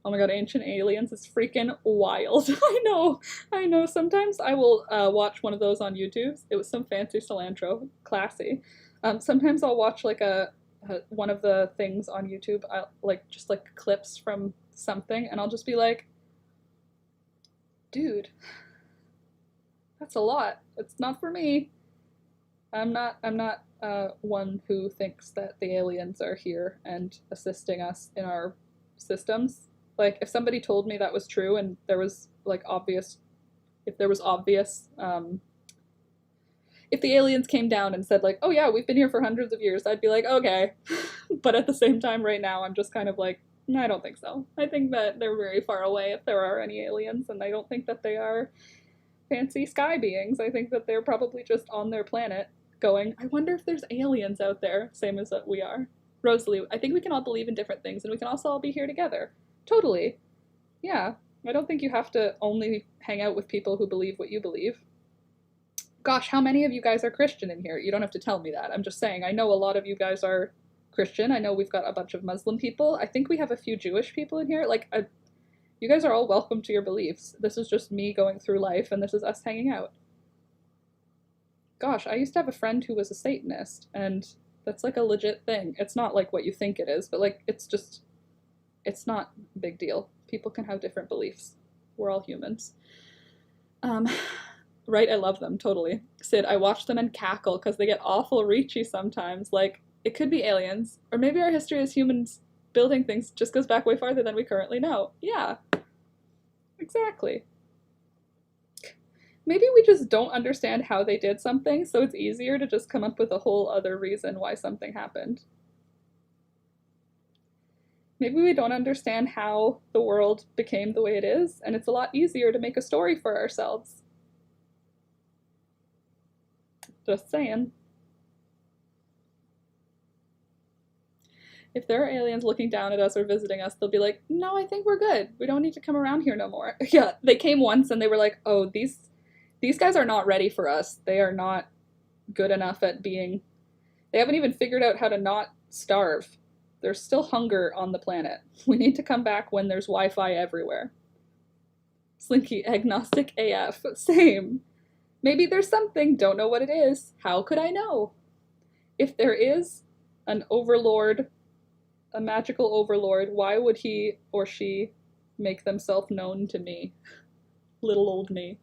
Speaker 1: Oh my god, Ancient Aliens is freaking wild. I know. Sometimes I will watch one of those on YouTube. It was some fancy cilantro, classy. Sometimes I'll watch like one of the things on YouTube, like just like clips from something, and I'll just be like, dude, that's a lot. It's not for me. I'm not one who thinks that the aliens are here and assisting us in our systems. Like, if somebody told me that was true and there was like obvious, if there was obvious, if the aliens came down and said like, oh yeah, we've been here for hundreds of years, I'd be like, okay. But at the same time right now, I'm just kind of like, I don't think so. I think that they're very far away if there are any aliens, and I don't think that they are fancy sky beings. I think that they're probably just on their planet going, I wonder if there's aliens out there, same as that we are. Rosalie, I think we can all believe in different things, and we can also all be here together. Totally. Yeah. I don't think you have to only hang out with people who believe what you believe. Gosh, how many of you guys are Christian in here? You don't have to tell me that. I'm just saying, I know a lot of you guys are Christian. I know we've got a bunch of Muslim people. I think we have a few Jewish people in here. Like, you guys are all welcome to your beliefs. This is just me going through life, and this is us hanging out. Gosh, I used to have a friend who was a Satanist, and that's like a legit thing. It's not like what you think it is, but like, it's not a big deal. People can have different beliefs. We're all humans. Right, I love them, totally. Sid, I watch them and cackle because they get awful reachy sometimes. Like, it could be aliens, or maybe our history as humans building things just goes back way farther than we currently know. Yeah, exactly. Maybe we just don't understand how they did something, so it's easier to just come up with a whole other reason why something happened. Maybe we don't understand how the world became the way it is, and it's a lot easier to make a story for ourselves. Just saying. If there are aliens looking down at us or visiting us, they'll be like, no, I think we're good. We don't need to come around here no more. Yeah, they came once and they were like, oh, these guys are not ready for us. They are not good enough at being... They haven't even figured out how to not starve. There's still hunger on the planet. We need to come back when there's Wi-Fi everywhere. Slinky, agnostic AF. Same. Maybe there's something, don't know what it is. How could I know? If there is an overlord, a magical overlord, why would he or she make themselves known to me? Little old me.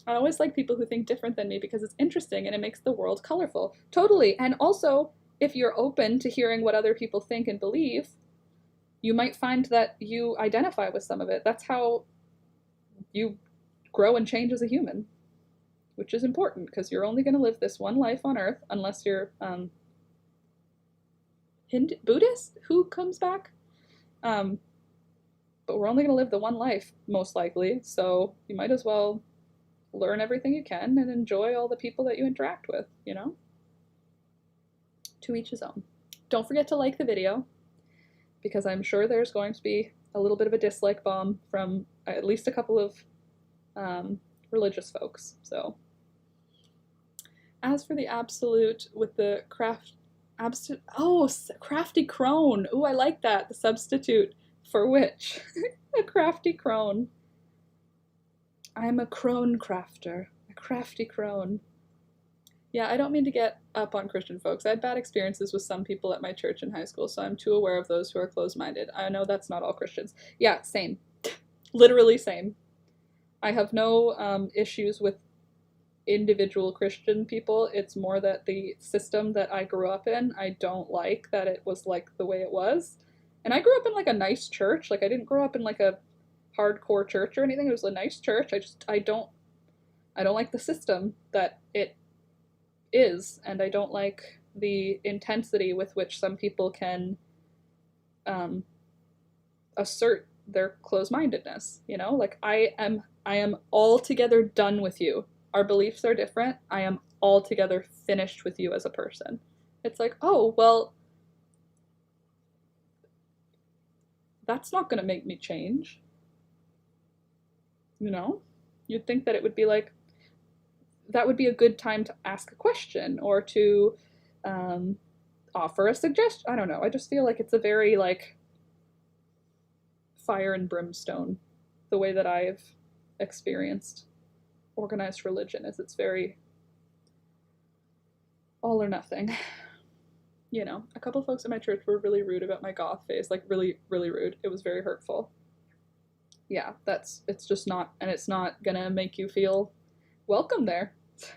Speaker 1: I always like people who think different than me because it's interesting and it makes the world colorful. Totally. And also, if you're open to hearing what other people think and believe, you might find that you identify with some of it. That's how you grow and change as a human, which is important because you're only going to live this one life on Earth unless you're Buddhist who comes back. But we're only going to live the one life, most likely, so you might as well learn everything you can and enjoy all the people that you interact with, you know? To each his own. Don't forget to like the video, because I'm sure there's going to be a little bit of a dislike bomb from at least a couple of religious folks, so. As for the absolute with the crafty crone. Ooh, I like that. The substitute for witch. A crafty crone. I'm a crone crafter. A crafty crone. Yeah, I don't mean to get up on Christian folks. I had bad experiences with some people at my church in high school, so I'm too aware of those who are closed-minded. I know that's not all Christians. Yeah, same. Literally same. I have no issues with individual Christian people. It's more that the system that I grew up in, I don't like that it was like the way it was. And I grew up in like a nice church. Like, I didn't grow up in like a hardcore church or anything. It was a nice church. I don't like the system that it is, and I don't like the intensity with which some people can assert their closed-mindedness, you know? Like, I am altogether done with you. Our beliefs are different. I am altogether finished with you as a person. It's like, oh, well, that's not going to make me change. You know? You'd think that it would be like, that would be a good time to ask a question or to offer a suggestion. I don't know. I just feel like it's a very, like, fire and brimstone. The way that I've experienced organized religion is it's very all or nothing. You know, a couple folks at my church were really rude about my goth phase, like really, really rude. It was very hurtful. Yeah, it's just not, and it's not gonna make you feel welcome there. It's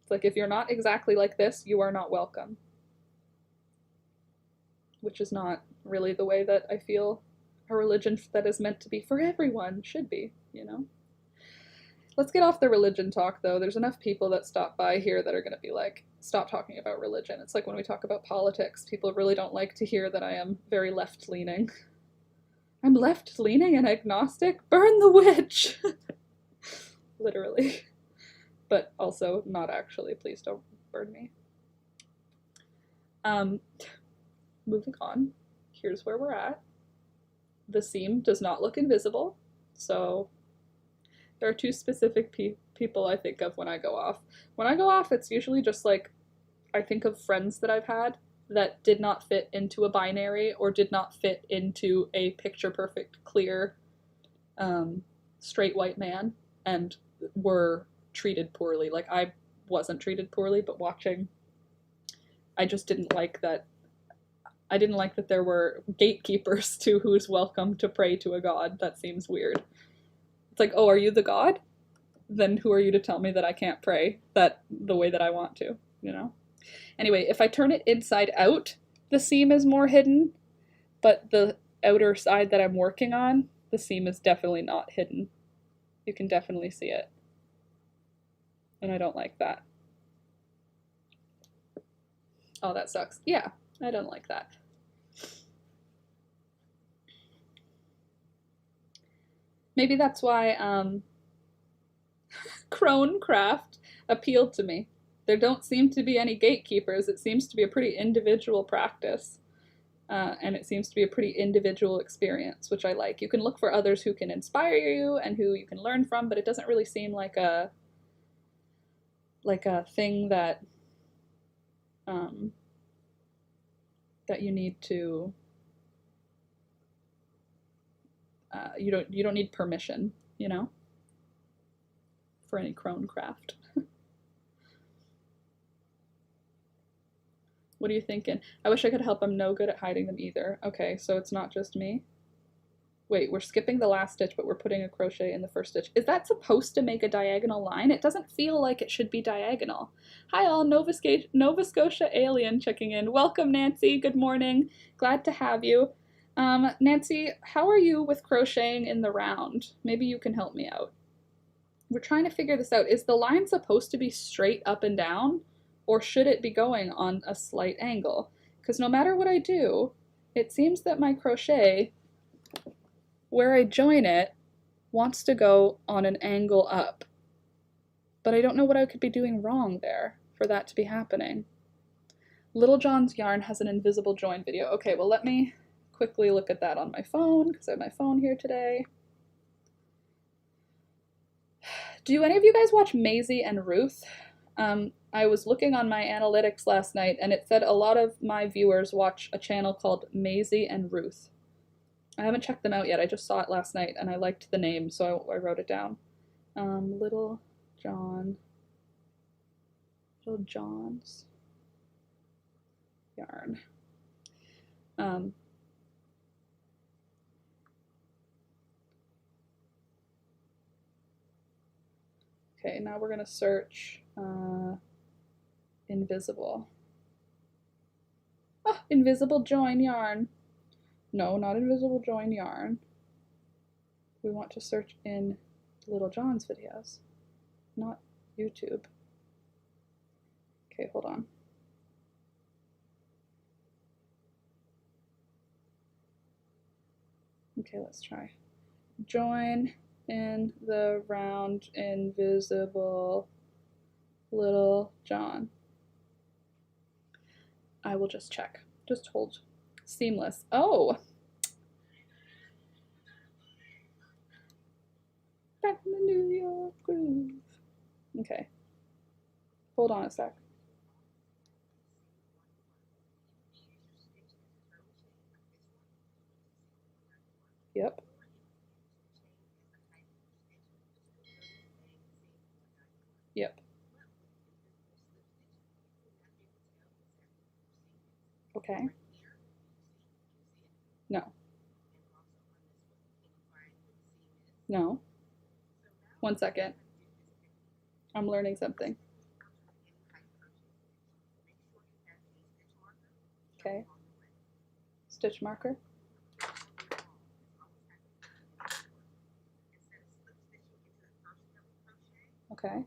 Speaker 1: like, if you're not exactly like this, you are not welcome. Which is not really the way that I feel a religion that is meant to be for everyone should be, you know? Let's get off the religion talk, though. There's enough people that stop by here that are going to be like, stop talking about religion. It's like when we talk about politics, people really don't like to hear that I am very left-leaning. I'm left-leaning and agnostic? Burn the witch! Literally. But also not actually. Please don't burn me. Moving on. Here's where we're at. The seam does not look invisible, so there are two specific people I think of when I go off. When I go off, it's usually just like, I think of friends that I've had that did not fit into a binary or did not fit into a picture-perfect, clear, straight white man and were treated poorly. Like, I wasn't treated poorly, but watching, I just didn't like that. I didn't like that there were gatekeepers to who's welcome to pray to a god. That seems weird. It's like, oh, are you the god? Then who are you to tell me that I can't pray that the way that I want to, you know? Anyway, if I turn it inside out, the seam is more hidden, but the outer side that I'm working on, the seam is definitely not hidden. You can definitely see it. And I don't like that. Oh, that sucks. Yeah, I don't like that. Maybe that's why Cronecraft appealed to me. There don't seem to be any gatekeepers. It seems to be a pretty individual practice. And it seems to be a pretty individual experience, which I like. You can look for others who can inspire you and who you can learn from, but it doesn't really seem like a thing that that you need to you don't need permission, you know, for any Cronecraft. What are you thinking? I wish I could help. I'm no good at hiding them either. Okay, so it's not just me. Wait, we're skipping the last stitch, but we're putting a crochet in the first stitch. Is that supposed to make a diagonal line? It doesn't feel like it should be diagonal. Hi all, Nova Scotia alien checking in. Welcome, Nancy. Good morning. Glad to have you. Nancy, how are you with crocheting in the round? Maybe you can help me out. We're trying to figure this out. Is the line supposed to be straight up and down, or should it be going on a slight angle? Because no matter what I do, it seems that my crochet, where I join it, wants to go on an angle up. But I don't know what I could be doing wrong there for that to be happening. Little John's Yarn has an invisible join video. Okay, well let me quickly look at that on my phone, because I have my phone here today. Do any of you guys watch Maisie and Ruth? I was looking on my analytics last night, and it said a lot of my viewers watch a channel called Maisie and Ruth. I haven't checked them out yet. I just saw it last night, and I liked the name, so I wrote it down. Little John's Yarn. Okay, now we're gonna search invisible. Oh, invisible join yarn. No, not invisible join yarn. We want to search in Little John's videos, not YouTube. Okay, hold on. Okay, let's try. Join in the round invisible Little John. I will just check. Just hold. Seamless. Oh! Back in the New York groove. Okay. Hold on a sec. Yep. Yep. Okay. No. No. 1 second. I'm learning something. Okay. Stitch marker. Okay.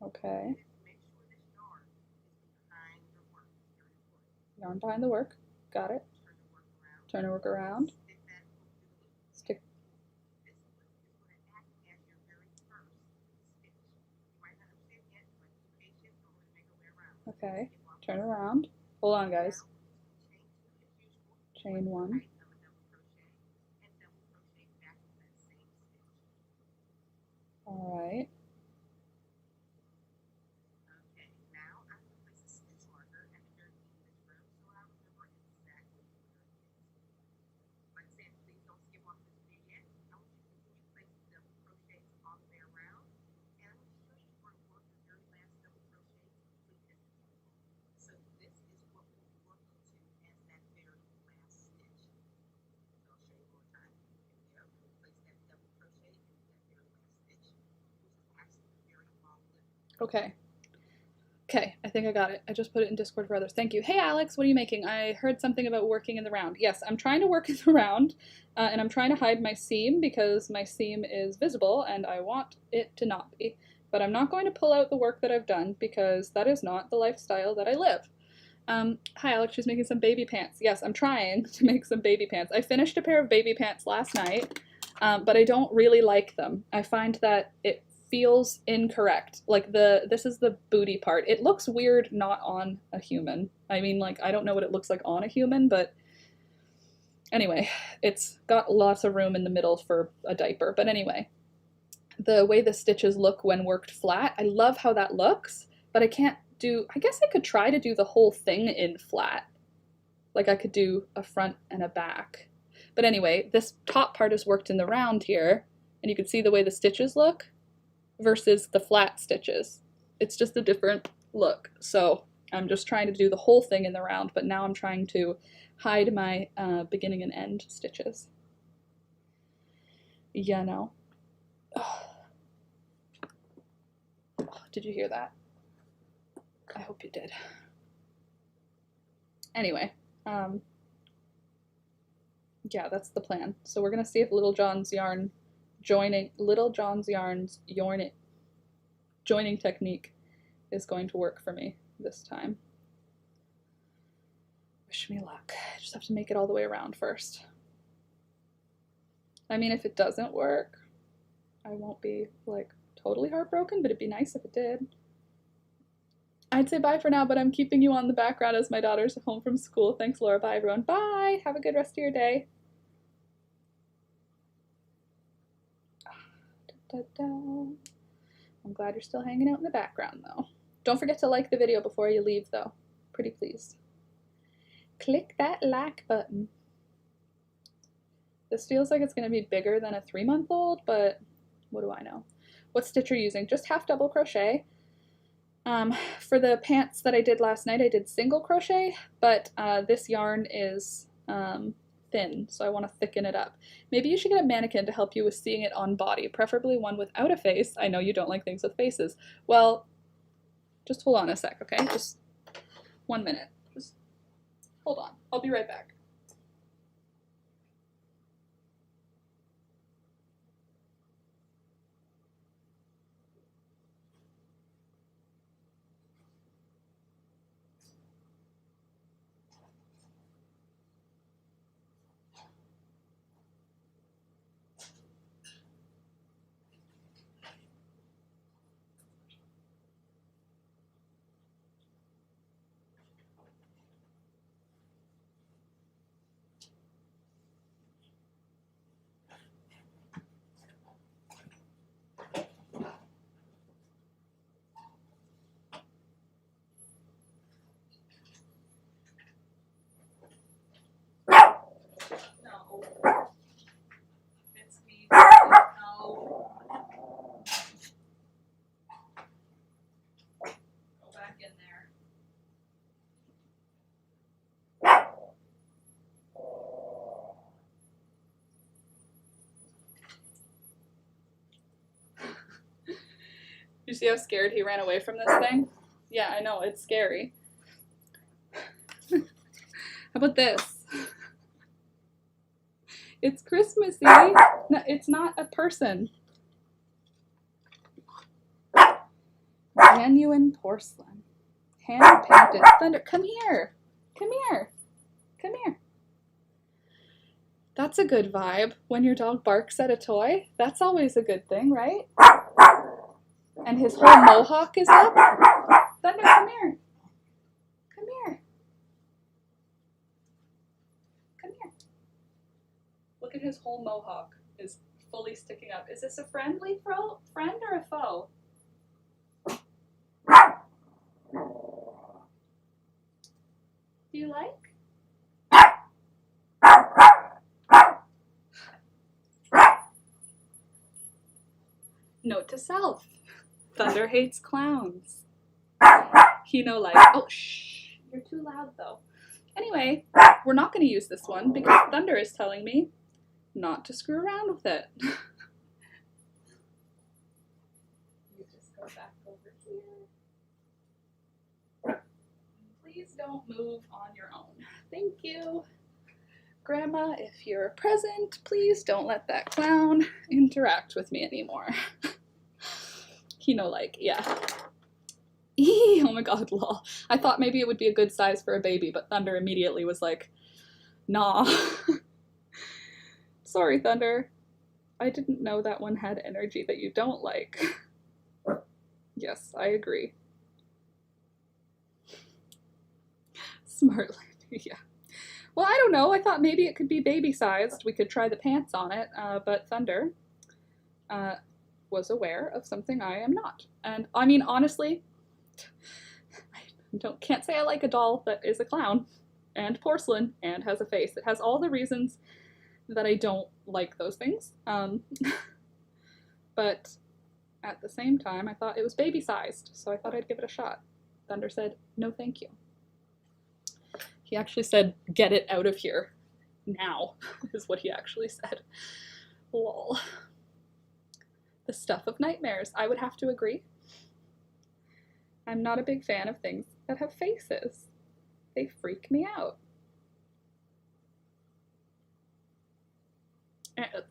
Speaker 1: Okay. Yarn behind the work. Got it. Turn the work around. Stick. Okay. Turn around. Hold on, guys. Chain 1. All right. Okay. Okay, I think I got it. I just put it in Discord for others. Thank you. Hey, Alex, what are you making? I heard something about working in the round. Yes, I'm trying to work in the round, and I'm trying to hide my seam because my seam is visible and I want it to not be. But I'm not going to pull out the work that I've done because that is not the lifestyle that I live. Hi, Alex, she's making some baby pants. Yes, I'm trying to make some baby pants. I finished a pair of baby pants last night, but I don't really like them. I find that it feels incorrect. Like this is the booty part. It looks weird not on a human. I mean, like, I don't know what it looks like on a human, but anyway, it's got lots of room in the middle for a diaper. But anyway, the way the stitches look when worked flat, I love how that looks, but I can't do, I guess I could try to do the whole thing in flat. Like I could do a front and a back. But anyway, this top part is worked in the round here, and you can see the way the stitches look versus the flat stitches. It's just a different look. So I'm just trying to do the whole thing in the round, but now I'm trying to hide my beginning and end stitches. Yeah, no. Oh. Oh, did you hear that? I hope you did. Anyway, yeah, that's the plan. So we're gonna see if Little John's yarn joining joining technique is going to work for me this time. Wish me luck. I just have to make it all the way around first. I mean, if it doesn't work, I won't be like totally heartbroken, but it'd be nice if it did. I'd say bye for now, but I'm keeping you on the background as my daughter's home from school. Thanks, Laura. Bye, everyone. Bye. Have a good rest of your day. Da, da, da. I'm glad you're still hanging out in the background, though. Don't forget to like the video before you leave, though. Pretty please. Click that like button. This feels like it's going to be bigger than a 3-month-old, but what do I know? What stitch are you using? Just half double crochet. For the pants that I did last night, I did single crochet, but this yarn is thin, so I want to thicken it up. Maybe you should get a mannequin to help you with seeing it on body, preferably one without a face. I know you don't like things with faces. Well, just hold on a sec, okay? Just 1 minute. Just hold on. I'll be right back. You see how scared he ran away from this thing? Yeah, I know, it's scary. How about this? It's Christmassy. No, it's not a person. Genuine porcelain. Hand painted. Thunder, come here. Come here. Come here. That's a good vibe. When your dog barks at a toy, that's always a good thing, right? And his whole mohawk is up. Thunder, come here. Come here. Come here. Look at his whole mohawk is fully sticking up. Is this a friendly friend or a foe? Do you like? Note to self. Thunder hates clowns. He no like. Oh, shh. You're too loud though. Anyway, we're not going to use this one because Thunder is telling me not to screw around with it. You just go back over here. Please don't move on your own. Thank you. Grandma, if you're present, please don't let that clown interact with me anymore. He no like, yeah. Oh my god, lol. I thought maybe it would be a good size for a baby, but Thunder immediately was like, nah. Sorry, Thunder. I didn't know that one had energy that you don't like. Yes, I agree. Smart lady, yeah. Well, I don't know. I thought maybe it could be baby-sized. We could try the pants on it, but Thunder was aware of something I am not. And, I mean, honestly, I can't say I like a doll that is a clown and porcelain and has a face. It has all the reasons that I don't like those things. But at the same time, I thought it was baby-sized, so I thought I'd give it a shot. Thunder said, no thank you. He actually said, get it out of here now, is what he actually said. Lol. The stuff of nightmares. I would have to agree. I'm not a big fan of things that have faces. They freak me out.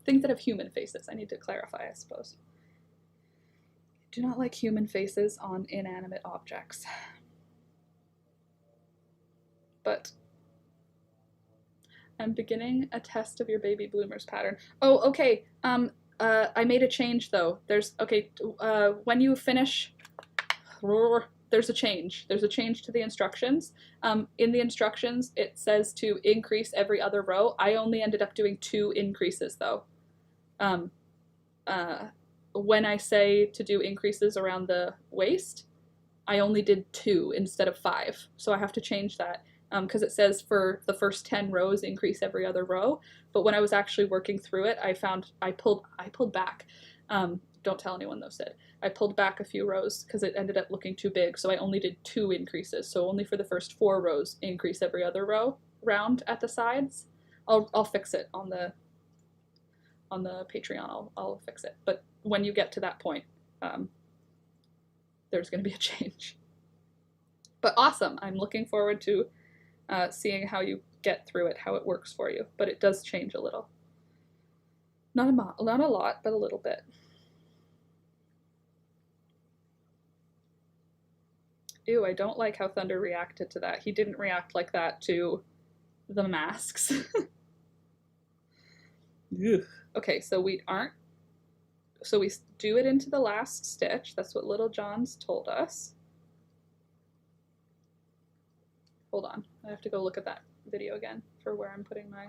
Speaker 1: Things that have human faces. I need to clarify, I suppose. I do not like human faces on inanimate objects. But I'm beginning a test of your baby bloomers pattern. Oh, okay. I made a change though. When you finish, there's a change. There's a change to the instructions. In the instructions, it says to increase every other row. I only ended up doing 2 increases though. When I say to do increases around the waist, I only did 2 instead of 5. So I have to change that. Because it says for the first 10 rows increase every other row, but when I was actually working through it, I pulled back. Don't tell anyone though, Sid. I pulled back a few rows because it ended up looking too big, so I only did 2 increases. So only for the first 4 rows increase every other row round at the sides. I'll fix it on the Patreon. I'll fix it. But when you get to that point, there's going to be a change. But awesome! I'm looking forward to seeing how you get through it, how it works for you. But it does change a little. Not a lot, but a little bit. Ew, I don't like how Thunder reacted to that. He didn't react like that to the masks. Okay, so we do it into the last stitch. That's what Little John's told us. Hold on, I have to go look at that video again for where I'm putting my...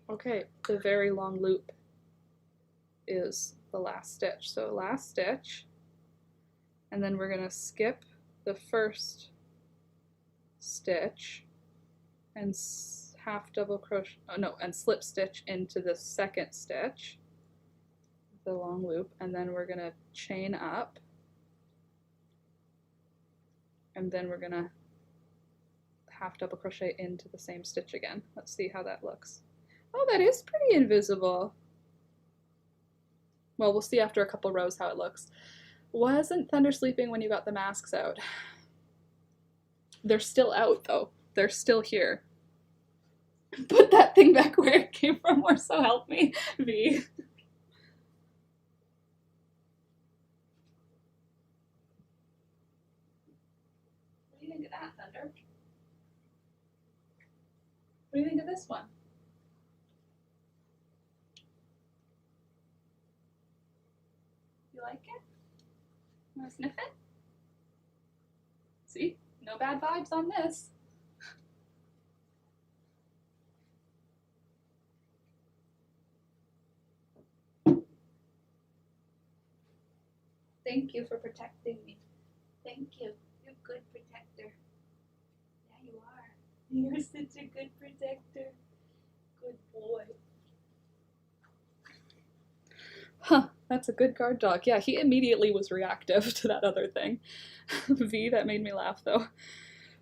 Speaker 1: Okay, the very long loop is the last stitch. So last stitch, and then we're gonna skip the first stitch and half double crochet, and slip stitch into the second stitch, the long loop, and then we're gonna chain up And then we're gonna half double crochet into the same stitch again. Let's see how that looks. Oh, that is pretty invisible. Well, we'll see after a couple rows how it looks. Wasn't Thunder sleeping when you got the masks out? They're still out though. They're still here. Put that thing back where it came from, or so help me, V. What do you think of that, Thunder? What do you think of this one? You like it? You want to sniff it? See? No bad vibes on this. Thank you for protecting me. Thank you. You're a good protector. Yeah, you are. You're such a good protector. Good boy. Huh, that's a good guard dog. Yeah, he immediately was reactive to that other thing. V, that made me laugh though.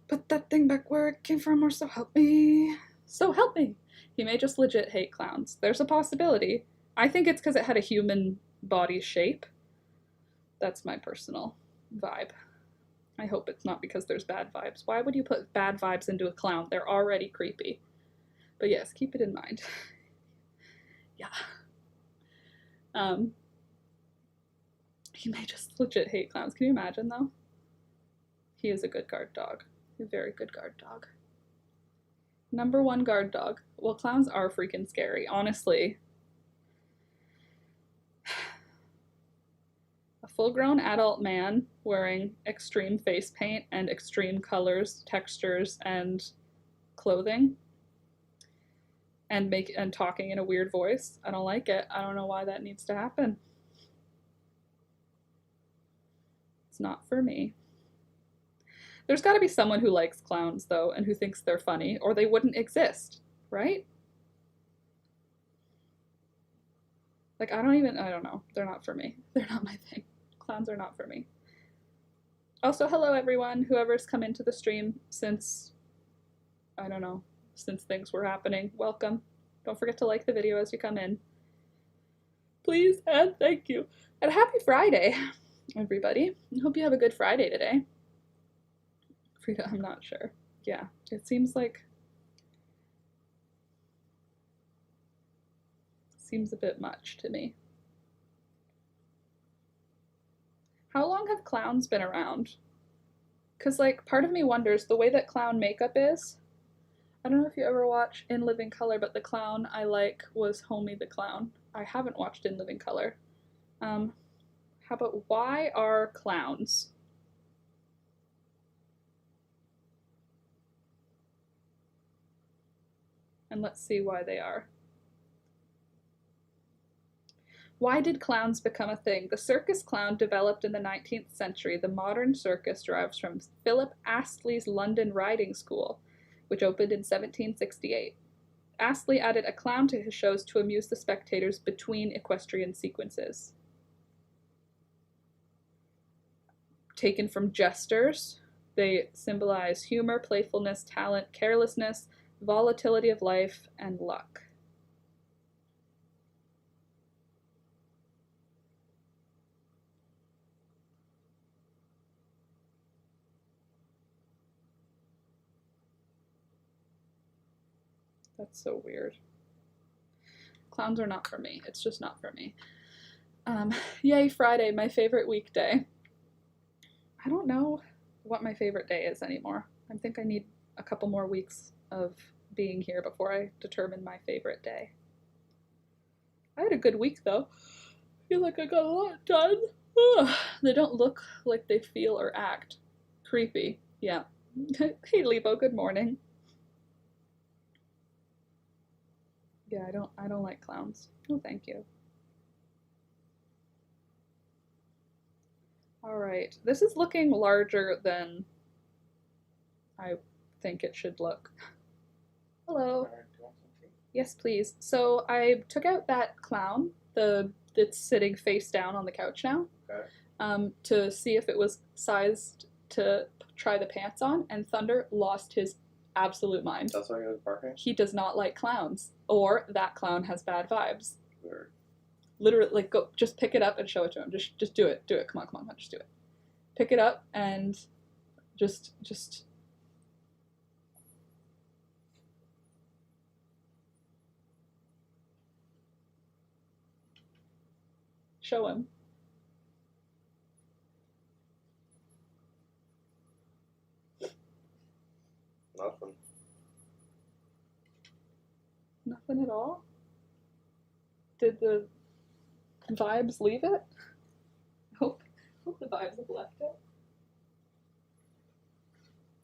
Speaker 1: Put that thing back where it came from, or so help me. So help me. He may just legit hate clowns. There's a possibility. I think it's because it had a human body shape. That's my personal vibe. I hope it's not because there's bad vibes. Why would you put bad vibes into a clown? They're already creepy. But yes, keep it in mind. Yeah. He may just legit hate clowns. Can you imagine though? He is a good guard dog. A very good guard dog. #1 guard dog. Well, clowns are freaking scary, honestly. A full-grown adult man wearing extreme face paint and extreme colors, textures, and clothing, and talking in a weird voice. I don't like it. I don't know why that needs to happen. It's not for me. There's got to be someone who likes clowns, though, and who thinks they're funny, or they wouldn't exist, right? Like, I don't know. They're not for me. They're not my thing. Clowns are not for me. Also, hello everyone, whoever's come into the stream since, I don't know, since things were happening. Welcome. Don't forget to like the video as you come in. Please and thank you. And happy Friday, everybody. I hope you have a good Friday today. Frida, I'm not sure. Yeah, it seems a bit much to me. How long have clowns been around? Because, like, part of me wonders, the way that clown makeup is, I don't know if you ever watch In Living Color, but the clown I like was Homie the Clown. I haven't watched In Living Color. How about, why are clowns? And let's see why they are. Why did clowns become a thing? The circus clown developed in the 19th century. The modern circus derives from Philip Astley's London Riding School, which opened in 1768. Astley added a clown to his shows to amuse the spectators between equestrian sequences. Taken from jesters, they symbolize humor, playfulness, talent, carelessness, volatility of life, and luck. That's so weird. Clowns are not for me. It's just not for me. Yay, Friday, my favorite weekday. I don't know what my favorite day is anymore. I think I need a couple more weeks of being here before I determine my favorite day. I had a good week though. I feel like I got a lot done. Ugh. They don't look like they feel or act. Creepy. Yeah. Hey Lebo, good morning. Yeah, I don't like clowns. Oh, thank you. All right, this is looking larger than I think it should look. Hello. Yes, please. So I took out that clown, that's sitting face down on the couch now, okay, to see if it was sized to try the pants on, and Thunder lost his absolute mind.
Speaker 2: That's why he was barking?
Speaker 1: He does not like clowns, or that clown has bad vibes.
Speaker 2: Weird.
Speaker 1: Literally, like, go, just pick it up and show it to him. Just do it. Do it. Come on, just do it. Pick it up and just show him.
Speaker 2: Nothing.
Speaker 1: Nothing at all? Did the vibes leave it? Hope the vibes have left it.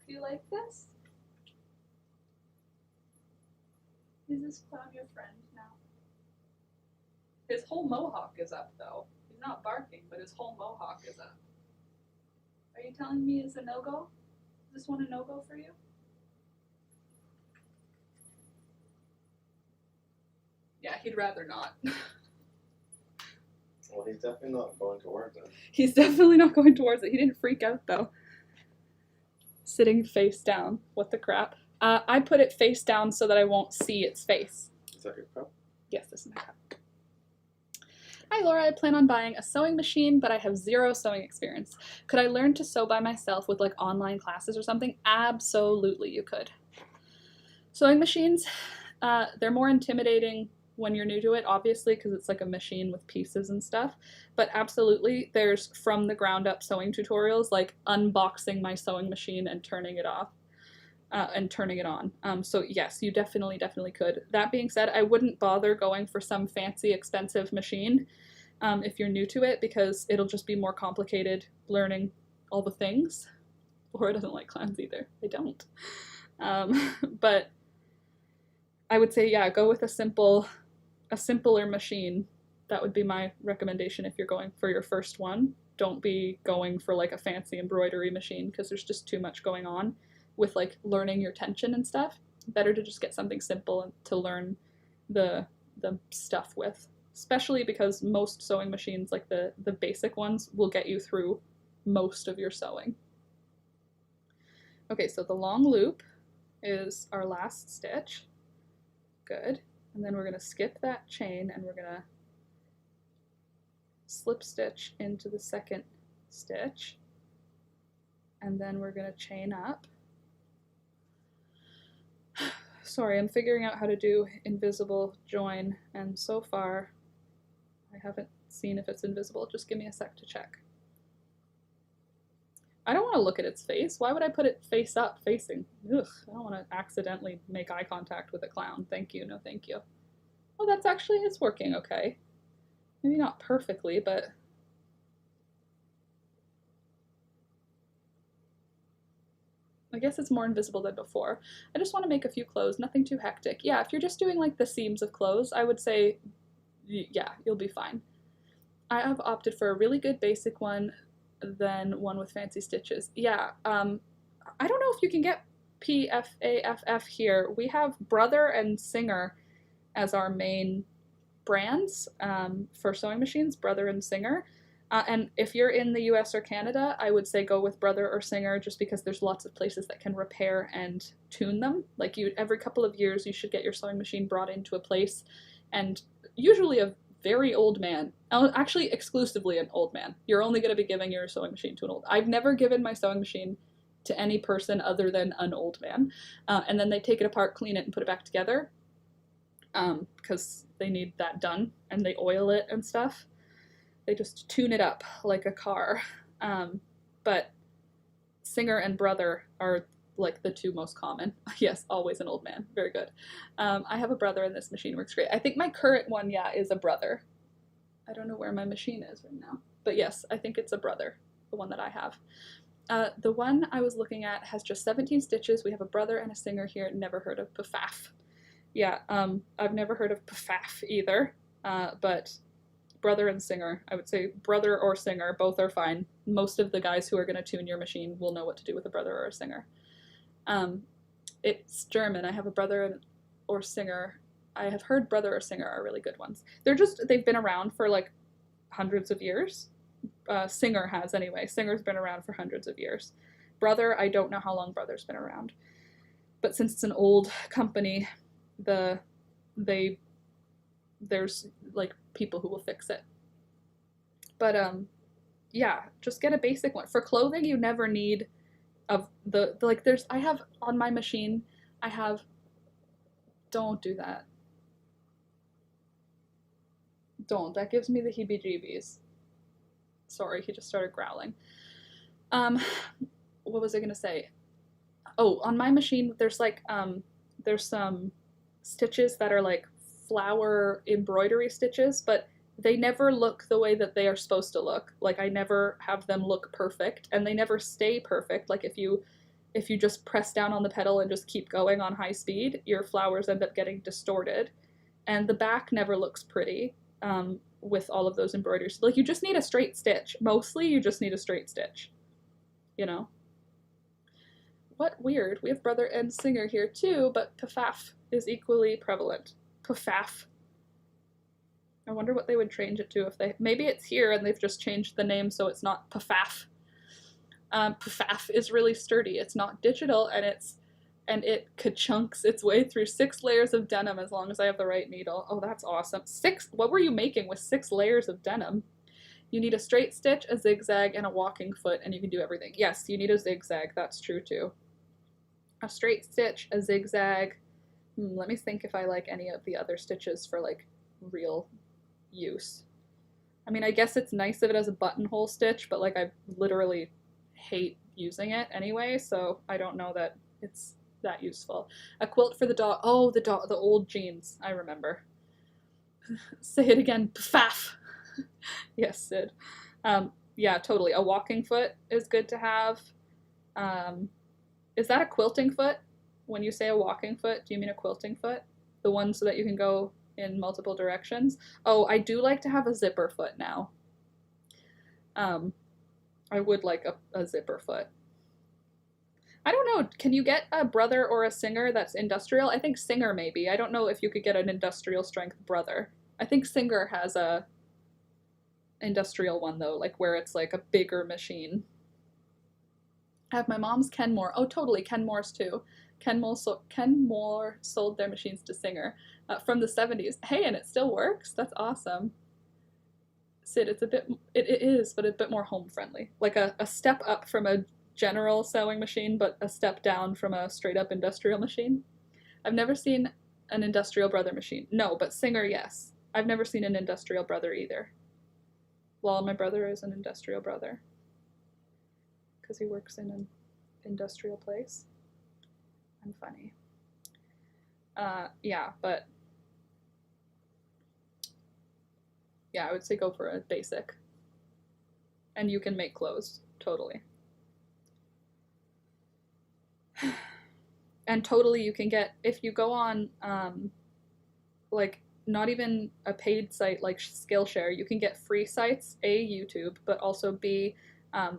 Speaker 1: Do you like this? Is this clown your friend now? His whole mohawk is up, though. He's not barking, but his whole mohawk is up. Are you telling me it's a no-go? Is this one a no-go for you? Yeah, he'd rather not.
Speaker 2: Well, he's definitely not going towards it.
Speaker 1: He's definitely not going towards it. He didn't freak out, though. Sitting face down. What the crap? I put it face down so that I won't see its face.
Speaker 2: Is that your cup?
Speaker 1: Yes, this is my cup. Hi, Laura. I plan on buying a sewing machine, but I have zero sewing experience. Could I learn to sew by myself with, like, online classes or something? Absolutely, you could. Sewing machines, they're more intimidating when you're new to it, obviously, because it's like a machine with pieces and stuff. But absolutely, there's from the ground up sewing tutorials, like unboxing my sewing machine and turning it off and turning it on. So yes, you definitely could. That being said, I wouldn't bother going for some fancy, expensive machine if you're new to it, because it'll just be more complicated learning all the things. Laura doesn't like clowns either. They don't. But I would say, yeah, go with a simpler machine. That would be my recommendation if you're going for your first one. Don't be going for like a fancy embroidery machine, because there's just too much going on with like learning your tension and stuff. Better to just get something simple to learn the stuff with, especially because most sewing machines, like the basic ones, will get you through most of your sewing. Okay, so the long loop is our last stitch. Good. And then we're going to skip that chain and we're going to slip stitch into the second stitch. And then we're going to chain up. Sorry, I'm figuring out how to do invisible join, and so far I haven't seen if it's invisible. Just give me a sec to check. I don't want to look at its face. Why would I put it face up, facing? Ugh, I don't want to accidentally make eye contact with a clown. Thank you, no thank you. Oh, that's actually, it's working okay. Maybe not perfectly, but... I guess it's more invisible than before. I just want to make a few clothes, nothing too hectic. Yeah, if you're just doing like the seams of clothes, I would say, yeah, you'll be fine. I have opted for a really good basic one, then one with fancy stitches. Yeah, I don't know if you can get PFAFF here. We have Brother and Singer as our main brands for sewing machines, Brother and Singer. And if you're in the US or Canada, I would say go with Brother or Singer, just because there's lots of places that can repair and tune them. Like every couple of years, you should get your sewing machine brought into a place, and usually a very old man, actually exclusively an old man. You're only going to be giving your sewing machine to an old. I've never given my sewing machine to any person other than an old man. And then they take it apart, clean it, and put it back together, because they need that done, and they oil it and stuff. They just tune it up like a car. But Singer and Brother are like the two most common. Yes, always an old man. Very good. I have a Brother and this machine works great. I think my current one, yeah, is a Brother. I don't know where my machine is right now. But yes, I think it's a Brother, the one that I have. The one I was looking at has just 17 stitches. We have a Brother and a Singer here. Never heard of Pfaff. Yeah, I've never heard of Pfaff either, but Brother and Singer, I would say Brother or Singer, both are fine. Most of the guys who are going to tune your machine will know what to do with a Brother or a Singer. It's German. I have a Brother or Singer. I have heard Brother or Singer are really good ones. They've been around for like hundreds of years. Singer has anyway. Singer's been around for hundreds of years. Brother, I don't know how long Brother's been around, but since it's an old company, there's like people who will fix it. But yeah, just get a basic one. For clothing, you never need of the like there's I have on my machine, I have, don't do that. Don't. That gives me the heebie-jeebies. Sorry, he just started growling. What was I gonna say? Oh, on my machine, there's like there's some stitches that are like flower embroidery stitches, but they never look the way that they are supposed to look. Like I never have them look perfect, and they never stay perfect. Like if you just press down on the pedal and just keep going on high speed, your flowers end up getting distorted, and the back never looks pretty with all of those embroideries. Like you just need a straight stitch. Mostly, you just need a straight stitch. You know. What weird. We have Brother and Singer here too, but Pafaf is equally prevalent. Pafaf. I wonder what they would change it to if they... Maybe it's here and they've just changed the name so it's not Pafaf. Pafaf is really sturdy. It's not digital, and it ka-chunks its way through 6 layers of denim as long as I have the right needle. Oh, that's awesome. 6? What were you making with 6 layers of denim? You need a straight stitch, a zigzag, and a walking foot, and you can do everything. Yes, you need a zigzag. That's true too. A straight stitch, a zigzag. Let me think if I like any of the other stitches for like real use. I mean, I guess it's nice if it has a buttonhole stitch, but like I literally hate using it anyway, so I don't know that it's that useful. A quilt for the dog. Oh, the old jeans. I remember. Say it again. Pfaff. Yes, Sid. Yeah, totally. A walking foot is good to have. Is that a quilting foot? When you say a walking foot, do you mean a quilting foot? The one so that you can go in multiple directions? Oh, I do like to have a zipper foot now. I would like a zipper foot. I don't know, can you get a Brother or a Singer that's industrial? I think Singer maybe. I don't know if you could get an industrial strength Brother. I think Singer has a industrial one though, like where it's like a bigger machine. I have my mom's Kenmore. Oh, totally, Kenmore's too. Kenmore sold their machines to Singer from the 70s. Hey, and it still works? That's awesome. Sid, it is, but a bit more home friendly. Like a step up from a general sewing machine, but a step down from a straight up industrial machine. I've never seen an industrial Brother machine. No, but Singer, yes. I've never seen an industrial Brother either. Well, my brother is an industrial Brother. Because he works in an industrial place. I'm funny. Yeah, but yeah, I would say go for a basic. And you can make clothes, totally. And totally you can get, if you go on, like, not even a paid site like Skillshare, you can get free sites, A, YouTube, but also B,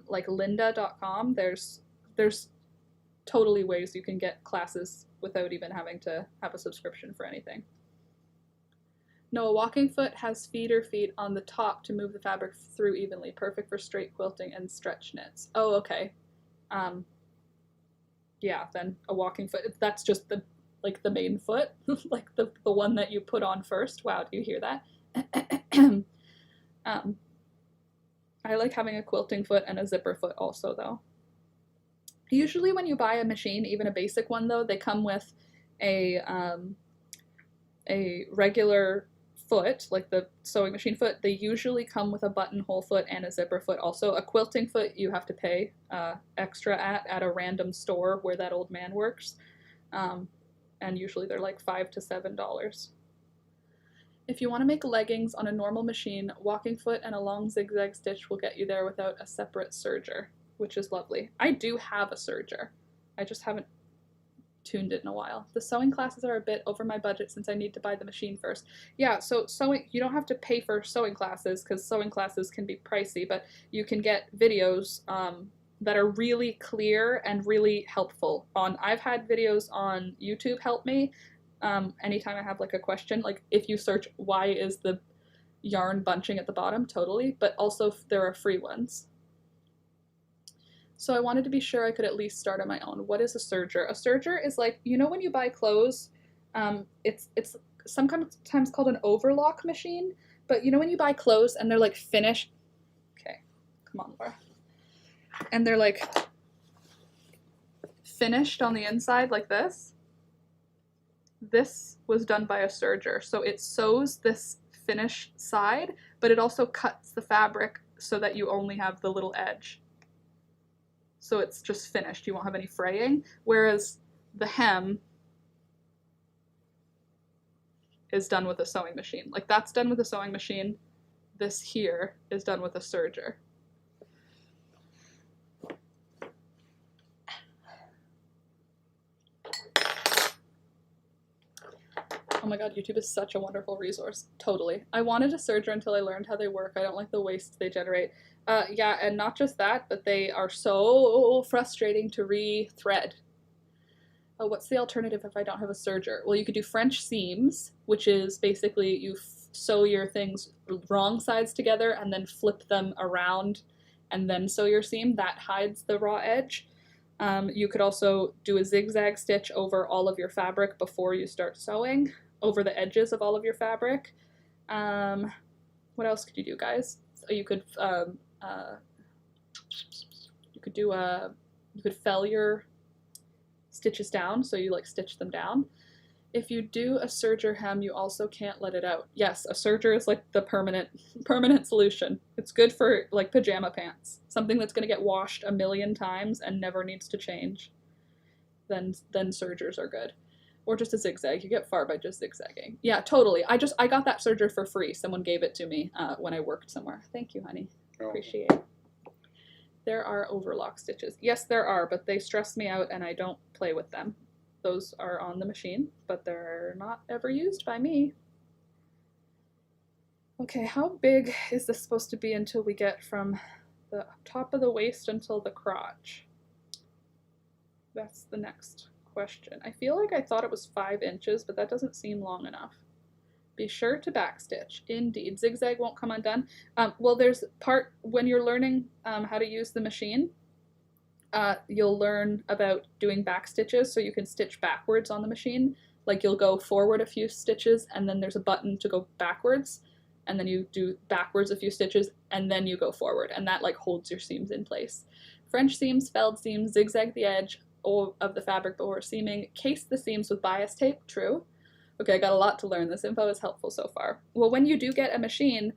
Speaker 1: like lynda.com. There's totally ways you can get classes without even having to have a subscription for anything. No, a walking foot has feeder feet on the top to move the fabric through evenly, perfect for straight quilting and stretch knits. Oh, okay. Yeah, then a walking foot, that's just the main foot, like the one that you put on first. Wow, do you hear that? I like having a quilting foot and a zipper foot also, though. Usually when you buy a machine, even a basic one though, they come with a regular foot, like the sewing machine foot. They usually come with a buttonhole foot and a zipper foot also. A quilting foot you have to pay extra at a random store where that old man works. And usually they're like $5 to $7. If you want to make leggings on a normal machine, walking foot and a long zigzag stitch will get you there without a separate serger, which is lovely. I do have a serger. I just haven't tuned it in a while. The sewing classes are a bit over my budget since I need to buy the machine first. Yeah, so sewing, you don't have to pay for sewing classes because sewing classes can be pricey, but you can get videos that are really clear and really helpful. I've had videos on YouTube help me anytime I have like a question, like if you search why is the yarn bunching at the bottom, totally, but also there are free ones. So I wanted to be sure I could at least start on my own. What is a serger? A serger is like, you know when you buy clothes, it's sometimes called an overlock machine, but you know when you buy clothes and they're like finished, okay, come on, Laura. And they're like finished on the inside like this? This was done by a serger. So it sews this finished side, but it also cuts the fabric so that you only have the little edge. So it's just finished. You won't have any fraying. Whereas the hem is done with a sewing machine. Like that's done with a sewing machine. This here is done with a serger. Oh my god, YouTube is such a wonderful resource. Totally. I wanted a serger until I learned how they work. I don't like the waste they generate. Yeah, and not just that, but they are so frustrating to re-thread. Oh, what's the alternative if I don't have a serger? Well, you could do French seams, which is basically you sew your things wrong sides together and then flip them around and then sew your seam. That hides the raw edge. You could also do a zigzag stitch over all of your fabric before you start sewing, over the edges of all of your fabric. What else could you do, guys? You could fell your stitches down, so you like stitch them down. If you do a serger hem, you also can't let it out. Yes, a serger is like the permanent solution. It's good for like pajama pants, something that's gonna get washed a million times and never needs to change. Then sergers are good. Or just a zigzag. You get far by just zigzagging. Yeah, totally. I got that serger for free. Someone gave it to me when I worked somewhere. Thank you, honey.
Speaker 2: Oh.
Speaker 1: Appreciate it. There are overlock stitches. Yes, there are, but they stress me out and I don't play with them. Those are on the machine, but they're not ever used by me. Okay, how big is this supposed to be until we get from the top of the waist until the crotch? That's the next question. I feel like I thought it was 5 inches, but that doesn't seem long enough. Be sure to backstitch. Indeed, zigzag won't come undone. Well, there's part when you're learning how to use the machine, you'll learn about doing back stitches, so you can stitch backwards on the machine. Like you'll go forward a few stitches, and then there's a button to go backwards, and then you do backwards a few stitches, and then you go forward, and that like holds your seams in place. French seams, felled seams, zigzag the edge of the fabric before seaming, case the seams with bias tape. True. Okay, I got a lot to learn. This info is helpful so far. Well, when you do get a machine,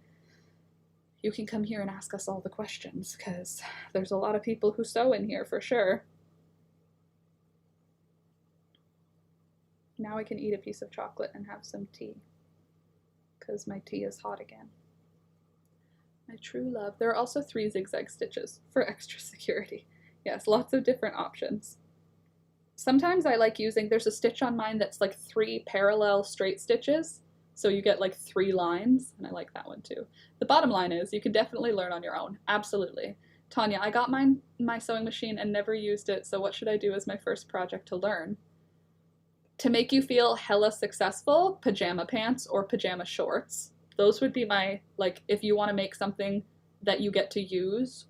Speaker 1: you can come here and ask us all the questions, because there's a lot of people who sew in here for sure. Now I can eat a piece of chocolate and have some tea, because my tea is hot again. My true love. There are also 3 zigzag stitches for extra security. Yes, lots of different options. Sometimes I like using, there's a stitch on mine that's like 3 parallel straight stitches, so you get like 3 lines, and I like that one too. The bottom line is you can definitely learn on your own, absolutely. Tanya, I got my sewing machine and never used it, so what should I do as my first project to learn? To make you feel hella successful, pajama pants or pajama shorts. Those would be my, like, if you want to make something that you get to use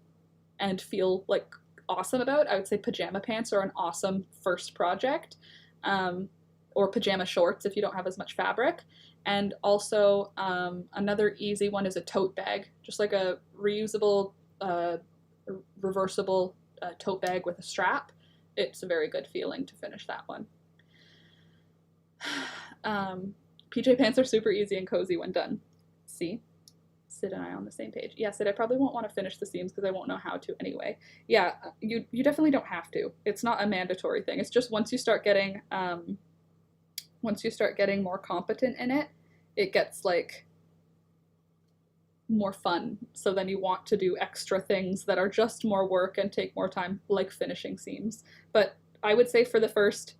Speaker 1: and feel like awesome about, I would say pajama pants are an awesome first project, or pajama shorts if you don't have as much fabric. And also another easy one is a tote bag, just like a reusable, reversible tote bag with a strap. It's a very good feeling to finish that one. PJ pants are super easy and cozy when done. See? Sid and I on the same page. Yeah, Sid, I probably won't want to finish the seams because I won't know how to anyway. Yeah, you definitely don't have to. It's not a mandatory thing. It's just once you start getting more competent in it, it gets like more fun. So then you want to do extra things that are just more work and take more time, like finishing seams. But I would say for the first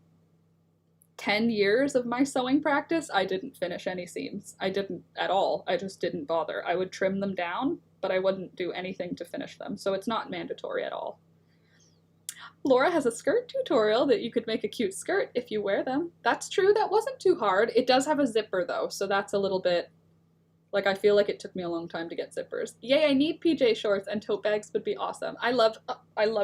Speaker 1: 10 years of my sewing practice, I didn't finish any seams. I didn't at all. I just didn't bother. I would trim them down, but I wouldn't do anything to finish them. So it's not mandatory at all. Laura has a skirt tutorial that you could make a cute skirt if you wear them. That's true. That wasn't too hard. It does have a zipper though, so that's a little bit Like, I feel like it took me a long time to get zippers. Yay, I need PJ shorts, and tote bags would be awesome. I love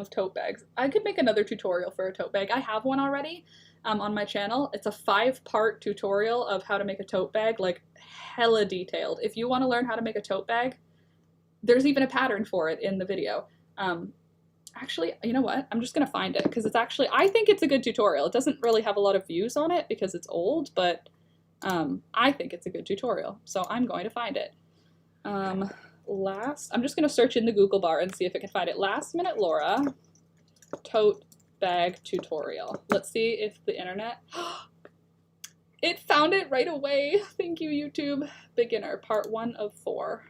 Speaker 1: tote bags. I could make another tutorial for a tote bag. I have one already on my channel. It's a 5-part tutorial of how to make a tote bag, like hella detailed. If you want to learn how to make a tote bag, there's even a pattern for it in the video. Actually, you know what? I'm just going to find it because it's actually, I think it's a good tutorial. It doesn't really have a lot of views on it because it's old, but I think it's a good tutorial. So I'm going to find it. I'm just going to search in the Google bar and see if I can find it. Last Minute Laura tote bag tutorial. Let's see if the internet, it found it right away. Thank you, YouTube. Beginner, part 1 of 4.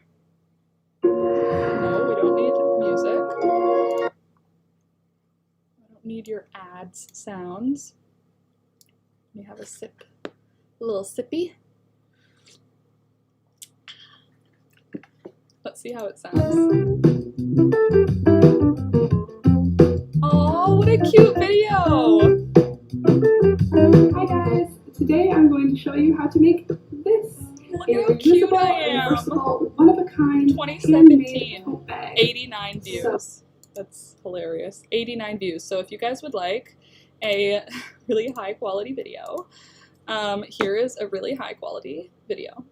Speaker 1: No, we don't need music. I don't need your ads sounds. Let me have a sip, a little sippy. Let's see how it sounds. Oh, what a cute video!
Speaker 3: Hi guys, today I'm going to show you how to make this.
Speaker 1: Look at how cute I am!
Speaker 3: Reversible, one-of-a-kind,
Speaker 1: 2017,
Speaker 3: tote bag.
Speaker 1: 89 views. That's hilarious. 89 views. So if you guys would like a really high quality video, here is a really high quality video.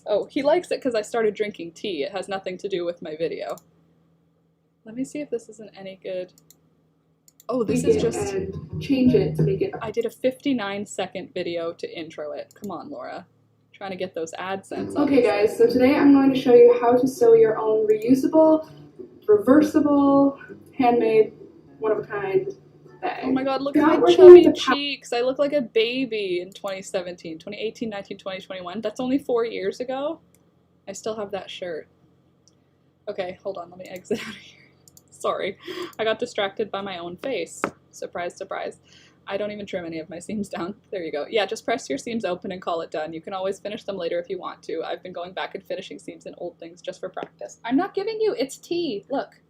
Speaker 1: Oh, he likes it because I started drinking tea. It has nothing to do with my video. Let me see if this isn't any good. Oh, this is just...
Speaker 3: And change it to make it...
Speaker 1: I did a 59-second video to intro it. Come on, Laura. Trying to get those AdSense.
Speaker 3: Okay guys, so today I'm going to show you how to sew your own reusable, reversible, handmade, one-of-a-kind bag.
Speaker 1: Oh my god, look at
Speaker 3: Not
Speaker 1: my
Speaker 3: working
Speaker 1: chubby
Speaker 3: with the
Speaker 1: cheeks. I look like a baby in 2017, 2018, 19, 20, 21. That's only 4 years ago. I still have that shirt. Okay, hold on, let me exit out of here. Sorry, I got distracted by my own face. Surprise, surprise. I don't even trim any of my seams down. There you go. Yeah, just press your seams open and call it done. You can always finish them later if you want to. I've been going back and finishing seams in old things just for practice. I'm not giving you, it's tea. Look.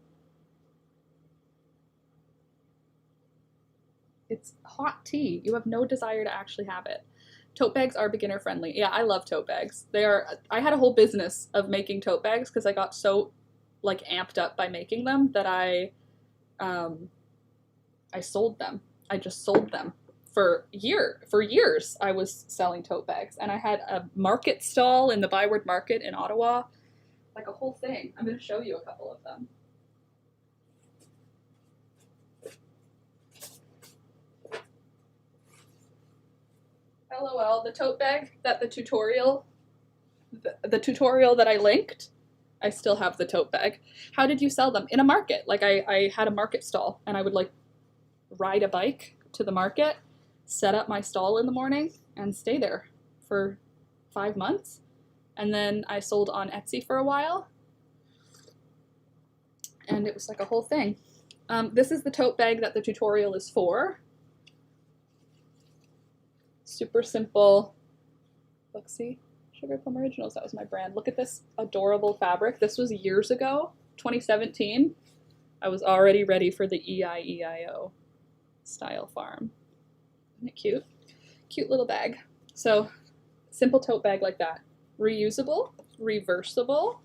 Speaker 1: It's hot tea. You have no desire to actually have it. Tote bags are beginner friendly. Yeah, I love tote bags. They are, I had a whole business of making tote bags because I got so like amped up by making them that I sold them. I just sold them for years. I was selling tote bags, and I had a market stall in the Byward Market in Ottawa, like a whole thing. I'm going to show you a couple of them. LOL, the tote bag that the tutorial that I linked, I still have the tote bag. How did you sell them? In a market. Like I had a market stall, and I would like ride a bike to the market, set up my stall in the morning, and stay there for 5 months. And then I sold on Etsy for a while, and it was like a whole thing. This is the tote bag that the tutorial is for. Super simple. Look, see? Sugar Plum Originals, that was my brand. Look at this adorable fabric. This was years ago, 2017. I was already ready for the EIEIO style farm. Isn't it cute? Cute little bag. So, simple tote bag like that. Reusable, reversible.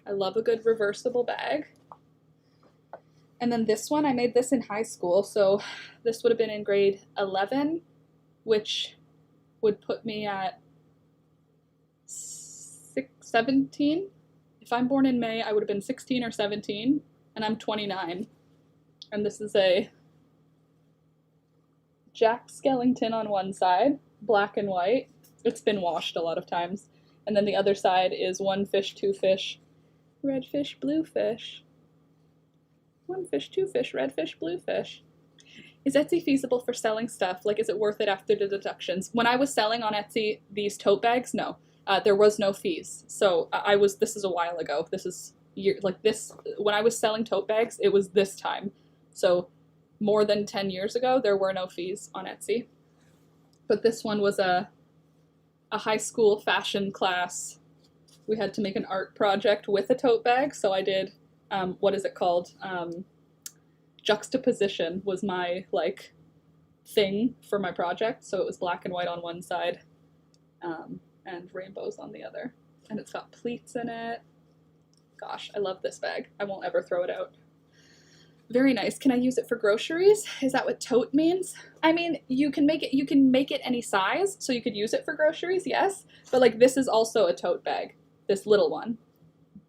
Speaker 1: I love a good reversible bag. And then this one, I made this in high school, so this would have been in grade 11, which would put me at 17. If I'm born in May, I would have been 16 or 17, and I'm 29. And this is a Jack Skellington on one side, black and white. It's been washed a lot of times. And then the other side is one fish, two fish, red fish, blue fish. One fish, two fish, red fish, blue fish. Is Etsy feasible for selling stuff? Like, is it worth it after the deductions? When I was selling on Etsy these tote bags, no. There was no fees. So this is a while ago. This is, when I was selling tote bags, it was this time. So more than 10 years ago, there were no fees on Etsy. But this one was a high school fashion class. We had to make an art project with a tote bag. So I did, what is it called? Juxtaposition was my, like, thing for my project. So it was black and white on one side. and rainbows on the other. And it's got pleats in it. Gosh, I love this bag. I won't ever throw it out. Very nice. Can I use it for groceries? Is that what tote means? I mean, you can make it any size, so you could use it for groceries, yes. But like this is also a tote bag. This little one.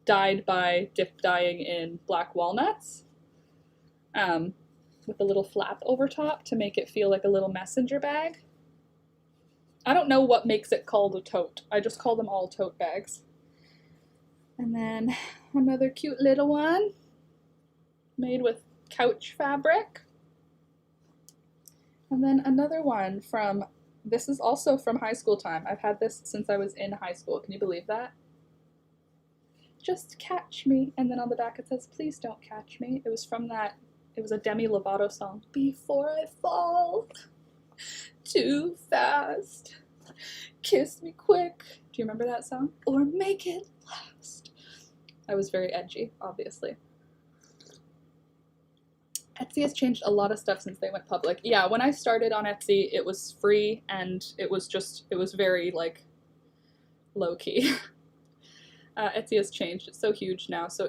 Speaker 1: Dyed by dip dyeing in black walnuts. With a little flap over top to make it feel like a little messenger bag. I don't know what makes it called a tote. I just call them all tote bags. And then another cute little one made with couch fabric. And then another one from, this is also from high school time. I've had this since I was in high school. Can you believe that? Just catch me. And then on the back it says, please don't catch me. It was from that, it was a Demi Lovato song. Before I fall too fast, kiss me quick. Do you remember that song? Or make it last. I was very edgy, obviously. Etsy has changed a lot of stuff since they went public. Yeah, when I started on Etsy, it was free and it was very like low-key. Etsy has changed. It's so huge now, so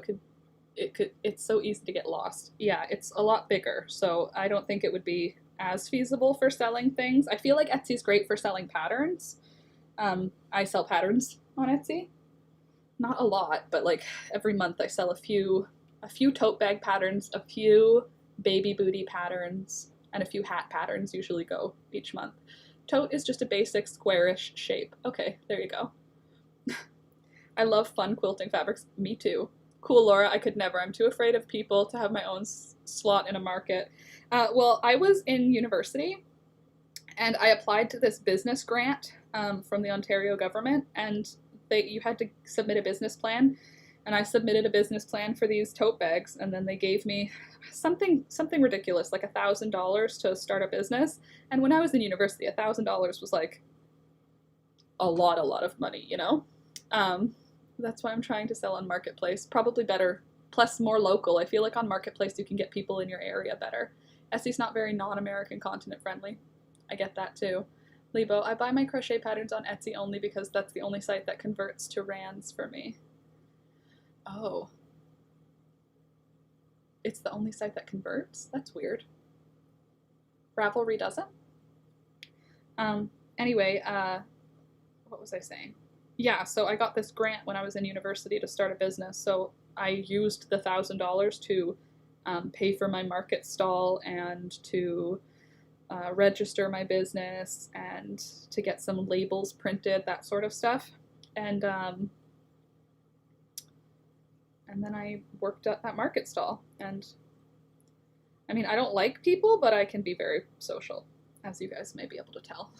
Speaker 1: it's so easy to get lost. Yeah, it's a lot bigger, so I don't think it would be as feasible for selling things. I feel like Etsy's great for selling patterns. I sell patterns on Etsy. Not a lot, but like every month I sell a few tote bag patterns, a few baby booty patterns, and a few hat patterns usually go each month. Tote is just a basic squarish shape. Okay, there you go. I love fun quilting fabrics. Me too. Cool, Laura. I could never. I'm too afraid of people to have my own slot in a market. Well, I was in university and I applied to this business grant from the Ontario government, and you had to submit a business plan, and I submitted a business plan for these tote bags, and then they gave me something ridiculous, like $1,000 to start a business. And when I was in university, $1,000 was like a lot of money, you know? That's why I'm trying to sell on Marketplace. Probably better, plus more local. I feel like on Marketplace you can get people in your area better. Etsy's not very non-American continent friendly. I get that too. Lebo, I buy my crochet patterns on Etsy only because that's the only site that converts to rands for me. Oh. It's the only site that converts? That's weird. Ravelry doesn't? Anyway, what was I saying? Yeah, so I got this grant when I was in university to start a business, so I used the $1,000 to pay for my market stall and to register my business and to get some labels printed, that sort of stuff. And then I worked at that market stall. And I mean, I don't like people, but I can be very social, as you guys may be able to tell.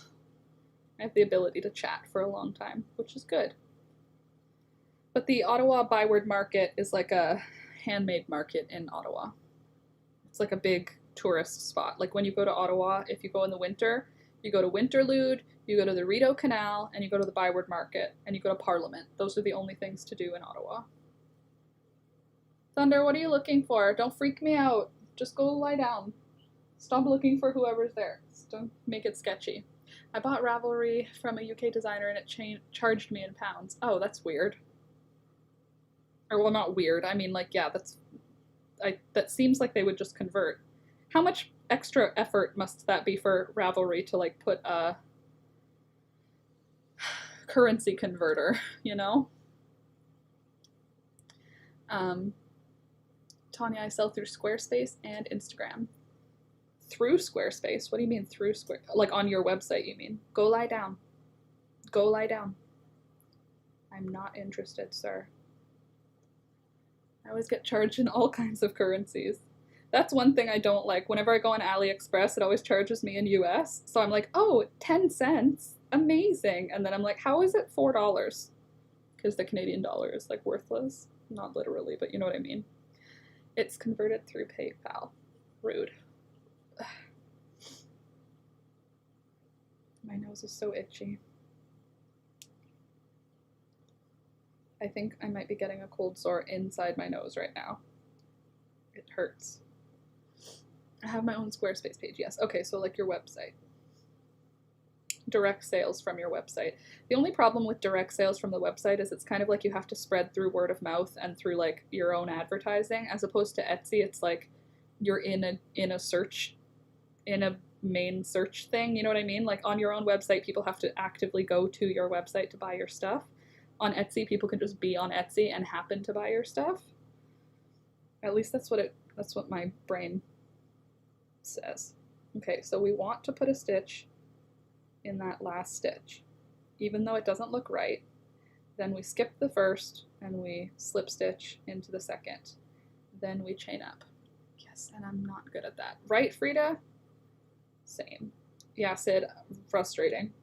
Speaker 1: I have the ability to chat for a long time, which is good. But the Ottawa Byward Market is like a handmade market in Ottawa. It's like a big tourist spot. Like when you go to Ottawa, if you go in the winter, you go to Winterlude, you go to the Rideau Canal, and you go to the Byward Market, and you go to Parliament. Those are the only things to do in Ottawa. Thunder, what are you looking for? Don't freak me out. Just go lie down. Stop looking for whoever's there. Just don't make it sketchy. I bought Ravelry from a UK designer and it charged me in pounds. Oh, that's weird. Or, well, not weird. I mean, like, yeah, that seems like they would just convert. How much extra effort must that be for Ravelry to, like, put a currency converter, you know? Tanya, I sell through Squarespace and Instagram. Through Squarespace? What do you mean through like on your website, you mean? Go lie down. Go lie down. I'm not interested, sir. I always get charged in all kinds of currencies. That's one thing I don't like. Whenever I go on AliExpress, it always charges me in US. So I'm like, oh, 10 cents. Amazing. And then I'm like, how is it $4? Because the Canadian dollar is like worthless. Not literally, but you know what I mean. It's converted through PayPal. Rude. My nose is so itchy. I think I might be getting a cold sore inside my nose right now. It hurts. I have my own Squarespace page, yes. Okay, so like your website. direct sales from your website. The only problem with direct sales from the website is it's kind of like you have to spread through word of mouth and through like your own advertising, as opposed to Etsy. It's like you're in a search, in a main search thing, you know what I mean? Like on your own website, people have to actively go to your website to buy your stuff. On Etsy, people can just be on Etsy and happen to buy your stuff. At least that's what my brain says. Okay, so we want to put a stitch in that last stitch, even though it doesn't look right. Then we skip the first and we slip stitch into the second. Then we chain up. Yes, and I'm not good at that. Right, Frida? Same. Yeah, Sid, frustrating.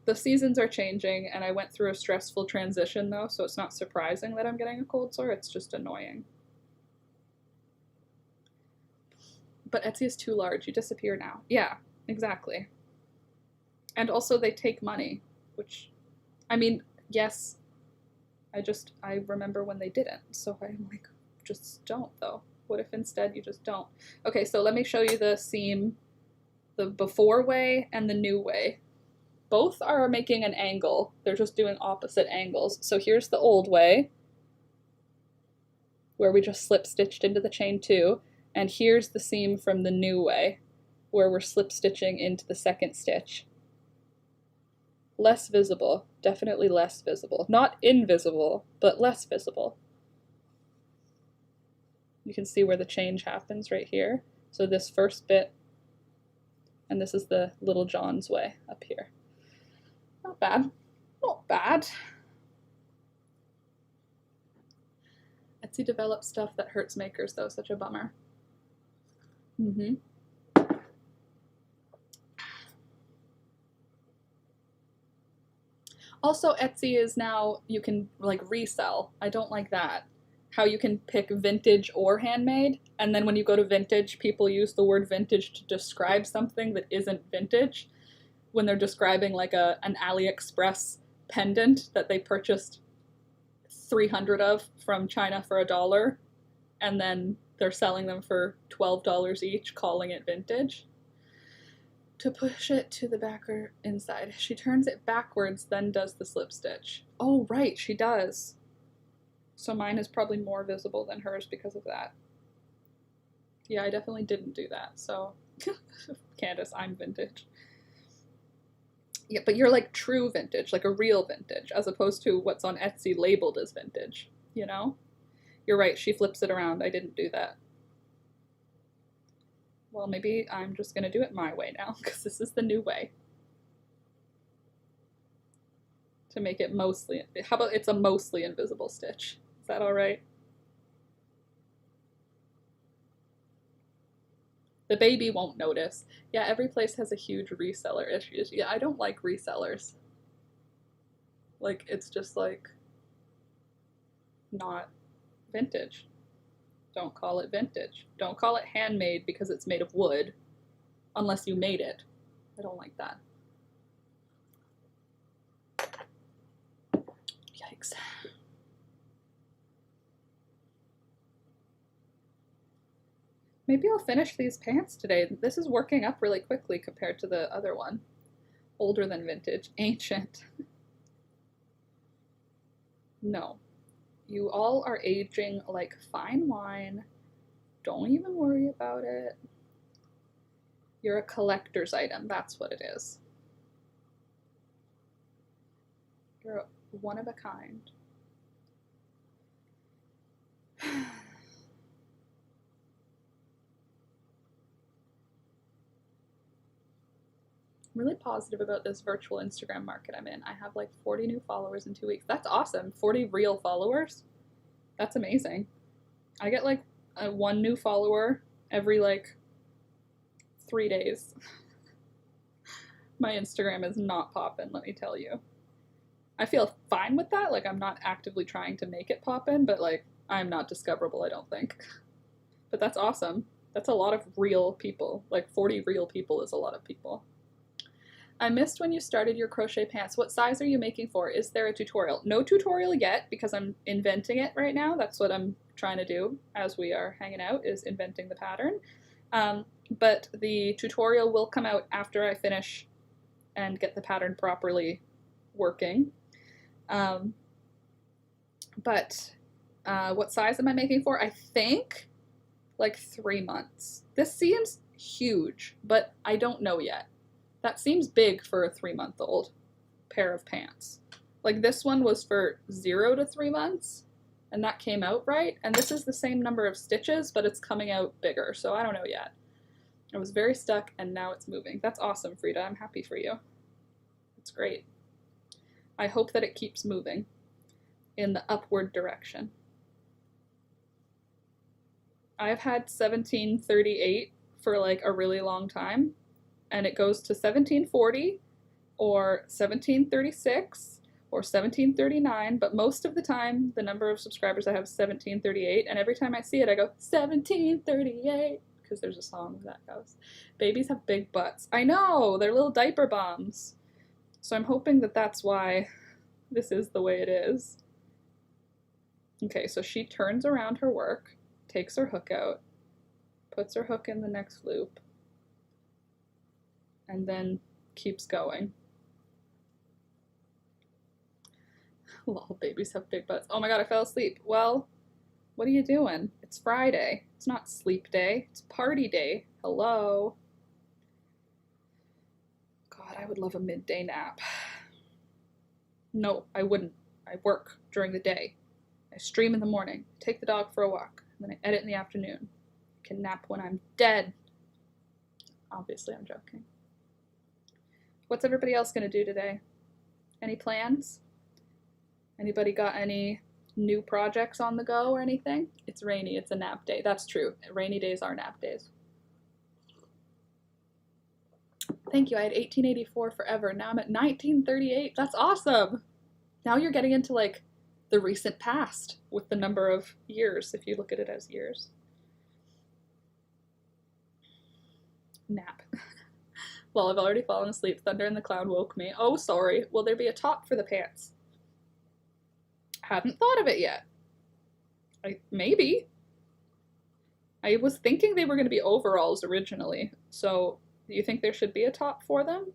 Speaker 1: The seasons are changing, and I went through a stressful transition though, so it's not surprising that I'm getting a cold sore, it's just annoying. But Etsy is too large, you disappear now. Yeah, exactly. And also they take money, which, I mean, yes, I remember when they didn't, so I'm like, just don't though. What if instead you just don't? Okay, so let me show you the seam, the before way and the new way. Both are making an angle, they're just doing opposite angles. So here's the old way, where we just slip stitched into the chain 2, and here's the seam from the new way, where we're slip stitching into the second stitch. Less visible, definitely less visible. Not invisible, but less visible. You can see where the change happens right here. So this first bit, and this is the Little John's way up here. Not bad, not bad. Etsy develops stuff that hurts makers though, such a bummer. Also, Etsy is now, you can like resell. I don't like that. How you can pick vintage or handmade, and then when you go to vintage, people use the word vintage to describe something that isn't vintage when they're describing like an AliExpress pendant that they purchased 300 of from China for $1, and then they're selling them for $12 each, calling it vintage. To push it to the back or inside. She turns it backwards, then does the slip stitch. Oh, right, she does. So mine is probably more visible than hers because of that. Yeah, I definitely didn't do that, so Candace, I'm vintage. Yeah, but you're like true vintage, like a real vintage, as opposed to what's on Etsy labeled as vintage, you know? You're right, she flips it around. I didn't do that. Well, maybe I'm just gonna do it my way now, because this is the new way. To make it mostly, how about it's a mostly invisible stitch? Is that all right? The baby won't notice. Yeah, every place has a huge reseller issue. Yeah, I don't like resellers. Like, it's just like, not vintage. Don't call it vintage. Don't call it handmade because it's made of wood, unless you made it. I don't like that. Yikes. Maybe I'll finish these pants today. This is working up really quickly compared to the other one. Older than vintage. Ancient. No. You all are aging like fine wine. Don't even worry about it. You're a collector's item, that's what it is. You're one of a kind. I'm really positive about this virtual Instagram market I'm in. I have like 40 new followers in 2 weeks. That's awesome. 40 real followers. That's amazing. I get like one new follower every like 3 days. My Instagram is not poppin', let me tell you. I feel fine with that. Like, I'm not actively trying to make it poppin', but like, I'm not discoverable, I don't think. But that's awesome. That's a lot of real people. Like 40 real people is a lot of people. I missed when you started your crochet pants. What size are you making for? Is there a tutorial? No tutorial yet because I'm inventing it right now. That's what I'm trying to do as we are hanging out, is inventing the pattern. But the tutorial will come out after I finish and get the pattern properly working. But what size am I making for? I think like 3 months. This seems huge, but I don't know yet. That seems big for a 3-month-old pair of pants. Like this one was for 0 to 3 months, and that came out right. And this is the same number of stitches, but it's coming out bigger, so I don't know yet. I was very stuck, and now it's moving. That's awesome, Frida. I'm happy for you. It's great. I hope that it keeps moving in the upward direction. I've had 1738 for like a really long time, and it goes to 1740 or 1736 or 1739, but most of the time the number of subscribers I have is 1738, and every time I see it I go 1738 because there's a song that goes. Babies have big butts. I know, they're little diaper bombs. So I'm hoping that that's why this is the way it is. Okay, so she turns around her work, takes her hook out, puts her hook in the next loop, and then keeps going. Lol, babies have big butts. Oh my god, I fell asleep. Well, what are you doing? It's Friday. It's not sleep day. It's party day. Hello. God, I would love a midday nap. No, I wouldn't. I work during the day. I stream in the morning, take the dog for a walk, and then I edit in the afternoon. I can nap when I'm dead. Obviously, I'm joking. What's everybody else going to do today? Any plans? Anybody got any new projects on the go or anything? It's rainy, it's a nap day. That's true. Rainy days are nap days. Thank you. I had 1884 forever. Now I'm at 1938. That's awesome. Now you're getting into like the recent past with the number of years, if you look at it as years. Nap. Well, I've already fallen asleep. Thunder in the cloud woke me. Oh, sorry. Will there be a top for the pants? Hadn't thought of it yet. Maybe. I was thinking they were going to be overalls originally, so do you think there should be a top for them?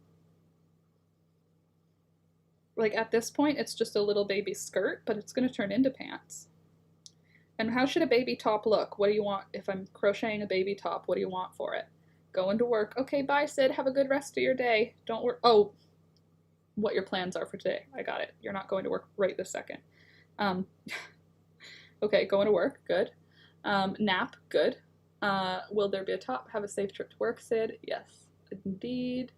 Speaker 1: Like at this point, it's just a little baby skirt, but it's going to turn into pants. And how should a baby top look? What do you want? If I'm crocheting a baby top, what do you want for it? Going to work. Okay, bye, Sid. Have a good rest of your day. Don't work. Oh, what your plans are for today. I got it. You're not going to work right this second. Okay, going to work. Good. Nap. Good. Will there be a top? Have a safe trip to work, Sid? Yes, indeed.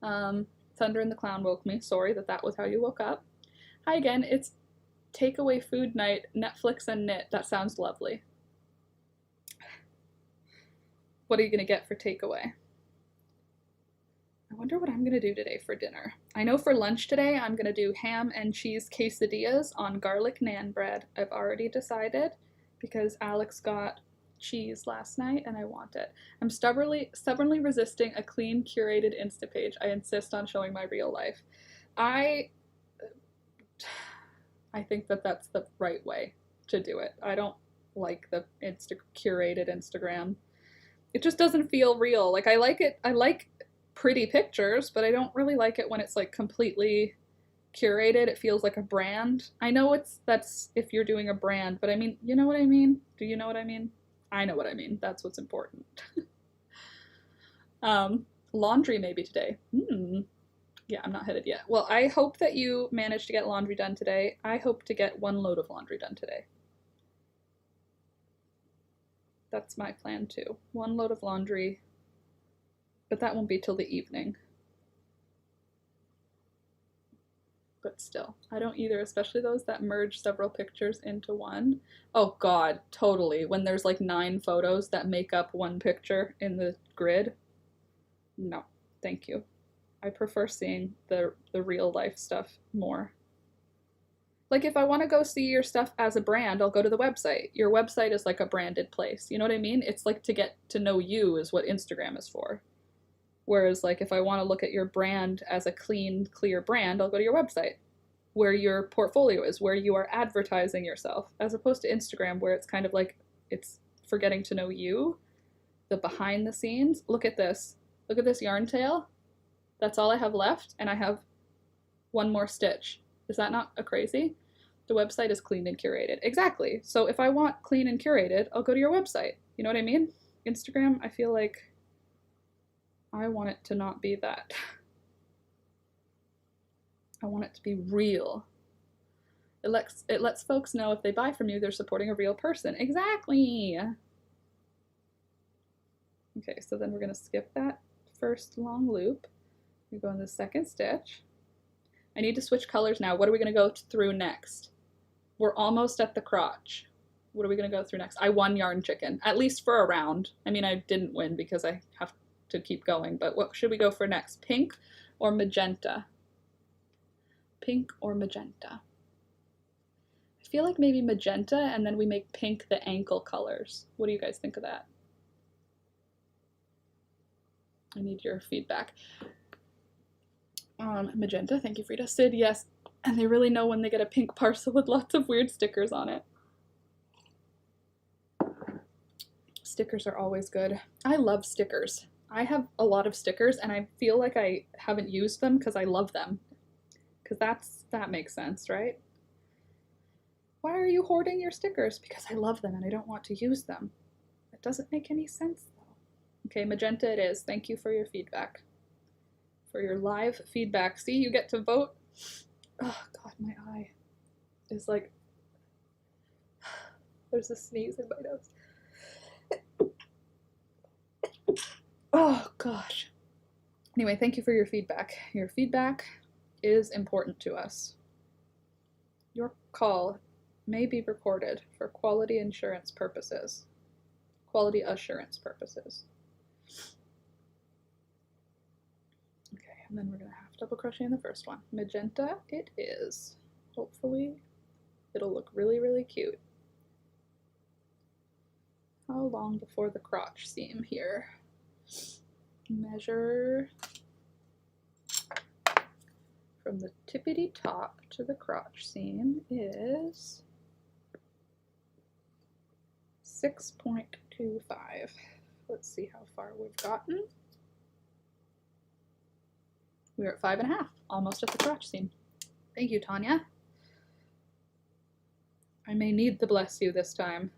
Speaker 1: Thunder and the Clown woke me. Sorry that was how you woke up. Hi again. It's takeaway food night, Netflix and knit. That sounds lovely. What are you going to get for takeaway? I wonder what I'm going to do today for dinner. I know for lunch today I'm going to do ham and cheese quesadillas on garlic naan bread. I've already decided because Alex got cheese last night and I want it. I'm stubbornly resisting a clean, curated Insta page. I insist on showing my real life. I think that that's the right way to do it. I don't like the curated Instagram. It just doesn't feel real. Like I like it. I like pretty pictures, but I don't really like it when it's like completely curated. It feels like a brand. I know that's if you're doing a brand, but I mean, you know what I mean? Do you know what I mean? I know what I mean. That's what's important. Laundry maybe today. Yeah, I'm not headed yet. Well, I hope that you managed to get laundry done today. I hope to get 1 load of laundry done today. That's my plan too. 1 load of laundry, but that won't be till the evening. But still, I don't either, especially those that merge several pictures into one. Oh god, totally. When there's like 9 photos that make up 1 picture in the grid. No, thank you. I prefer seeing the real life stuff more. Like if I want to go see your stuff as a brand, I'll go to the website. Your website is like a branded place. You know what I mean? It's like to get to know you is what Instagram is for. Whereas like if I want to look at your brand as a clean, clear brand, I'll go to your website where your portfolio is, where you are advertising yourself, as opposed to Instagram where it's kind of like it's for getting to know you, the behind the scenes. Look at this. Look at this yarn tail. That's all I have left, and I have one more stitch. Is that not a crazy? The website is clean and curated. Exactly. So if I want clean and curated, I'll go to your website. You know what I mean? Instagram, I feel like I want it to not be that. I want it to be real. It lets folks know if they buy from you, they're supporting a real person. Exactly. Okay, so then we're going to skip that first long loop. We go in the second stitch. I need to switch colors now. What are we going to go through next? We're almost at the crotch. What are we going to go through next? I won Yarn Chicken, at least for a round. I mean, I didn't win because I have to keep going, but what should we go for next? Pink or magenta? Pink or magenta? I feel like maybe magenta, and then we make pink the ankle colors. What do you guys think of that? I need your feedback. Magenta, thank you, Frida. Sid, yes. And they really know when they get a pink parcel with lots of weird stickers on it. Stickers are always good. I love stickers. I have a lot of stickers, and I feel like I haven't used them because I love them. Because that makes sense, right? Why are you hoarding your stickers? Because I love them and I don't want to use them. It doesn't make any sense, though. Okay, magenta it is. Thank you for your feedback. For your live feedback. See, you get to vote. Oh, God, my eye is like... There's a sneeze in my nose. Oh, gosh. Anyway, thank you for your feedback. Your feedback is important to us. Your call may be recorded for quality assurance purposes. Quality assurance purposes. Okay, and then we're going to half double crochet in the first one. Magenta it is. Hopefully it'll look really, really cute. How long before the crotch seam here? Measure from the tippity top to the crotch seam is 6.25. Let's see how far we've gotten. We're at 5.5, almost at the crotch seam. Thank you, Tanya. I may need the bless you this time.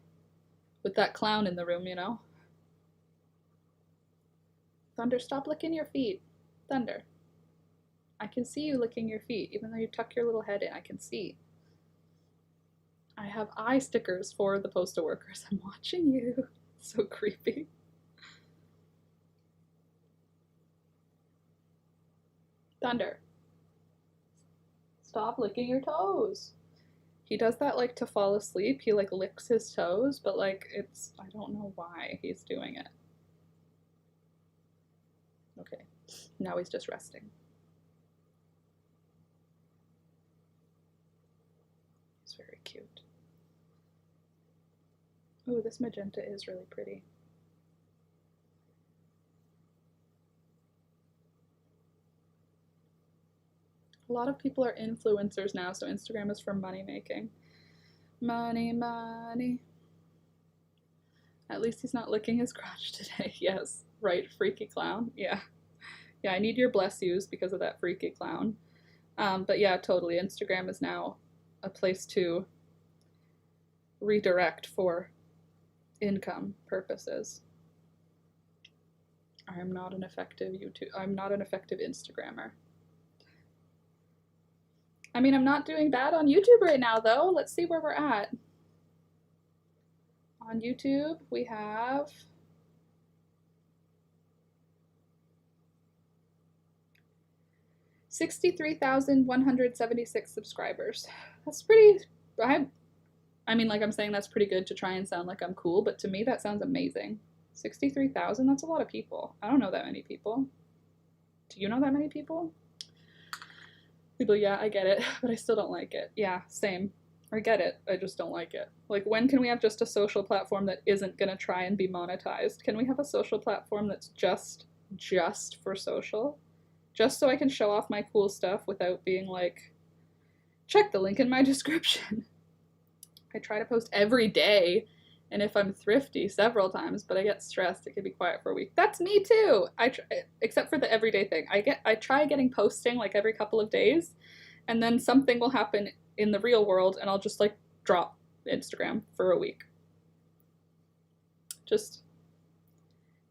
Speaker 1: With that clown in the room, you know. Thunder, stop licking your feet. Thunder. I can see you licking your feet, even though you tuck your little head in, I can see. I have eye stickers for the postal workers. I'm watching you. So creepy. Thunder. Stop licking your toes. He does that like to fall asleep. He like licks his toes, but like I don't know why he's doing it. Okay, now he's just resting. He's very cute. Oh, this magenta is really pretty. A lot of people are influencers now, so Instagram is for money making. Money, money. At least he's not licking his crotch today. Yes, right, freaky clown. Yeah. Yeah, I need your bless yous because of that freaky clown. But yeah, totally. Instagram is now a place to redirect for income purposes. I'm not an effective Instagrammer. I mean, I'm not doing bad on YouTube right now, though. Let's see where we're at. On YouTube, we have 63,176 subscribers. That's pretty... I mean, like I'm saying, that's pretty good to try and sound like I'm cool, but to me that sounds amazing. 63,000, that's a lot of people. I don't know that many people. Do you know that many people? People, yeah, I get it, but I still don't like it. Yeah, same. I get it, I just don't like it. Like, when can we have just a social platform that isn't gonna try and be monetized? Can we have a social platform that's just for social? Just so I can show off my cool stuff without being like, check the link in my description. I try to post every day, And if I'm thrifty, several times, but I get stressed, it can be quiet for a week. That's me too. Except for the everyday thing. I try getting posting like every couple of days, and then something will happen in the real world and I'll just like drop Instagram for a week. Just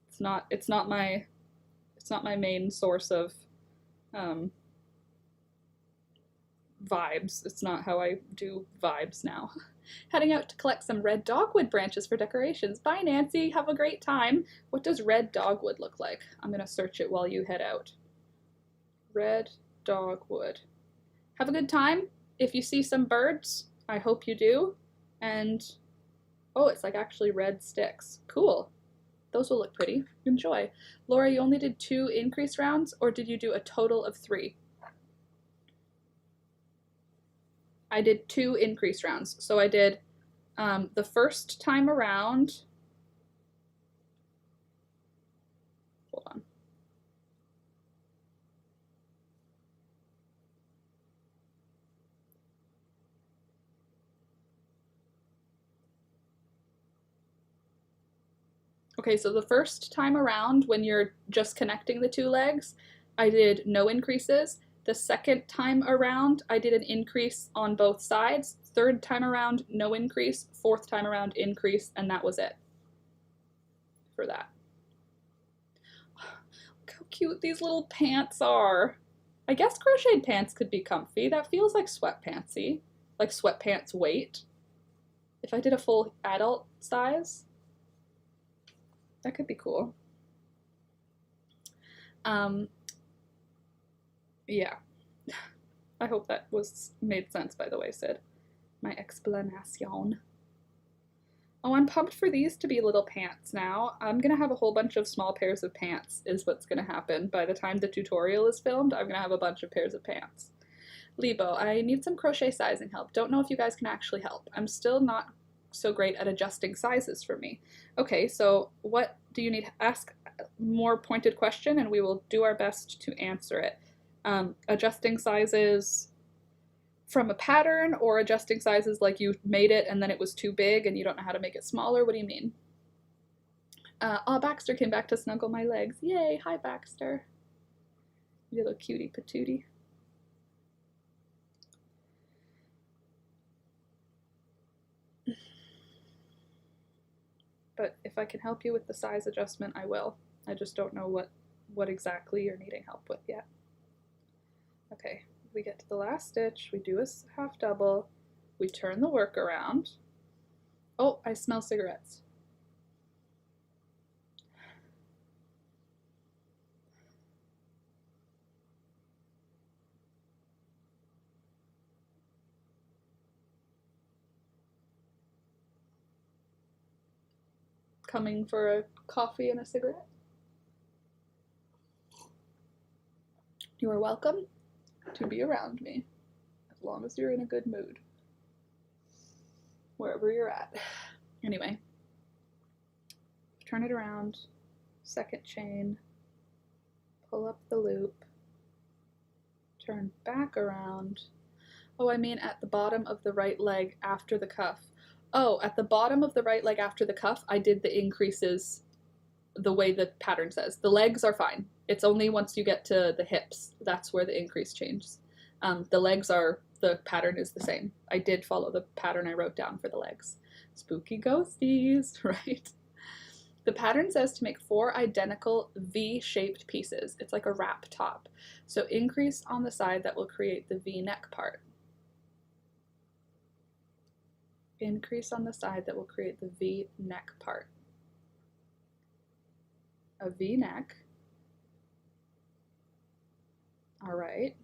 Speaker 1: it's not my main source of vibes. It's not how I do vibes now. Heading out to collect some red dogwood branches for decorations. Bye, Nancy. Have a great time. What does red dogwood look like? I'm going to search it while you head out. Red dogwood. Have a good time. If you see some birds, I hope you do. And, oh, it's like actually red sticks. Cool. Those will look pretty. Enjoy. Laura, you only did 2 increase rounds, or did you do a total of 3? I did 2 increase rounds. So I did the first time around. Hold on. Okay, so the first time around when you're just connecting the 2 legs, I did no increases. The second time around, I did an increase on both sides. Third time around, no increase. Fourth time around, increase, and that was it for that. Look how cute these little pants are. I guess crocheted pants could be comfy. That feels like sweatpantsy, like sweatpants weight. If I did a full adult size, that could be cool. Yeah. I hope that made sense, by the way, Sid. My explanation. Oh, I'm pumped for these to be little pants now. I'm gonna have a whole bunch of small pairs of pants is what's gonna happen. By the time the tutorial is filmed, I'm gonna have a bunch of pairs of pants. Lebo, I need some crochet sizing help. Don't know if you guys can actually help. I'm still not so great at adjusting sizes for me. Okay, so what do you need? Ask a more pointed question and we will do our best to answer it. Adjusting sizes from a pattern, or adjusting sizes like you made it and then it was too big and you don't know how to make it smaller? What do you mean? Oh, Baxter came back to snuggle my legs. Yay, hi Baxter. You little cutie patootie. But if I can help you with the size adjustment, I will. I just don't know what exactly you're needing help with yet. Okay, we get to the last stitch, we do a half double, we turn the work around. Oh, I smell cigarettes. Coming for a coffee and a cigarette? You are welcome to be around me, as long as you're in a good mood, wherever you're at. Anyway, turn it around, second chain, pull up the loop, turn back around. Oh, I mean at the bottom of the right leg after the cuff. Oh, at the bottom of the right leg after the cuff, I did the increases the way the pattern says. The legs are fine. It's only once you get to the hips, that's where the increase changes. The legs the pattern is the same. I did follow the pattern I wrote down for the legs. Spooky ghosties, right? The pattern says to make 4 identical V-shaped pieces. It's like a wrap top. So increase on the side that will create the V-neck part. Increase on the side that will create the V-neck part. A V-neck. All right.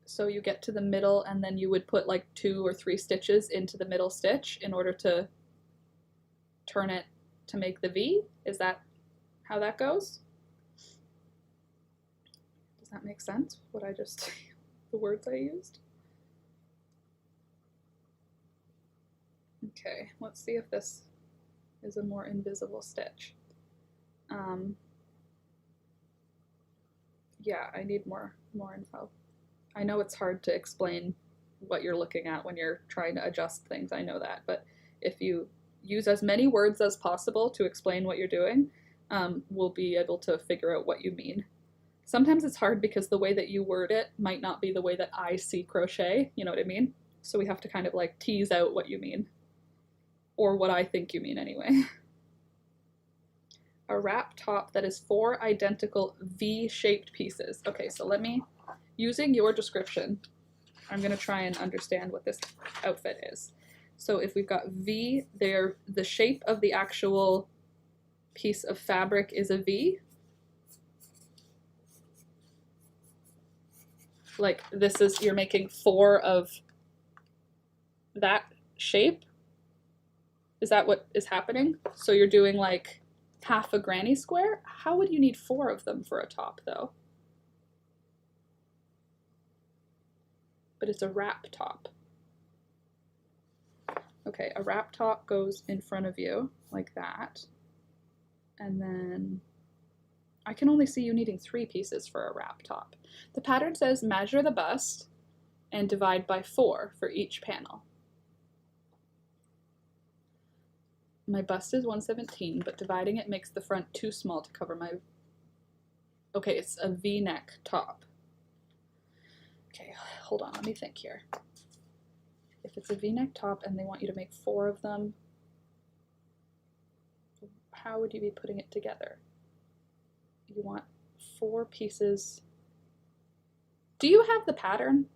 Speaker 1: So you get to the middle and then you would put like 2 or 3 stitches into the middle stitch in order to turn it to make the V. Is that how that goes? Does that make sense? What I just, the words I used? Okay, let's see if this is a more invisible stitch. Yeah, I need more info. I know it's hard to explain what you're looking at when you're trying to adjust things, I know that, but if you use as many words as possible to explain what you're doing, we'll be able to figure out what you mean. Sometimes it's hard because the way that you word it might not be the way that I see crochet, you know what I mean? So we have to kind of like tease out what you mean, or what I think you mean anyway. A wrap top that is 4 identical V-shaped pieces. Okay, so let me, using your description, I'm gonna try and understand what this outfit is. So if we've got V, there, the shape of the actual piece of fabric is a V. Like this is, you're making 4 of that shape. Is that what is happening? So you're doing like half a granny square? How would you need 4 of them for a top though? But it's a wrap top. Okay, a wrap top goes in front of you like that. And then I can only see you needing 3 pieces for a wrap top. The pattern says measure the bust and divide by 4 for each panel. My bust is 117, but dividing it makes the front too small to cover my... Okay, it's a V-neck top. Okay, hold on, let me think here. If it's a V-neck top and they want you to make 4 of them, how would you be putting it together? You want 4 pieces. Do you have the pattern?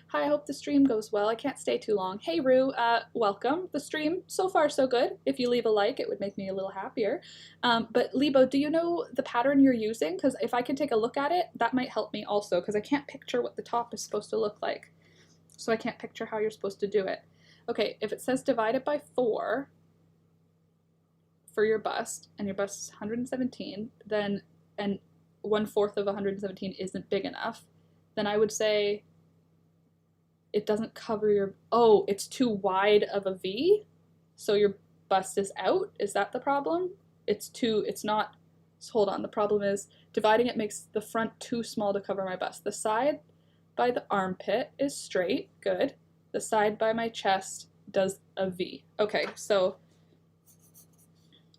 Speaker 1: Hi, I hope the stream goes well. I can't stay too long. Hey Rue, welcome. The stream, so far so good. If you leave a like, it would make me a little happier. But Lebo, do you know the pattern you're using? Because if I can take a look at it, that might help me also, because I can't picture what the top is supposed to look like. So I can't picture how you're supposed to do it. Okay, if it says divide it by 4 for your bust, and your bust is 117, then, and 1/4 of 117 isn't big enough, then I would say it doesn't cover your, oh, it's too wide of a V, so your bust is out? Is that the problem? It's not, so hold on, the problem is dividing it makes the front too small to cover my bust. The side by the armpit is straight, good. The side by my chest does a V. Okay, so,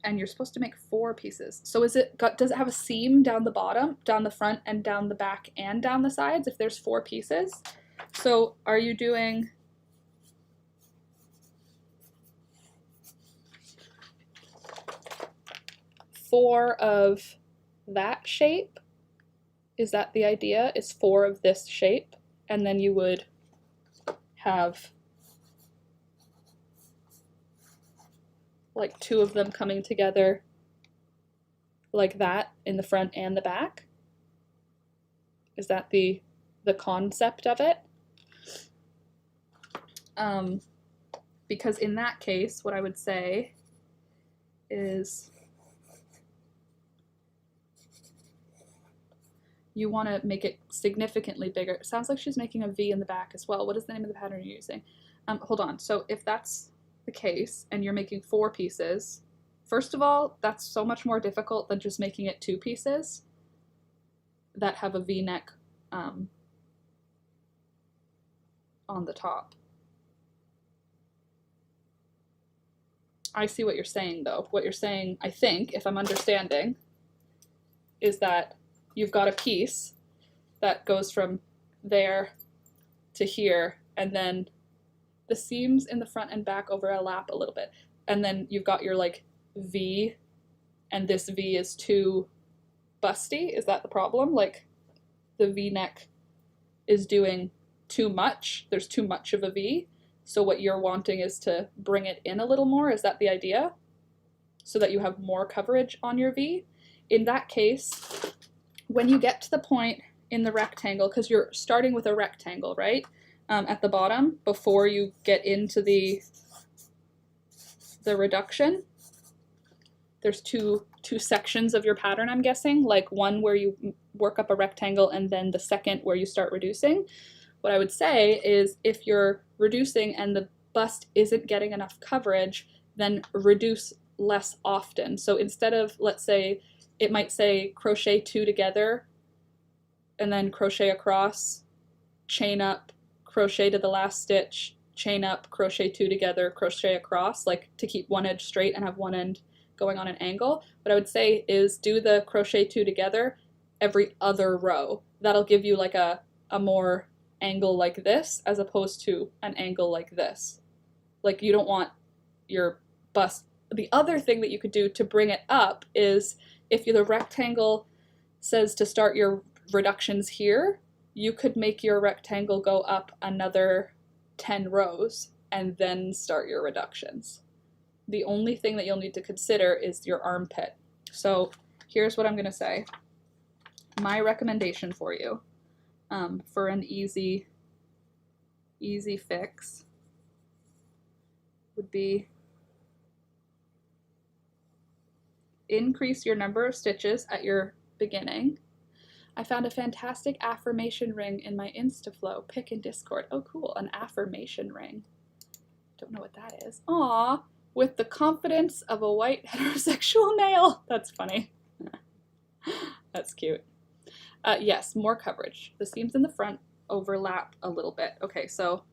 Speaker 1: and you're supposed to make 4 pieces. So does it have a seam down the bottom, down the front, and down the back, and down the sides if there's 4 pieces? So are you doing four of that shape? Is that the idea? Is 4 of this shape? And then you would have like 2 of them coming together like that in the front and the back? Is that the concept of it? Because in that case, what I would say is you want to make it significantly bigger. It sounds like she's making a V in the back as well. What is the name of the pattern you're using? Hold on. So if that's the case and you're making 4 pieces, first of all, that's so much more difficult than just making it 2 pieces that have a V-neck on the top. I see what you're saying though. What you're saying, I think, if I'm understanding, is that you've got a piece that goes from there to here, and then the seams in the front and back overlap a little bit. And then you've got your like V, and this V is too busty. Is that the problem? Like the V-neck is doing too much. There's too much of a V. So what you're wanting is to bring it in a little more. Is that the idea? So that you have more coverage on your V? In that case, when you get to the point in the rectangle, because you're starting with a rectangle, right? At the bottom, before you get into the reduction, there's two sections of your pattern, I'm guessing, like one where you work up a rectangle and then the second where you start reducing. What I would say is if you're reducing and the bust isn't getting enough coverage, then reduce less often. So instead of, let's say, it might say crochet 2 together and then crochet across, chain up, crochet to the last stitch, chain up, crochet 2 together, crochet across, like to keep one edge straight and have one end going on an angle. What I would say is do the crochet 2 together every other row. That'll give you like a more angle like this as opposed to an angle like this. Like you don't want your bust. The other thing that you could do to bring it up is if the rectangle says to start your reductions here, you could make your rectangle go up another 10 rows and then start your reductions. The only thing that you'll need to consider is your armpit. So here's what I'm going to say. My recommendation for you for an easy fix would be increase your number of stitches at your beginning. I found a fantastic affirmation ring in my Insta flow pic in Discord. Oh cool, an affirmation ring. Don't know what that is. Aww, with the confidence of a white heterosexual male. That's funny. That's cute. Yes, more coverage. The seams in the front overlap a little bit. Okay, so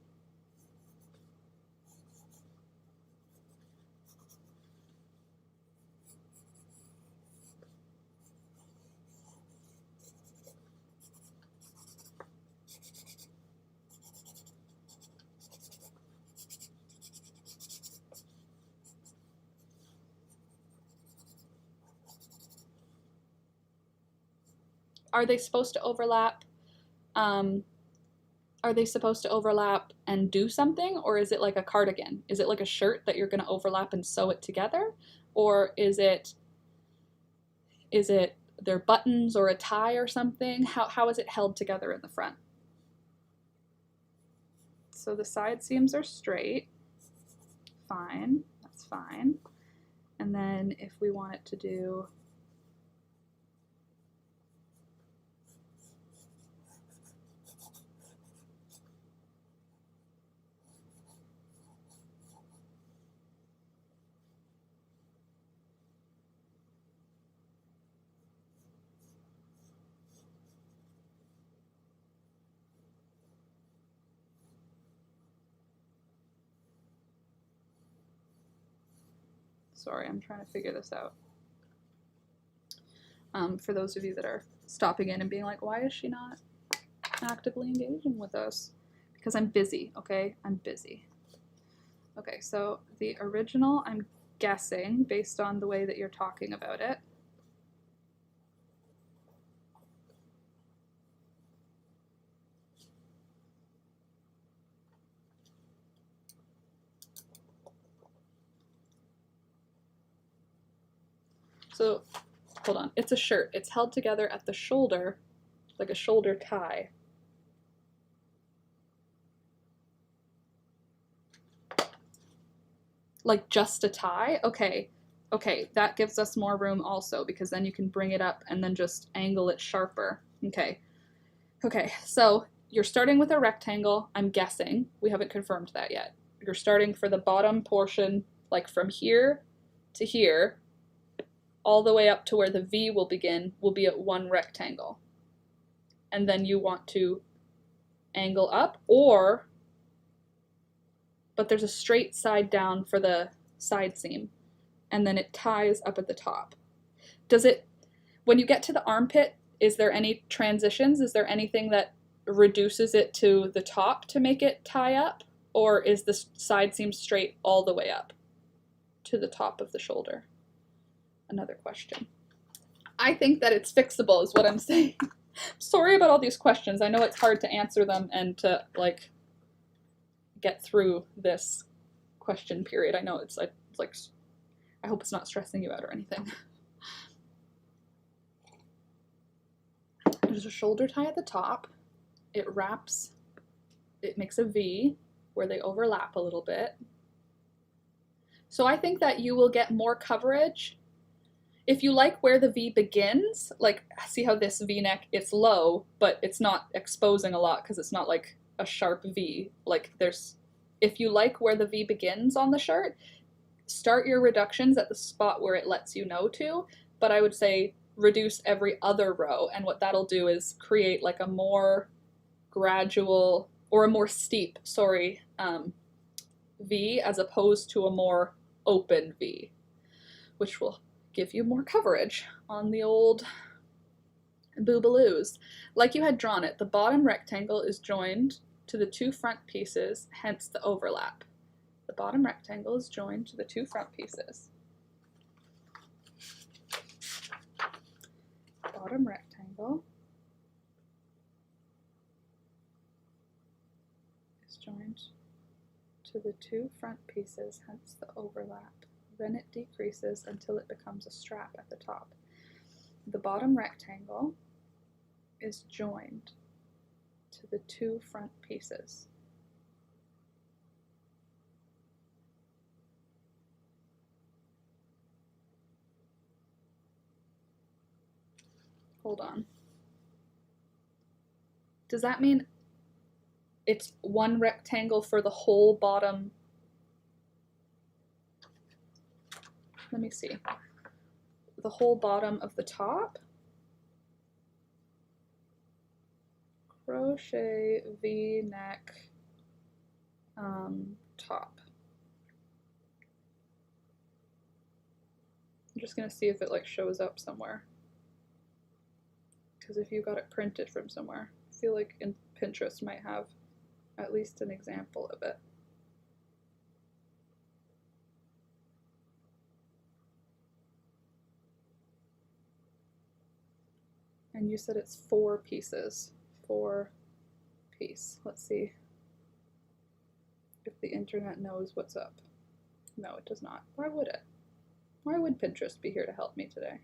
Speaker 1: are they supposed to overlap? Are they supposed to overlap and do something, or is it like a cardigan? Is it like a shirt that you're going to overlap and sew it together, or is it their buttons or a tie or something? How is it held together in the front? So the side seams are straight. Fine, that's fine. And then if we want it to do sorry, I'm trying to figure this out. For those of you that are stopping in and being like, why is she not actively engaging with us? Because I'm busy, okay? I'm busy. Okay, so the original, I'm guessing, based on the way that you're talking about it, so, hold on. It's a shirt. It's held together at the shoulder, like a shoulder tie. Like just a tie? Okay. Okay, that gives us more room also, because then you can bring it up and then just angle it sharper. Okay. Okay, so you're starting with a rectangle, I'm guessing. We haven't confirmed that yet. You're starting for the bottom portion, like from here to here, all the way up to where the V will begin, will be at one rectangle. And then you want to angle up, or, but there's a straight side down for the side seam, and then it ties up at the top. Does it, when you get to the armpit, is there any transitions? Is there anything that reduces it to the top to make it tie up? Or is the side seam straight all the way up to the top of the shoulder? Another question. I think that it's fixable is what I'm saying. Sorry about all these questions. I know it's hard to answer them and to like get through this question period. I know it's like, I hope it's not stressing you out or anything. There's a shoulder tie at the top. It wraps, it makes a V where they overlap a little bit. So I think that you will get more coverage if you like where the V begins. Like, see how this V-neck, it's low, but it's not exposing a lot because it's not like a sharp V. Like there's, if you like where the V begins on the shirt, start your reductions at the spot where it lets you know to, but I would say reduce every other row, and what that'll do is create like a more gradual, or a more steep, sorry, V as opposed to a more open V, which will give you more coverage on the old boobaloos. Like you had drawn it, the bottom rectangle is joined to the two front pieces, hence the overlap. The bottom rectangle is joined to the two front pieces. Bottom rectangle is joined to the two front pieces, hence the overlap. Then it decreases until it becomes a strap at the top. The bottom rectangle is joined to the two front pieces. Hold on. Does that mean it's one rectangle for the whole bottom? Let me see. The whole bottom of the top? Crochet V-neck top. I'm just gonna see if it like shows up somewhere. Because if you got it printed from somewhere, I feel like in Pinterest might have at least an example of it. And you said it's 4 pieces. 4 piece. Let's see if the internet knows what's up. No, it does not. Why would it? Why would Pinterest be here to help me today?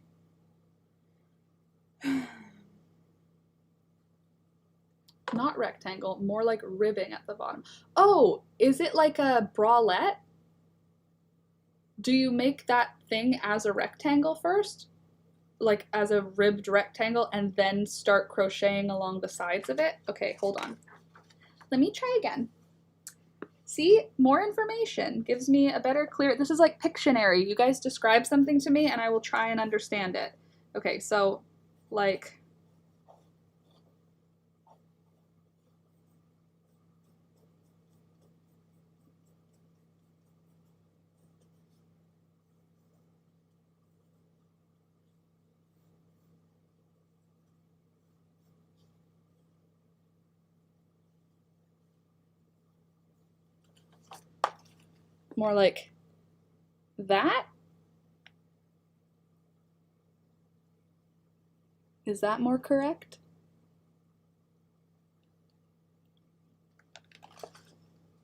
Speaker 1: Not rectangle, more like ribbing at the bottom. Oh, is it like a bralette? Do you make that thing as a rectangle first? Like as a ribbed rectangle and then start crocheting along the sides of it? Okay, hold on. Let me try again. See, more information gives me a better, clear, this is like Pictionary. You guys describe something to me and I will try and understand it. Okay, so like, more like that? Is that more correct?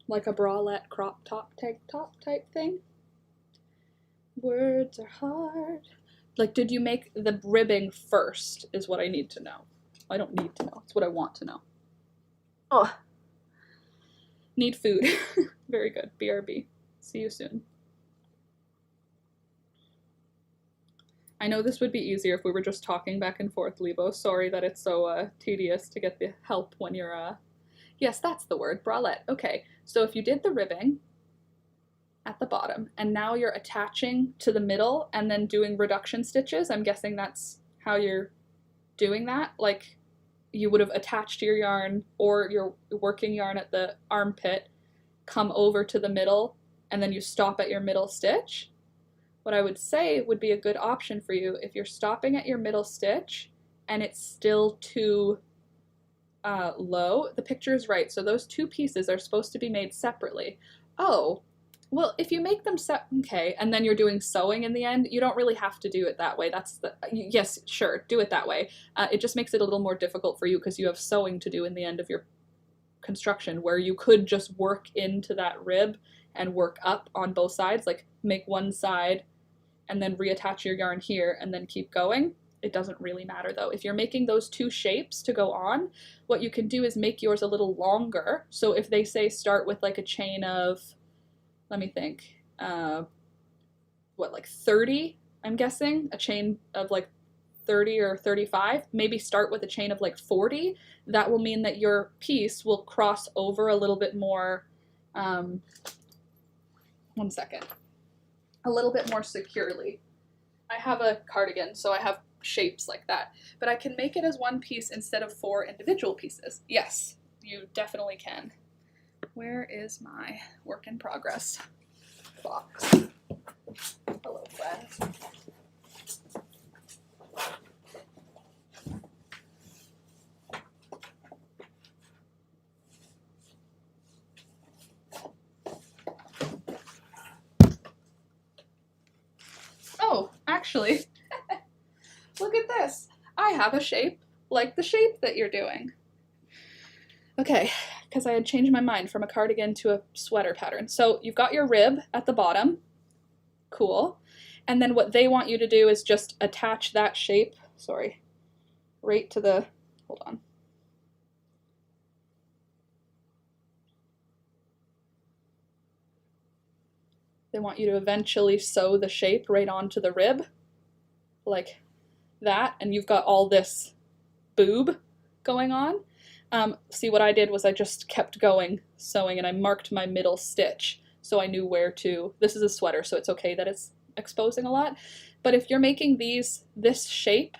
Speaker 1: Like a bralette crop top, tank top type thing? Words are hard. Like, did you make the ribbing first is what I need to know. I don't need to know. It's what I want to know. Oh. Need food. Very good. BRB. See you soon. I know this would be easier if we were just talking back and forth, Lebo. Sorry that it's so tedious to get the help when you're, yes, that's the word, bralette. Okay, so if you did the ribbing at the bottom, and now you're attaching to the middle and then doing reduction stitches, I'm guessing that's how you're doing that. Like, you would have attached your yarn or your working yarn at the armpit, come over to the middle, and then you stop at your middle stitch. What I would say would be a good option for you if you're stopping at your middle stitch and it's still too low, the picture is right. So those two pieces are supposed to be made separately. Oh, well, if you make them okay, and then you're doing sewing in the end, you don't really have to do it that way. That's the, yes, sure, do it that way. It just makes it a little more difficult for you because you have sewing to do in the end of your construction, where you could just work into that rib and work up on both sides, like make one side and then reattach your yarn here and then keep going. It doesn't really matter though. If you're making those two shapes to go on, what you can do is make yours a little longer. So if they say start with like a chain of, let me think, what, like 30, I'm guessing? A chain of like 30 or 35, maybe start with a chain of like 40. That will mean that your piece will cross over a little bit more, one second, a little bit more securely. I have a cardigan, so I have shapes like that, but I can make it as one piece instead of 4 individual pieces. Yes, you definitely can. Where is my work in progress box? Hello, friends. Oh, actually, look at this. I have a shape like the shape that you're doing. Okay, because I had changed my mind from a cardigan to a sweater pattern. So you've got your rib at the bottom. Cool. And then what they want you to do is just attach that shape, sorry, right to the, hold on. They want you to eventually sew the shape right onto the rib, like that, and you've got all this boob going on. See, what I did was I just kept going sewing, and I marked my middle stitch so I knew where to. This is a sweater, so it's okay that it's exposing a lot. But if you're making this shape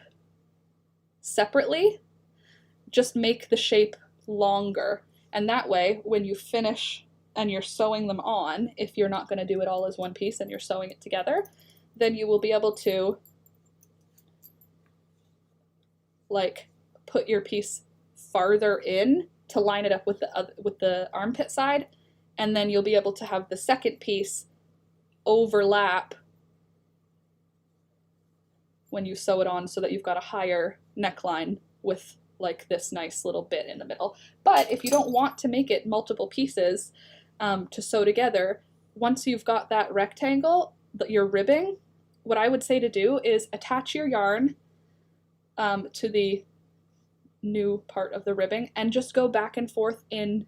Speaker 1: separately, just make the shape longer. And that way, when you finish and you're sewing them on, if you're not going to do it all as one piece and you're sewing it together, then you will be able to like put your piece farther in to line it up with the armpit side, and then you'll be able to have the second piece overlap when you sew it on so that you've got a higher neckline with like this nice little bit in the middle. But if you don't want to make it multiple pieces to sew together, once you've got that rectangle that you're ribbing, what I would say to do is attach your yarn to the new part of the ribbing and just go back and forth in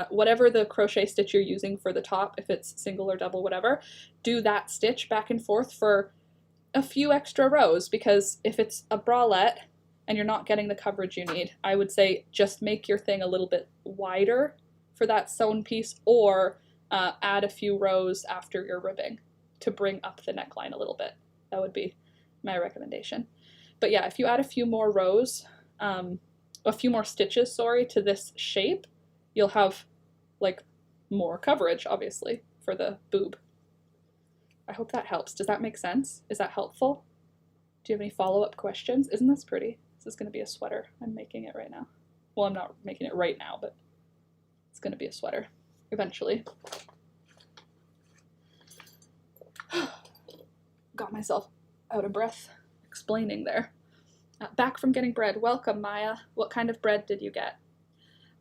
Speaker 1: whatever the crochet stitch you're using for the top, if it's single or double, whatever, do that stitch back and forth for a few extra rows, because if it's a bralette and you're not getting the coverage you need, I would say just make your thing a little bit wider for that sewn piece, or add a few rows after your ribbing to bring up the neckline a little bit. That would be my recommendation. But yeah, if you add a few more rows, a few more stitches, sorry, to this shape, you'll have like more coverage, obviously, for the boob. I hope that helps. Does that make sense? Is that helpful? Do you have any follow-up questions? Isn't this pretty? This is going to be a sweater. I'm making it right now. Well, I'm not making it right now, but it's going to be a sweater eventually. Got myself out of breath explaining there. Back from getting bread. Welcome, Maya. What kind of bread did you get?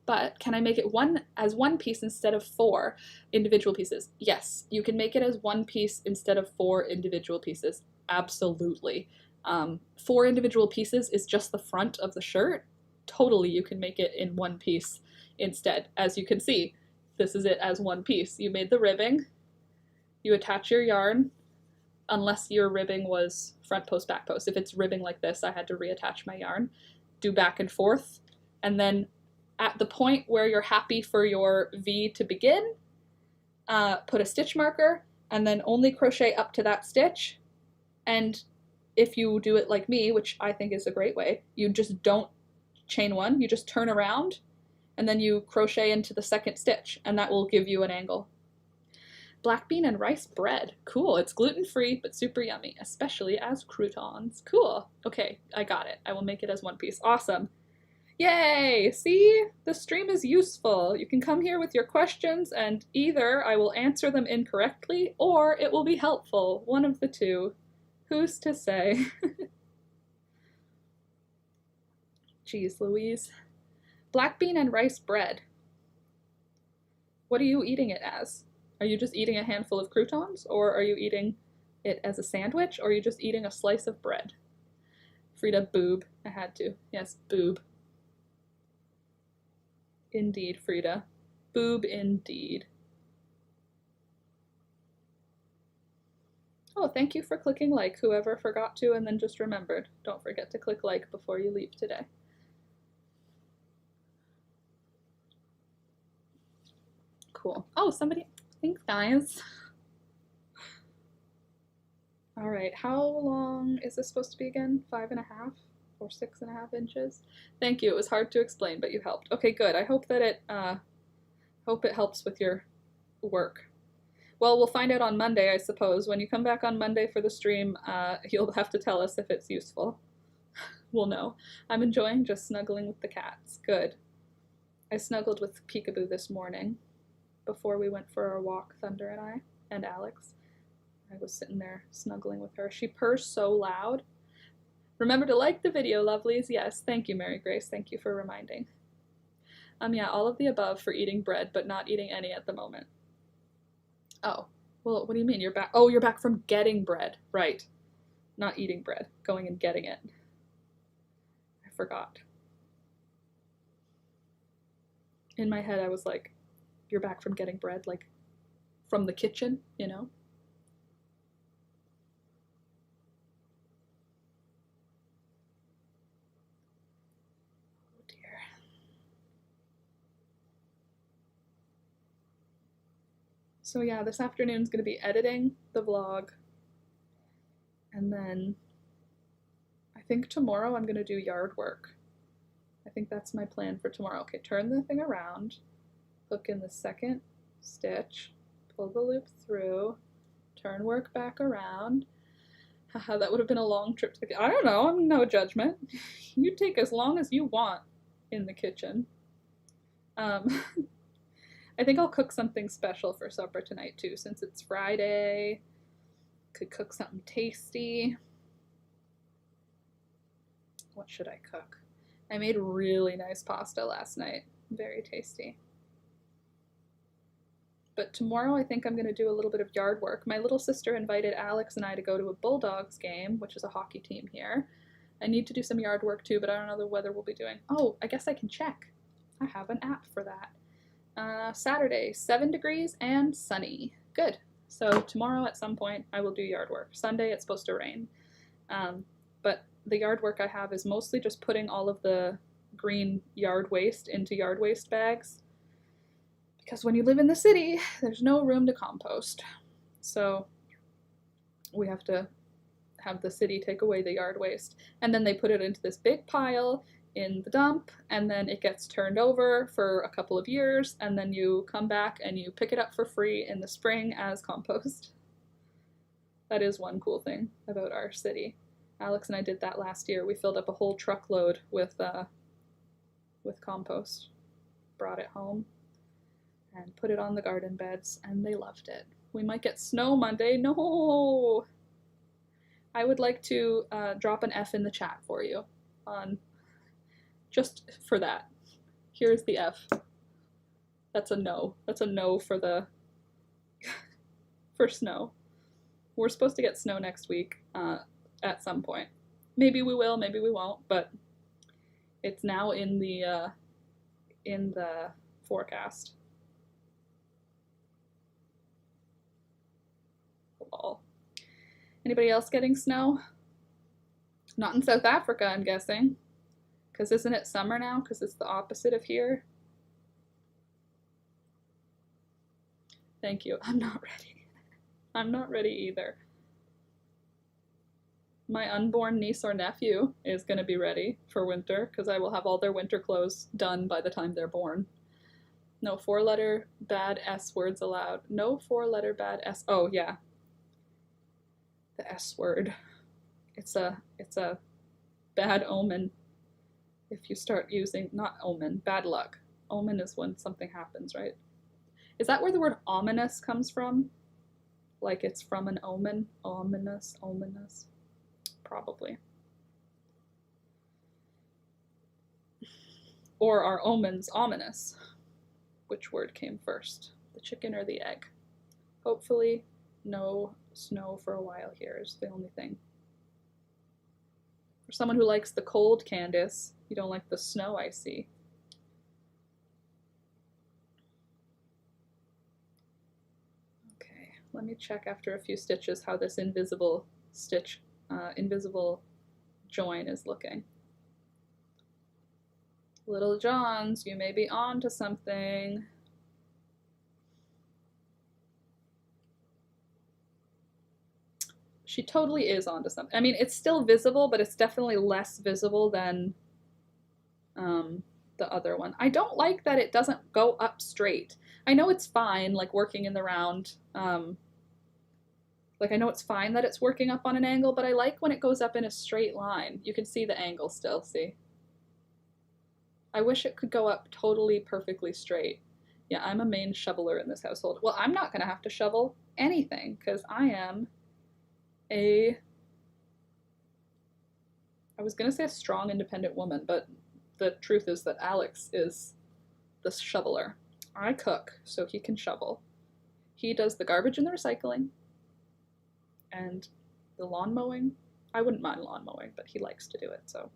Speaker 1: But can I make it as one piece instead of 4 individual pieces? Yes, you can make it as one piece instead of 4 individual pieces. Absolutely. 4 individual pieces is just the front of the shirt. Totally, you can make it in one piece instead. As you can see, this is it as one piece. You made the ribbing, you attach your yarn, unless your ribbing was front post, back post. If it's ribbing like this, I had to reattach my yarn, do back and forth, and then at the point where you're happy for your V to begin, put a stitch marker, and then only crochet up to that stitch. And if you do it like me, which I think is a great way, you just don't chain one, you just turn around, and then you crochet into the second stitch, and that will give you an angle. Black bean and rice bread. Cool. It's gluten-free, but super yummy, especially as croutons. Cool. Okay, I got it. I will make it as one piece. Awesome. Yay! See? The stream is useful. You can come here with your questions, and either I will answer them incorrectly, or it will be helpful. One of the two. Who's to say? Jeez Louise. Black bean and rice bread. What are you eating it as? Are you just eating a handful of croutons, or are you eating it as a sandwich, or are you just eating a slice of bread? Frida, boob. I had to. Yes, boob. Indeed, Frida. Boob indeed. Oh, thank you for clicking like, whoever forgot to and then just remembered. Don't forget to click like before you leave today. Cool. Oh, somebody, thanks guys. All right, how long is this supposed to be again? 5.5 or 6.5 inches? Thank you, it was hard to explain, but you helped. Okay, good, I hope that Hope it helps with your work. Well, we'll find out on Monday, I suppose. When you come back on Monday for the stream, you'll have to tell us if it's useful. We'll know. I'm enjoying just snuggling with the cats. Good. I snuggled with Peekaboo this morning before we went for our walk, Thunder and I, and Alex. I was sitting there snuggling with her. She purrs so loud. Remember to like the video, lovelies. Yes, thank you, Mary Grace. Thank you for reminding. Yeah, all of the above for eating bread, but not eating any at the moment. Oh, well, what do you mean? You're back? Oh, you're back from getting bread. Right. Not eating bread. Going and getting it. I forgot. In my head, I was like, you're back from getting bread, like from the kitchen, you know? Oh, dear. So yeah, this afternoon's going to be editing the vlog. And then I think tomorrow I'm going to do yard work. I think that's my plan for tomorrow. Okay, turn the thing around, hook in the second stitch, pull the loop through, turn work back around. Haha, that would have been a long trip to the kitchen. I don't know, I'm no judgment. You take as long as you want in the kitchen. I think I'll cook something special for supper tonight too, since it's Friday. Could cook something tasty. What should I cook? I made really nice pasta last night. Very tasty. But tomorrow I think I'm going to do a little bit of yard work. My little sister invited Alex and I to go to a Bulldogs game, which is a hockey team here. I need to do some yard work too, but I don't know the weather we'll be doing. Oh, I guess I can check. I have an app for that. Saturday, 7 degrees and sunny. Good. So tomorrow at some point I will do yard work. Sunday it's supposed to rain. But the yard work I have is mostly just putting all of the green yard waste into yard waste bags. Because when you live in the city, there's no room to compost. So we have to have the city take away the yard waste. And then they put it into this big pile in the dump, and then it gets turned over for a couple of years, and then you come back and you pick it up for free in the spring as compost. That is one cool thing about our city. Alex and I did that last year. We filled up a whole truckload with compost, brought it home, and put it on the garden beds, and they loved it. We might get snow Monday. No! I would like to drop an F in the chat for you on just for that. Here's the F. That's a no. That's a no for the for snow. We're supposed to get snow next week at some point. Maybe we will, maybe we won't, but it's now in the forecast. Lol. Anybody else getting snow? Not in South Africa, I'm guessing. Because isn't it summer now? Because it's the opposite of here. Thank you. I'm not ready. I'm not ready either. My unborn niece or nephew is going to be ready for winter because I will have all their winter clothes done by the time they're born. No 4-letter bad S words allowed. No 4-letter bad S. Oh, yeah. The S word. It's a bad omen. If you start using, not omen, bad luck. Omen is when something happens, right? Is that where the word ominous comes from? Like it's from an omen? Ominous, ominous? Probably. Or are omens ominous? Which word came first? The chicken or the egg? Hopefully no snow for a while here is the only thing. For someone who likes the cold, Candace, you don't like the snow, I see. Okay, let me check after a few stitches how this invisible stitch, invisible join is looking. Little Johns, you may be on to something. She totally is onto something. I mean, it's still visible, but it's definitely less visible than the other one. I don't like that it doesn't go up straight. I know it's fine, like working in the round. Like I know it's fine that it's working up on an angle, but I like when it goes up in a straight line. You can see the angle still, see? I wish it could go up totally perfectly straight. Yeah, I'm a main shoveler in this household. Well, I'm not gonna have to shovel anything because I am I was gonna say a strong, independent woman, but the truth is that Alex is the shoveler. I cook, so he can shovel. He does the garbage and the recycling and the lawn mowing. I wouldn't mind lawn mowing, but he likes to do it, so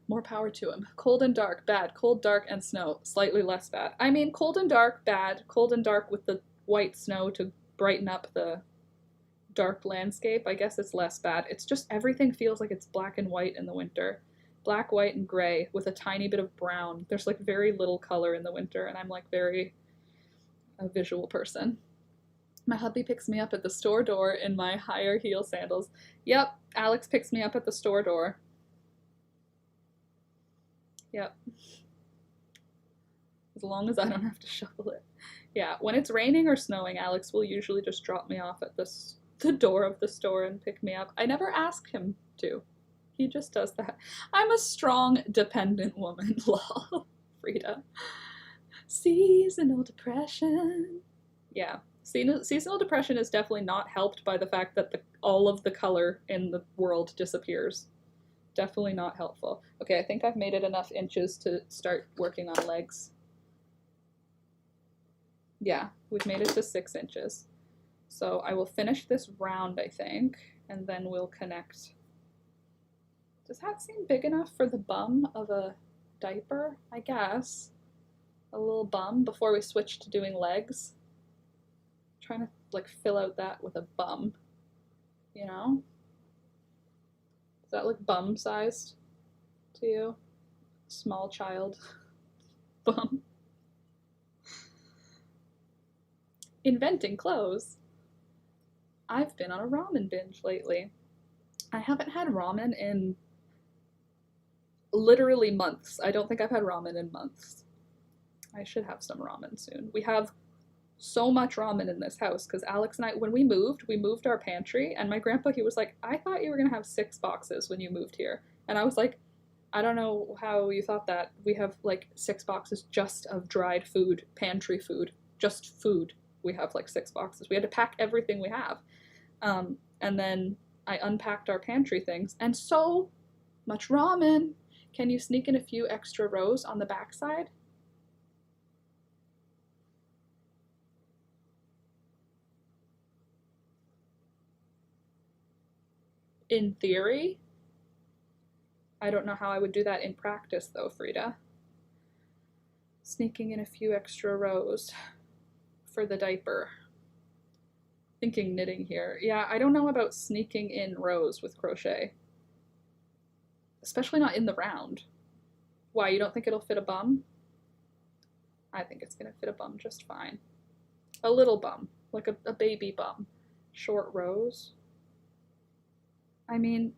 Speaker 1: more power to him. Cold and dark, bad. Cold, dark, and snow, slightly less bad. I mean, cold and dark, bad. Cold and dark with the white snow to brighten up the dark landscape. I guess it's less bad. It's just everything feels like it's black and white in the winter. Black, white, and gray with a tiny bit of brown. There's like very little color in the winter, and I'm like very a visual person. My hubby picks me up at the store door in my higher heel sandals. Yep, Alex picks me up at the store door. Yep. As long as I don't have to shovel it. Yeah, when it's raining or snowing, Alex will usually just drop me off at the door of the store and pick me up. I never ask him to. He just does that. I'm a strong, dependent woman, lol. Frida. Seasonal depression. Yeah. Seasonal depression is definitely not helped by the fact that all of the color in the world disappears. Definitely not helpful. Okay, I think I've made it enough inches to start working on legs. Yeah, we've made it to 6 inches. So I will finish this round, I think, and then we'll connect. Does that seem big enough for the bum of a diaper? I guess. A little bum before we switch to doing legs. Trying to like fill out that with a bum, you know? Does that look bum sized to you? Small child bum. Inventing clothes. I've been on a ramen binge lately. I haven't had ramen in literally months. I don't think I've had ramen in months. I should have some ramen soon. We have so much ramen in this house because Alex and I, when we moved our pantry, and my grandpa, he was like, I thought you were gonna have 6 boxes when you moved here. And I was like, I don't know how you thought that. We have like 6 boxes just of dried food, pantry food, just food. We have like 6 boxes. We had to pack everything we have. And then I unpacked our pantry things, and so much ramen. Can you sneak in a few extra rows on the backside? In theory. I don't know how I would do that in practice though, Frida. Sneaking in a few extra rows for the diaper. Thinking knitting here. Yeah, I don't know about sneaking in rows with crochet. Especially not in the round. Why, you don't think it'll fit a bum? I think it's gonna fit a bum just fine. A little bum, like a baby bum. Short rows. I mean,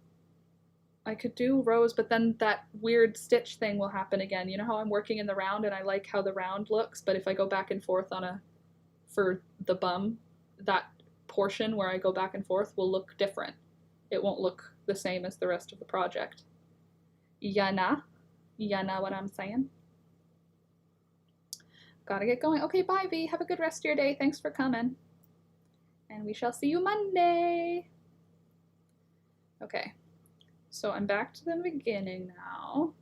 Speaker 1: I could do rows, but then that weird stitch thing will happen again. You know how I'm working in the round and I like how the round looks, but if I go back and forth for the bum, that portion where I go back and forth will look different. It won't look the same as the rest of the project. Ya know what I'm saying? Gotta get going. Okay, bye V. Have a good rest of your day. Thanks for coming. And we shall see you Monday. Okay, so I'm back to the beginning now.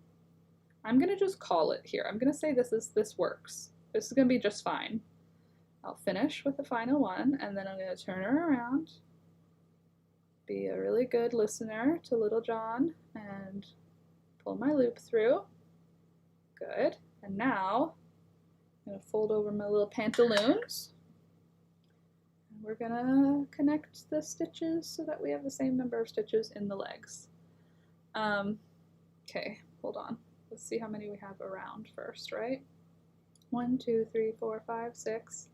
Speaker 1: I'm gonna just call it here. I'm gonna say this works. This is gonna be just fine. I'll finish with the final one, and then I'm gonna turn her around, be a really good listener to Little John, and pull my loop through. Good. And now I'm gonna fold over my little pantaloons. We're gonna connect the stitches so that we have the same number of stitches in the legs. Okay, hold on. Let's see how many we have around first, right? 1, 2, 3, 4, 5, 6,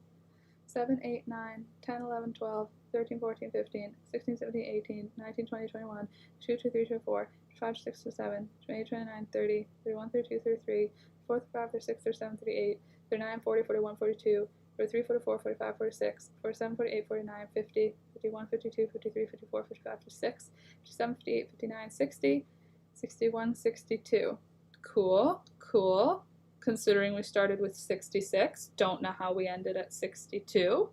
Speaker 1: 7, 8, 9, 10, 11, 12, 13, 14, 15, 16, 17, 18, 19, 20, 21, 22, 23, 24, 25, 26, 27, 28, 29, 30, 31, 32, 33, 44, 45, 46, 47, 48, 39, 40, 41, 42, 43, 44, 45, 46, 47, 48, 49, 50, 51, 52, 53, 54, 55, 56, 57, 58, 59, 60, 61, 62. Cool, cool. Considering we started with 66, don't know how we ended at 62,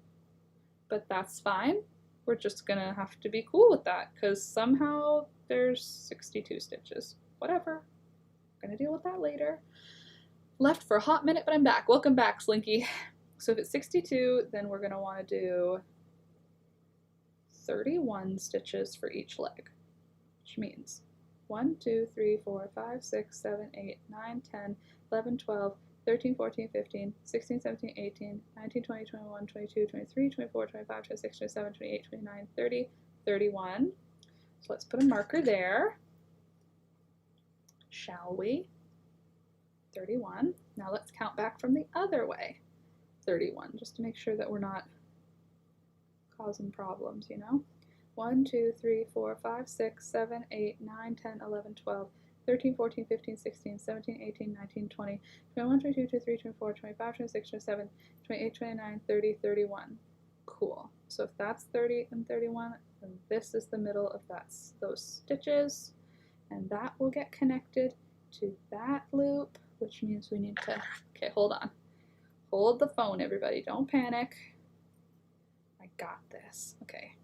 Speaker 1: but that's fine. We're just gonna have to be cool with that because somehow there's 62 stitches. Whatever. Gonna deal with that later. Left for a hot minute, but I'm back. Welcome back, Slinky. So if it's 62, then we're gonna wanna do 31 stitches for each leg, which means 1, 2, 3, 4, 5, 6, 7, 8, 9, 10, 11, 12, 13, 14, 15, 16, 17, 18, 19, 20, 21, 22, 23, 24, 25, 26, 27, 28, 29, 30, 31. So let's put a marker there. Shall we? 31. Now let's count back from the other way. 31, just to make sure that we're not causing problems, you know? 1, 2, 3, 4, 5, 6, 7, 8, 9, 10, 11, 12, 13, 14, 15, 16, 17, 18, 19, 20, 21, 22, 23, 24, 25, 26, 27, 28, 29, 30, 31. Cool. So if that's 30 and 31, then this is the middle of those stitches, and that will get connected to that loop, which means we need to, okay, hold on. Hold the phone, everybody. Don't panic. I got this. Okay.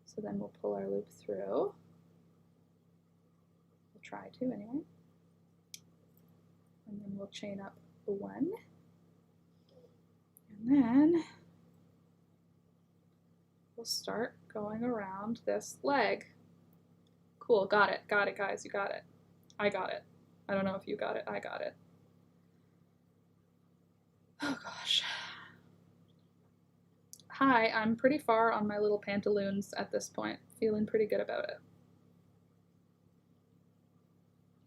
Speaker 1: So then we'll pull our loop through. We'll try to anyway. And then we'll chain up the 1. And then we'll start going around this leg. Cool, got it, guys, you got it. I got it. I don't know if you got it, I got it. Oh gosh. Hi, I'm pretty far on my little pantaloons at this point. Feeling pretty good about it.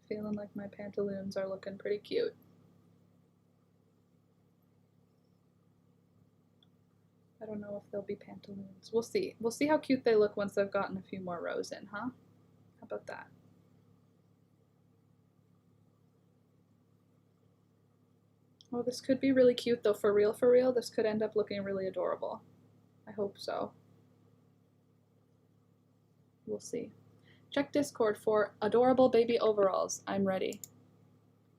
Speaker 1: Feeling like my pantaloons are looking pretty cute. I don't know if they'll be pantaloons. We'll see. We'll see how cute they look once I've gotten a few more rows in, huh? How about that? Oh, this could be really cute though, for real, this could end up looking really adorable. I hope so. We'll see. Check Discord for adorable baby overalls. I'm ready.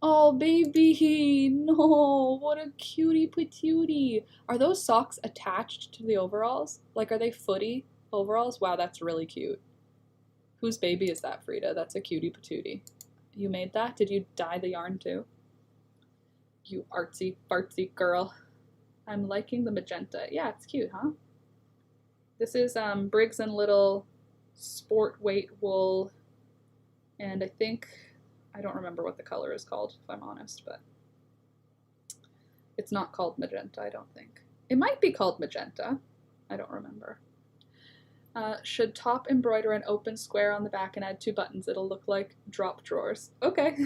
Speaker 1: Oh, baby! No! What a cutie patootie! Are those socks attached to the overalls? Like, are they footy overalls? Wow, that's really cute. Whose baby is that, Frida? That's a cutie patootie. You made that? Did you dye the yarn too? You artsy fartsy girl. I'm liking the magenta. Yeah, it's cute, huh? This is Briggs & Little sport weight wool, and I don't remember what the color is called, if I'm honest, but it's not called magenta, I don't think. It might be called magenta. I don't remember. Should top embroider an open square on the back and add 2 buttons. It'll look like drop drawers. Okay.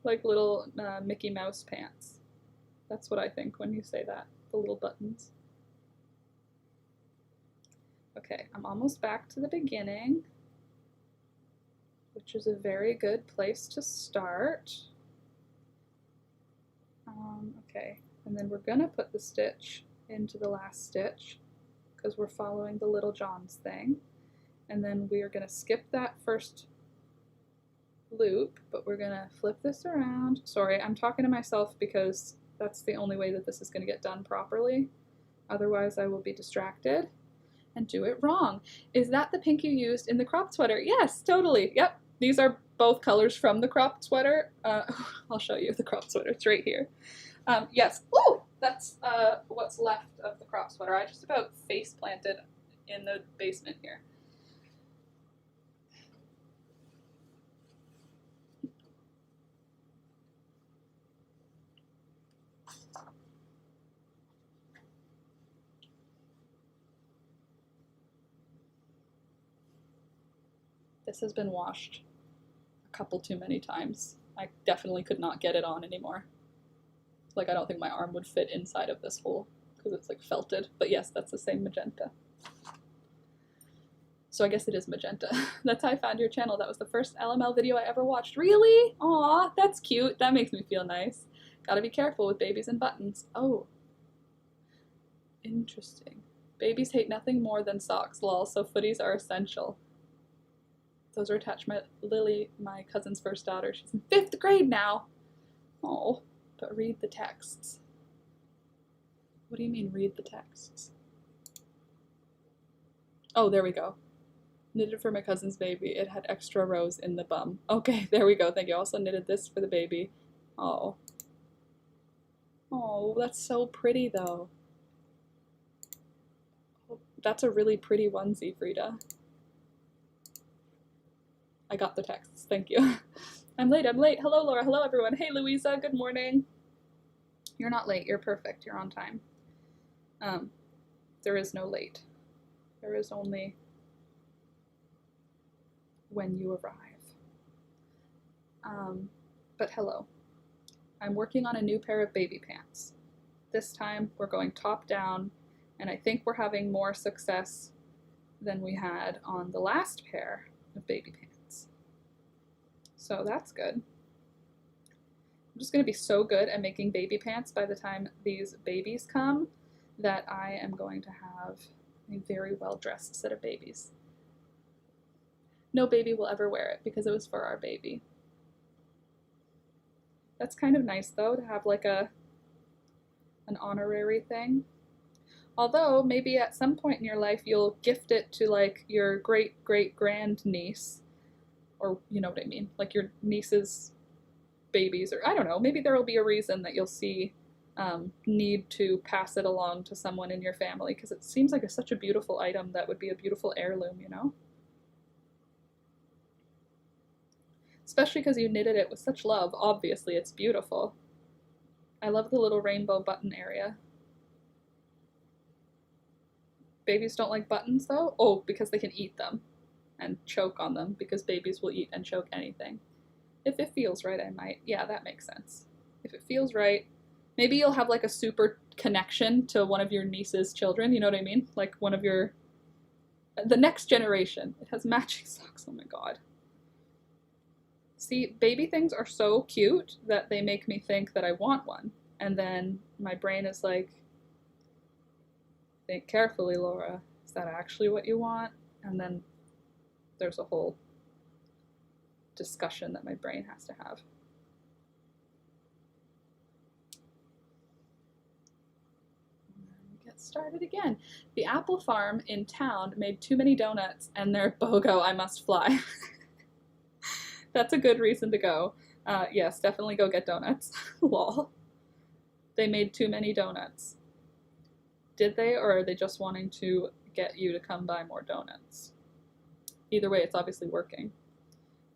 Speaker 1: Like little Mickey Mouse pants. That's what I think when you say that. The little buttons. Okay, I'm almost back to the beginning, which is a very good place to start. Okay, and then we're gonna put the stitch into the last stitch because we're following the Little John's thing. And then we are gonna skip that first loop, but we're gonna flip this around. Sorry, I'm talking to myself because that's the only way that this is gonna get done properly. Otherwise I will be distracted and do it wrong. Is that the pink you used in the cropped sweater? Yes, totally. Yep, these are both colors from the cropped sweater. I'll show you the cropped sweater. It's right here. Yes. Woo! That's what's left of the cropped sweater. I just about face planted in the basement here. This has been washed a couple too many times. I definitely could not get it on anymore. Like, I don't think my arm would fit inside of this hole because it's like felted. But yes, that's the same magenta. So I guess it is magenta. That's how I found your channel. That was the first LML video I ever watched. Really? Aw, that's cute. That makes me feel nice. Gotta be careful with babies and buttons. Oh. Interesting. Babies hate nothing more than socks, lol, so footies are essential. Those are attached. Lily, my cousin's first daughter, she's in 5th grade now. Oh, but read the texts. What do you mean, read the texts? Oh, there we go. Knitted for my cousin's baby. It had extra rows in the bum. Okay, there we go. Thank you. Also knitted this for the baby. Oh. Oh, that's so pretty, though. That's a really pretty onesie, Frida. I got the texts. Thank you. I'm late. Hello, Laura. Hello, everyone. Hey, Louisa. Good morning. You're not late. You're perfect. You're on time. There is no late. There is only when you arrive. But hello. I'm working on a new pair of baby pants. This time we're going top down, and I think we're having more success than we had on the last pair of baby pants. So that's good. I'm just going to be so good at making baby pants by the time these babies come that I am going to have a very well-dressed set of babies. No baby will ever wear it because it was for our baby. That's kind of nice, though, to have like an honorary thing. Although, maybe at some point in your life you'll gift it to like your great-great-grand-niece, or you know what I mean, like your niece's babies, or I don't know, maybe there will be a reason that you'll see need to pass it along to someone in your family, because it seems like such a beautiful item that would be a beautiful heirloom, you know? Especially because you knitted it with such love. Obviously, it's beautiful. I love the little rainbow button area. Babies don't like buttons, though? Oh, because they can eat them and choke on them, because babies will eat and choke anything. If it feels right, I might. Yeah, that makes sense. If it feels right, maybe you'll have like a super connection to one of your niece's children, you know what I mean? Like one of your... the next generation. It has matching socks, oh my god. See, baby things are so cute that they make me think that I want one. And then my brain is like, think carefully, Laura. Is that actually what you want? And then there's a whole discussion that my brain has to have. Get started again. The apple farm in town made too many donuts and they're BOGO, I must fly. That's a good reason to go. Yes, definitely go get donuts. Lol. They made too many donuts. Did they, or are they just wanting to get you to come buy more donuts? Either way, it's obviously working.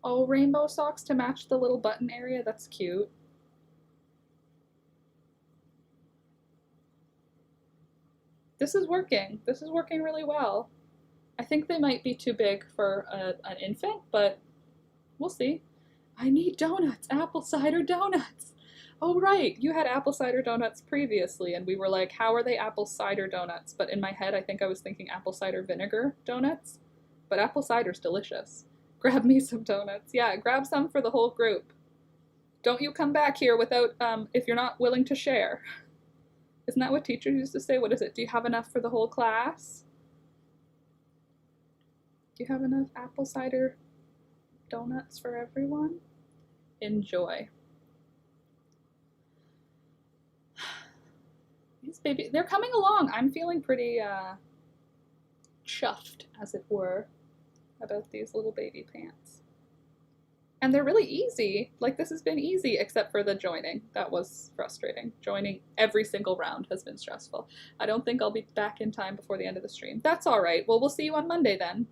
Speaker 1: Oh, rainbow socks to match the little button area? That's cute. This is working. This is working really well. I think they might be too big for an infant, but we'll see. I need donuts. Apple cider donuts. Oh, right. You had apple cider donuts previously, and we were like, how are they apple cider donuts? But in my head, I think I was thinking apple cider vinegar donuts. But apple cider's delicious. Grab me some donuts. Yeah, grab some for the whole group. Don't you come back here without, if you're not willing to share. Isn't that what teachers used to say? What is it? Do you have enough for the whole class? Do you have enough apple cider donuts for everyone? Enjoy. These babies, they're coming along. I'm feeling pretty chuffed, as it were, about these little baby pants. And they're really easy. Like, this has been easy, except for the joining. That was frustrating. Joining every single round has been stressful. I don't think I'll be back in time before the end of the stream. That's all right. Well, we'll see you on Monday then.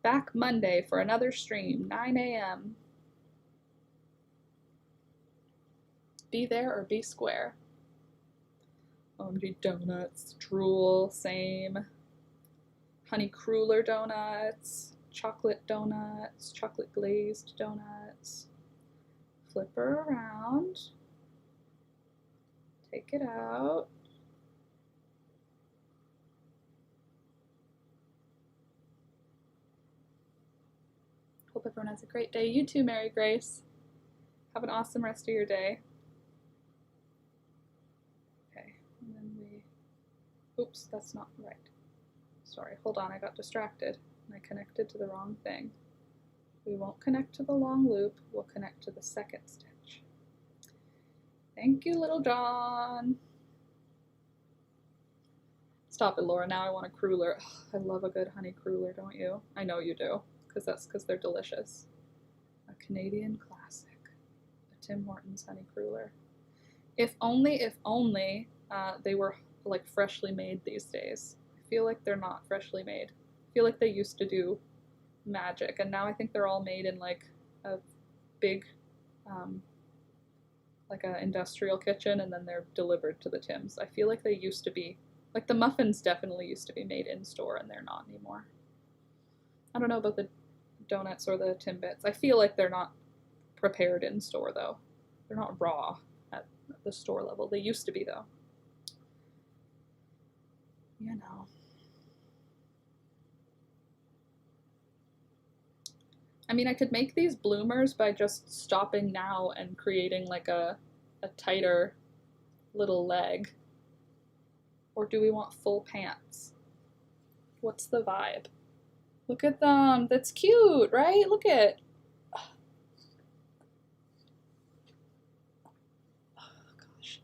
Speaker 1: Back Monday for another stream, 9 a.m. Be there or be square. OMG donuts, drool, same. Honey cruller donuts, chocolate donuts, chocolate glazed donuts. Flip her around. Take it out. Hope everyone has a great day. You too, Mary Grace. Have an awesome rest of your day. Okay, and then oops, that's not right. Sorry, hold on, I got distracted and I connected to the wrong thing. We won't connect to the long loop, we'll connect to the second stitch. Thank you, Little John. Stop it, Laura, now I want a cruller. Ugh, I love a good honey cruller, don't you? I know you do, because they're delicious. A Canadian classic, a Tim Hortons honey cruller. If only they were like freshly made these days. I feel like they're not freshly made. I feel like they used to do magic, and now I think they're all made in like a big, like a industrial kitchen, and then they're delivered to the Tims. I feel like they used to be, like the muffins definitely used to be made in store, and they're not anymore. I don't know about the donuts or the Timbits. I feel like they're not prepared in store though. They're not raw at the store level. They used to be though. You know. I mean, I could make these bloomers by just stopping now and creating like a tighter little leg. Or do we want full pants? What's the vibe? Look at them. That's cute, right? Look at. Oh, gosh.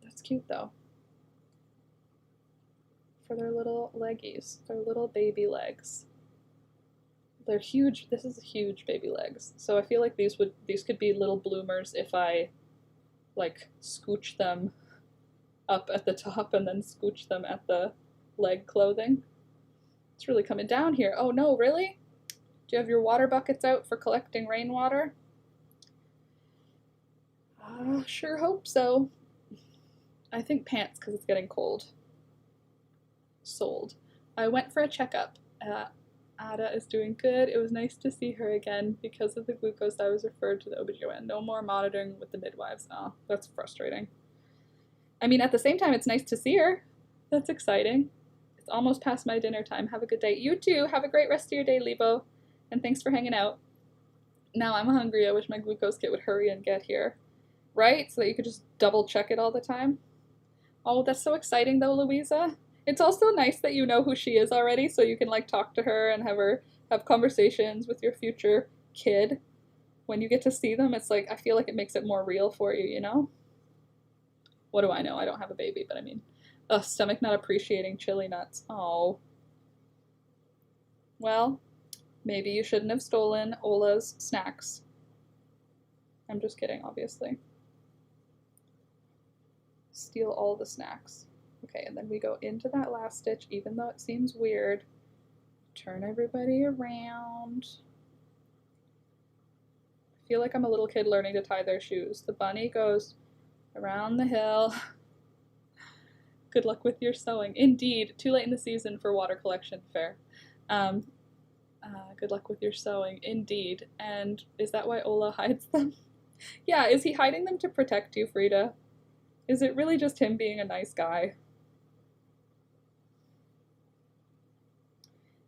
Speaker 1: That's cute though. For their little leggies, their little baby legs. They're huge. This is huge baby legs. So I feel like these could be little bloomers if I like scooch them up at the top and then scooch them at the leg clothing. It's really coming down here. Oh no, really? Do you have your water buckets out for collecting rainwater? Sure hope so. I think pants because it's getting cold. Sold. I went for a checkup. Ada is doing good. It was nice to see her again. Because of the glucose, I was referred to the OBGYN. No more monitoring with the midwives. Oh, that's frustrating. I mean, at the same time, it's nice to see her. That's exciting. It's almost past my dinner time. Have a good day. You too. Have a great rest of your day, Lebo. And thanks for hanging out. Now I'm hungry. I wish my glucose kit would hurry and get here. Right? So that you could just double check it all the time. Oh, that's so exciting though, Louisa. It's also nice that you know who she is already, so you can like talk to her and have conversations with your future kid. When you get to see them, it's like, I feel like it makes it more real for you, you know? What do I know? I don't have a baby, but I mean, stomach not appreciating chili nuts. Oh. Well, maybe you shouldn't have stolen Ola's snacks. I'm just kidding, obviously. Steal all the snacks. Okay, and then we go into that last stitch, even though it seems weird. Turn everybody around. I feel like I'm a little kid learning to tie their shoes. The bunny goes around the hill. Good luck with your sewing. Indeed, too late in the season for water collection. Fair. Good luck with your sewing. Indeed. And is that why Ola hides them? Yeah, is he hiding them to protect you, Frida? Is it really just him being a nice guy?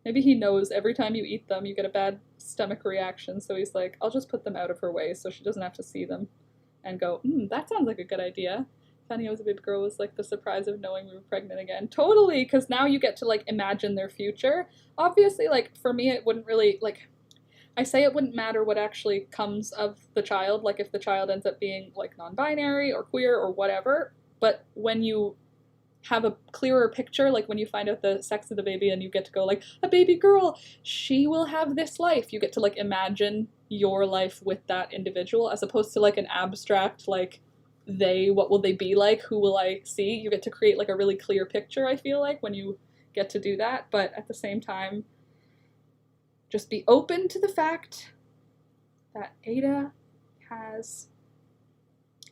Speaker 1: Maybe he knows every time you eat them, you get a bad stomach reaction, so he's like, I'll just put them out of her way so she doesn't have to see them and go, that sounds like a good idea. Fanny was a baby girl was like the surprise of knowing we were pregnant again. Totally, because now you get to like imagine their future. Obviously, like for me, it wouldn't really, like, I say it wouldn't matter what actually comes of the child, like if the child ends up being like non-binary or queer or whatever, but when you have a clearer picture, like when you find out the sex of the baby and you get to go like, a baby girl, she will have this life. You get to like imagine your life with that individual as opposed to like an abstract, like what will they be like? Who will I see? You get to create like a really clear picture, I feel like, when you get to do that. But at the same time, just be open to the fact that Ada has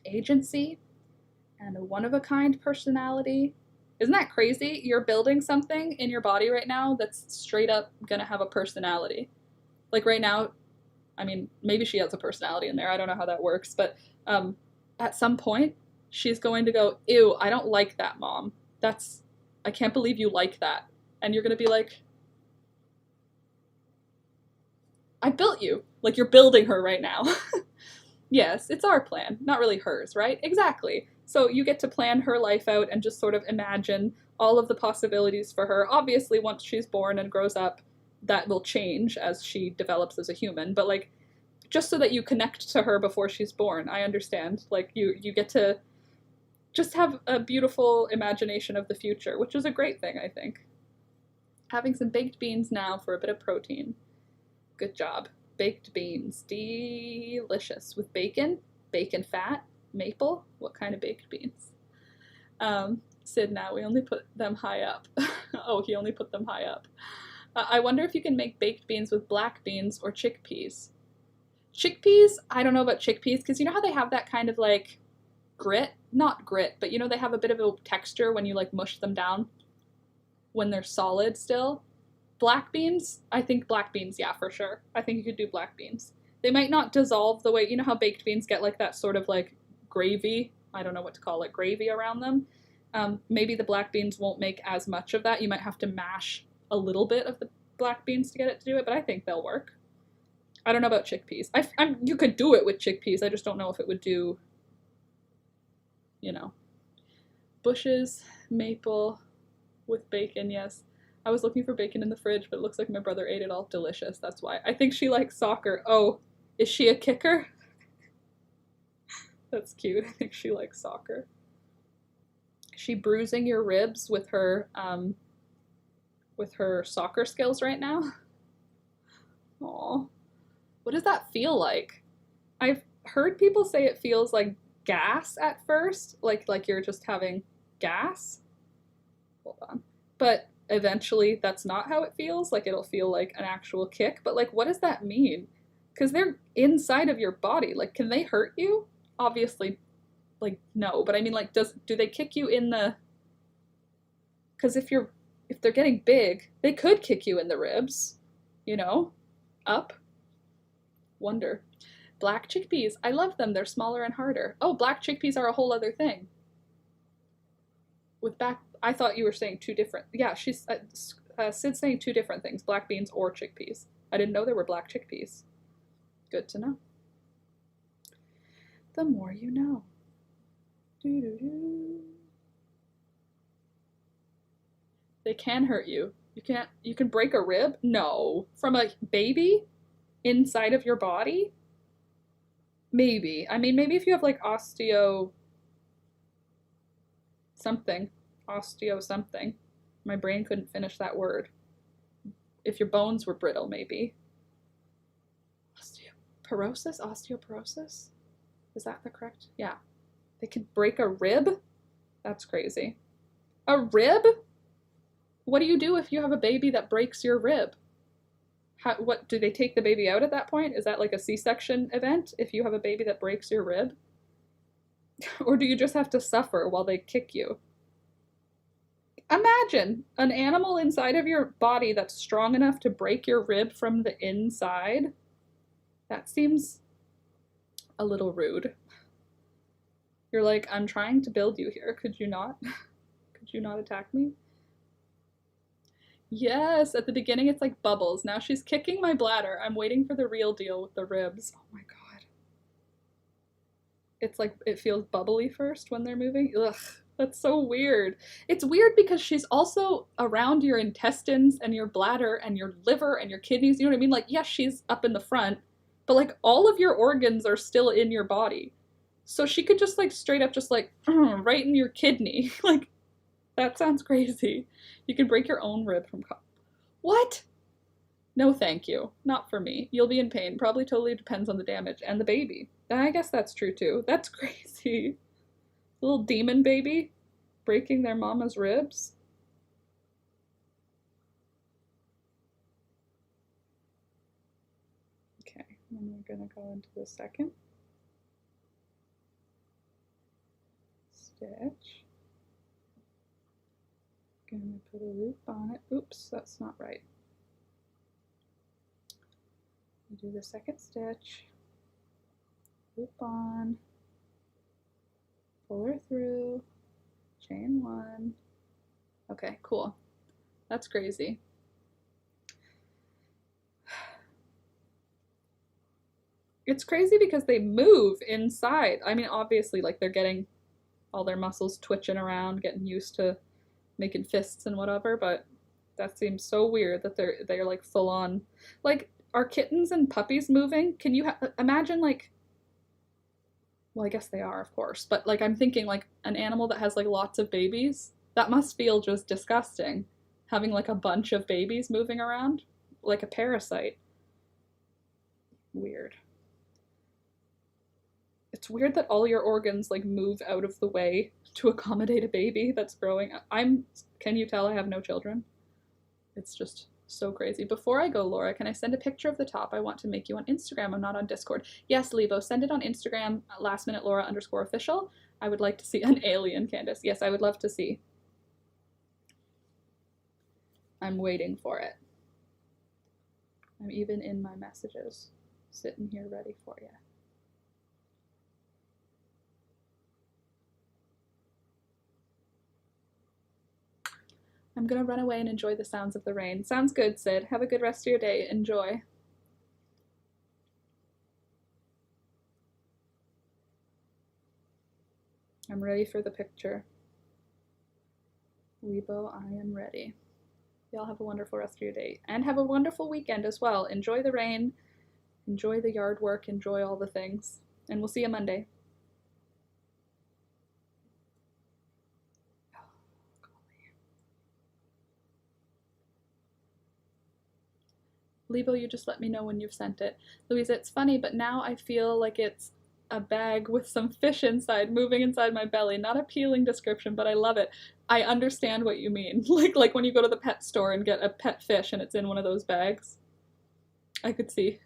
Speaker 1: agency and a one-of-a-kind personality. Isn't that crazy? You're building something in your body right now that's straight up gonna have a personality. Like right now, I mean, maybe she has a personality in there. I don't know how that works, but at some point, she's going to go, ew, I don't like that, Mom. I can't believe you like that. And you're gonna be like, I built you. Like you're building her right now. Yes, it's our plan, not really hers, right? Exactly. So you get to plan her life out and just sort of imagine all of the possibilities for her. Obviously, once she's born and grows up, that will change as she develops as a human, but like just so that you connect to her before she's born. I understand. Like you get to just have a beautiful imagination of the future, which is a great thing, I think. Having some baked beans now for a bit of protein. Good job. Baked beans, delicious. With bacon, bacon fat, maple. What kind of baked beans? Sid, now we only put them high up. Oh, he only put them high up. I wonder if you can make baked beans with black beans or chickpeas. Chickpeas, I don't know about chickpeas, because you know how they have that kind of like grit? Not grit, but you know they have a bit of a texture when you like mush them down when they're solid still. Black beans, I think black beans, yeah, for sure. I think you could do black beans. They might not dissolve the way, you know how baked beans get like that sort of like gravy, I don't know what to call it, gravy around them. Maybe the black beans won't make as much of that. You might have to mash a little bit of the black beans to get it to do it, but I think they'll work. I don't know about chickpeas. You could do it with chickpeas. I just don't know if it would do, you know. Bushes, maple, with bacon, yes. I was looking for bacon in the fridge, but it looks like my brother ate it all. Delicious, that's why. I think she likes soccer. Oh, is she a kicker? That's cute. I think she likes soccer. Is she bruising your ribs with her soccer skills right now? Aw. What does that feel like? I've heard people say it feels like gas at first, like you're just having gas. Hold on. But eventually that's not how it feels. Like it'll feel like an actual kick. But like, what does that mean? Because they're inside of your body. Like, can they hurt you? Obviously, like, no. But I mean, like, do they kick you in the... Because if they're getting big, they could kick you in the ribs, you know? Up. Wonder. Black chickpeas. I love them. They're smaller and harder. Oh, black chickpeas are a whole other thing. I thought you were saying two different... Yeah, she's... Sid's saying two different things. Black beans or chickpeas. I didn't know there were black chickpeas. Good to know. The more you know. Doo-doo-doo. They can hurt you. You can break a rib? No. From a baby? Inside of your body? Maybe. I mean, maybe if you have like osteo something. My brain couldn't finish that word. If your bones were brittle, maybe. Osteoporosis? Is that the correct? Yeah. They could break a rib? That's crazy. A rib? What do you do if you have a baby that breaks your rib? What do they take the baby out at that point? Is that like a C-section event if you have a baby that breaks your rib? Or do you just have to suffer while they kick you? Imagine an animal inside of your body that's strong enough to break your rib from the inside. That seems a little rude. You're like, I'm trying to build you here. Could you not? Could you not attack me? Yes, at the beginning it's like bubbles. Now she's kicking my bladder. I'm waiting for the real deal with the ribs. Oh my god. It's like, it feels bubbly first when they're moving. Ugh, that's so weird. It's weird because she's also around your intestines and your bladder and your liver and your kidneys. You know what I mean? Like, yes, she's up in the front, but like all of your organs are still in your body. So she could just like straight up just like right in your kidney. Like, that sounds crazy. You can break your own rib from... What? No, thank you. Not for me. You'll be in pain. Probably totally depends on the damage and the baby. I guess that's true too. That's crazy. Little demon baby breaking their mama's ribs. Okay, and we're gonna go into the second stitch. Gonna put a loop on it. Oops, that's not right. Do the second stitch, loop on, pull her through, chain one. Okay, cool. That's crazy. It's crazy because they move inside. I mean, obviously, like they're getting all their muscles twitching around, getting used to making fists and whatever, but that seems so weird that they're like full on. Like, are kittens and puppies moving? Can you imagine like, well, I guess they are, of course, but like I'm thinking like an animal that has like lots of babies, that must feel just disgusting, having like a bunch of babies moving around like a parasite. Weird. It's weird that all your organs like move out of the way to accommodate a baby that's growing. Can you tell I have no children? It's just so crazy. Before I go, Laura, can I send a picture of the top? I want to make you on Instagram. I'm not on Discord. Yes, Lebo, send it on Instagram, lastminutelaura_official. I would like to see an alien, Candace. Yes, I would love to see. I'm waiting for it. I'm even in my messages, sitting here ready for you. I'm gonna run away and enjoy the sounds of the rain. Sounds good, Sid. Have a good rest of your day. Enjoy. I'm ready for the picture. Lebo, I am ready. Y'all have a wonderful rest of your day. And have a wonderful weekend as well. Enjoy the rain. Enjoy the yard work. Enjoy all the things. And we'll see you Monday. Lebo, you just let me know when you've sent it. Louisa, it's funny, but now I feel like it's a bag with some fish inside moving inside my belly. Not appealing description, but I love it. I understand what you mean. Like when you go to the pet store and get a pet fish and it's in one of those bags. I could see.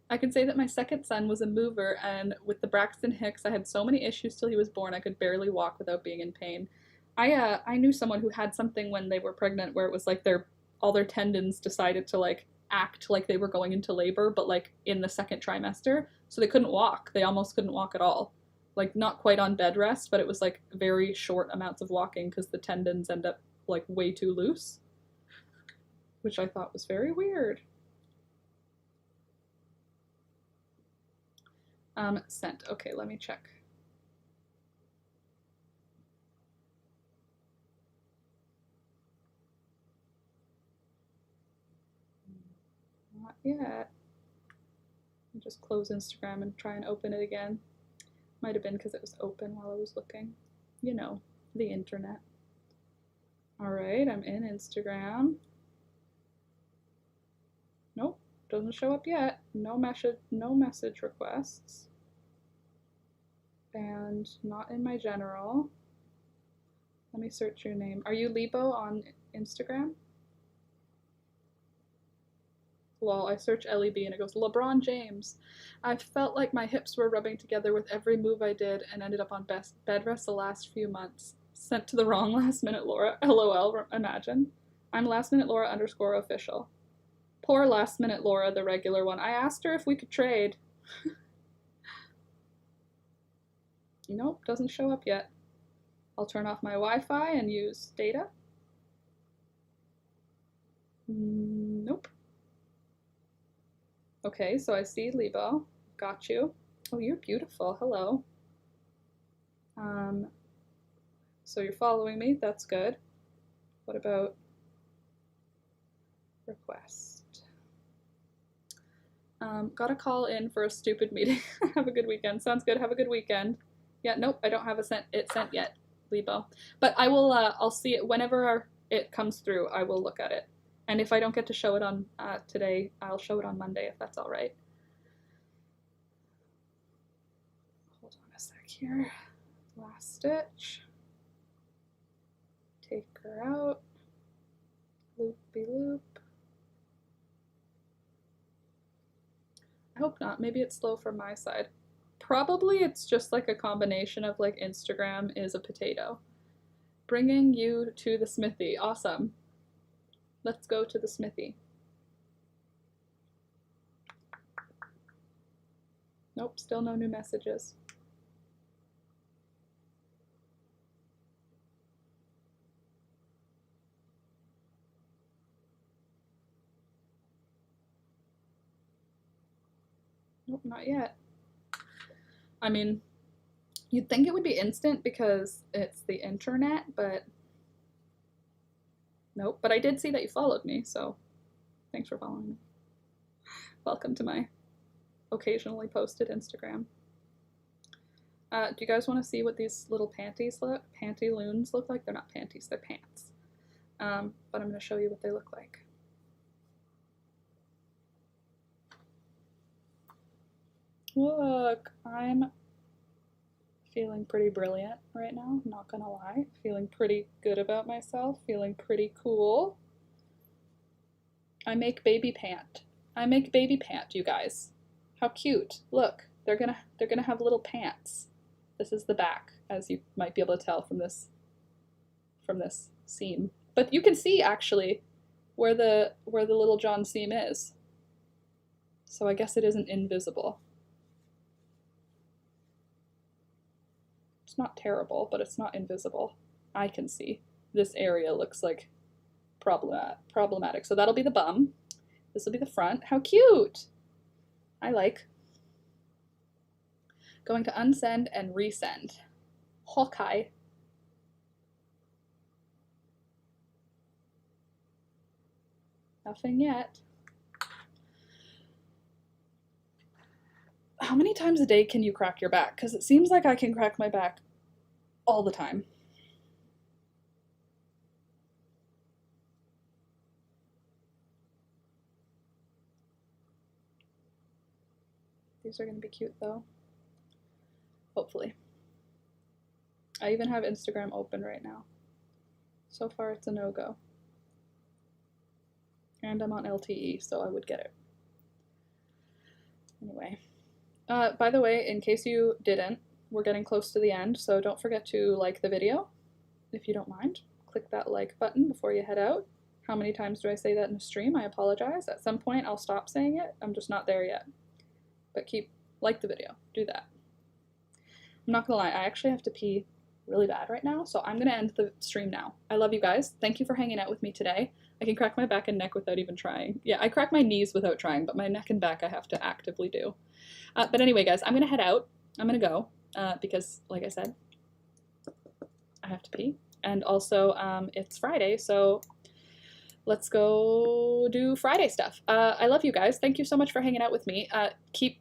Speaker 1: I can say that my second son was a mover, and with the Braxton Hicks, I had so many issues till he was born. I could barely walk without being in pain. I knew someone who had something when they were pregnant where it was like all their tendons decided to like act like they were going into labor, but like in the second trimester, so they couldn't walk. They almost couldn't walk at all. Like not quite on bed rest, but it was like very short amounts of walking because the tendons end up like way too loose, which I thought was very weird. Sent. Okay, let me check. Not yet. I'll just close Instagram and try and open it again. Might have been because it was open while I was looking. You know, the internet. Alright, I'm in Instagram. Nope, doesn't show up yet. No message requests. And not in my general. Let me search your name. Are you Lebo on Instagram? Lol, I search LEB and it goes, LeBron James. I felt like my hips were rubbing together with every move I did and ended up on bed rest the last few months. Sent to the wrong last minute Laura. LOL, imagine. I'm last minute Laura _official. Poor last minute Laura, the regular one. I asked her if we could trade. Nope, doesn't show up yet. I'll turn off my Wi-Fi and use data. Nope. Okay, so I see Lebo. Got you. Oh, you're beautiful. Hello. So you're following me. That's good. What about request? Got a call in for a stupid meeting. Have a good weekend. Sounds good. Have a good weekend. Yeah, nope, I don't have it sent yet, Lebo. But I will, I'll see it whenever it comes through. I will look at it. And if I don't get to show it on today, I'll show it on Monday if that's all right. Hold on a sec here. Last stitch. Take her out. Loop-be-loop. I hope not. Maybe it's slow from my side. Probably it's just like a combination of like Instagram is a potato. Bringing you to the smithy. Awesome. Let's go to the smithy. Nope, still no new messages. Nope, not yet. I mean, you'd think it would be instant because it's the internet, but nope. But I did see that you followed me, so thanks for following me. Welcome to my occasionally posted Instagram. Do you guys want to see what these little pantaloons look like? They're not panties, they're pants. But I'm going to show you what they look like. Look, I'm feeling pretty brilliant right now, not gonna lie. Feeling pretty good about myself, feeling pretty cool. I make baby pant. I make baby pant, you guys. How cute. Look, they're gonna have little pants. This is the back, as you might be able to tell from this seam. But you can see actually where the little John seam is. So I guess it isn't invisible. It's not terrible, but it's not invisible. I can see. This area looks like problematic. So that'll be the bum. This will be the front. How cute! I like. Going to unsend and resend. Hawkeye. Nothing yet. How many times a day can you crack your back? Because it seems like I can crack my back all the time. These are going to be cute though. Hopefully. I even have Instagram open right now. So far it's a no-go. And I'm on LTE, so I would get it. Anyway. By the way, in case you didn't, we're getting close to the end, so don't forget to like the video, if you don't mind. Click that like button before you head out. How many times do I say that in a stream? I apologize. At some point I'll stop saying it. I'm just not there yet. But like the video. Do that. I'm not gonna lie, I actually have to pee really bad right now, so I'm gonna end the stream now. I love you guys. Thank you for hanging out with me today. I can crack my back and neck without even trying. Yeah, I crack my knees without trying, but my neck and back I have to actively do. But anyway, guys, I'm gonna head out. I'm gonna go because, like I said, I have to pee. And also, it's Friday, so let's go do Friday stuff. I love you guys. Thank you so much for hanging out with me. Keep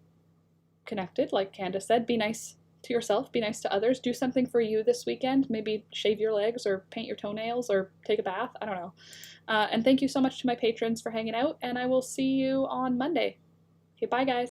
Speaker 1: connected, like Candace said. Be nice to yourself. Be nice to others. Do something for you this weekend. Maybe shave your legs or paint your toenails or take a bath. I don't know. And thank you so much to my patrons for hanging out, and I will see you on Monday. Okay, bye, guys.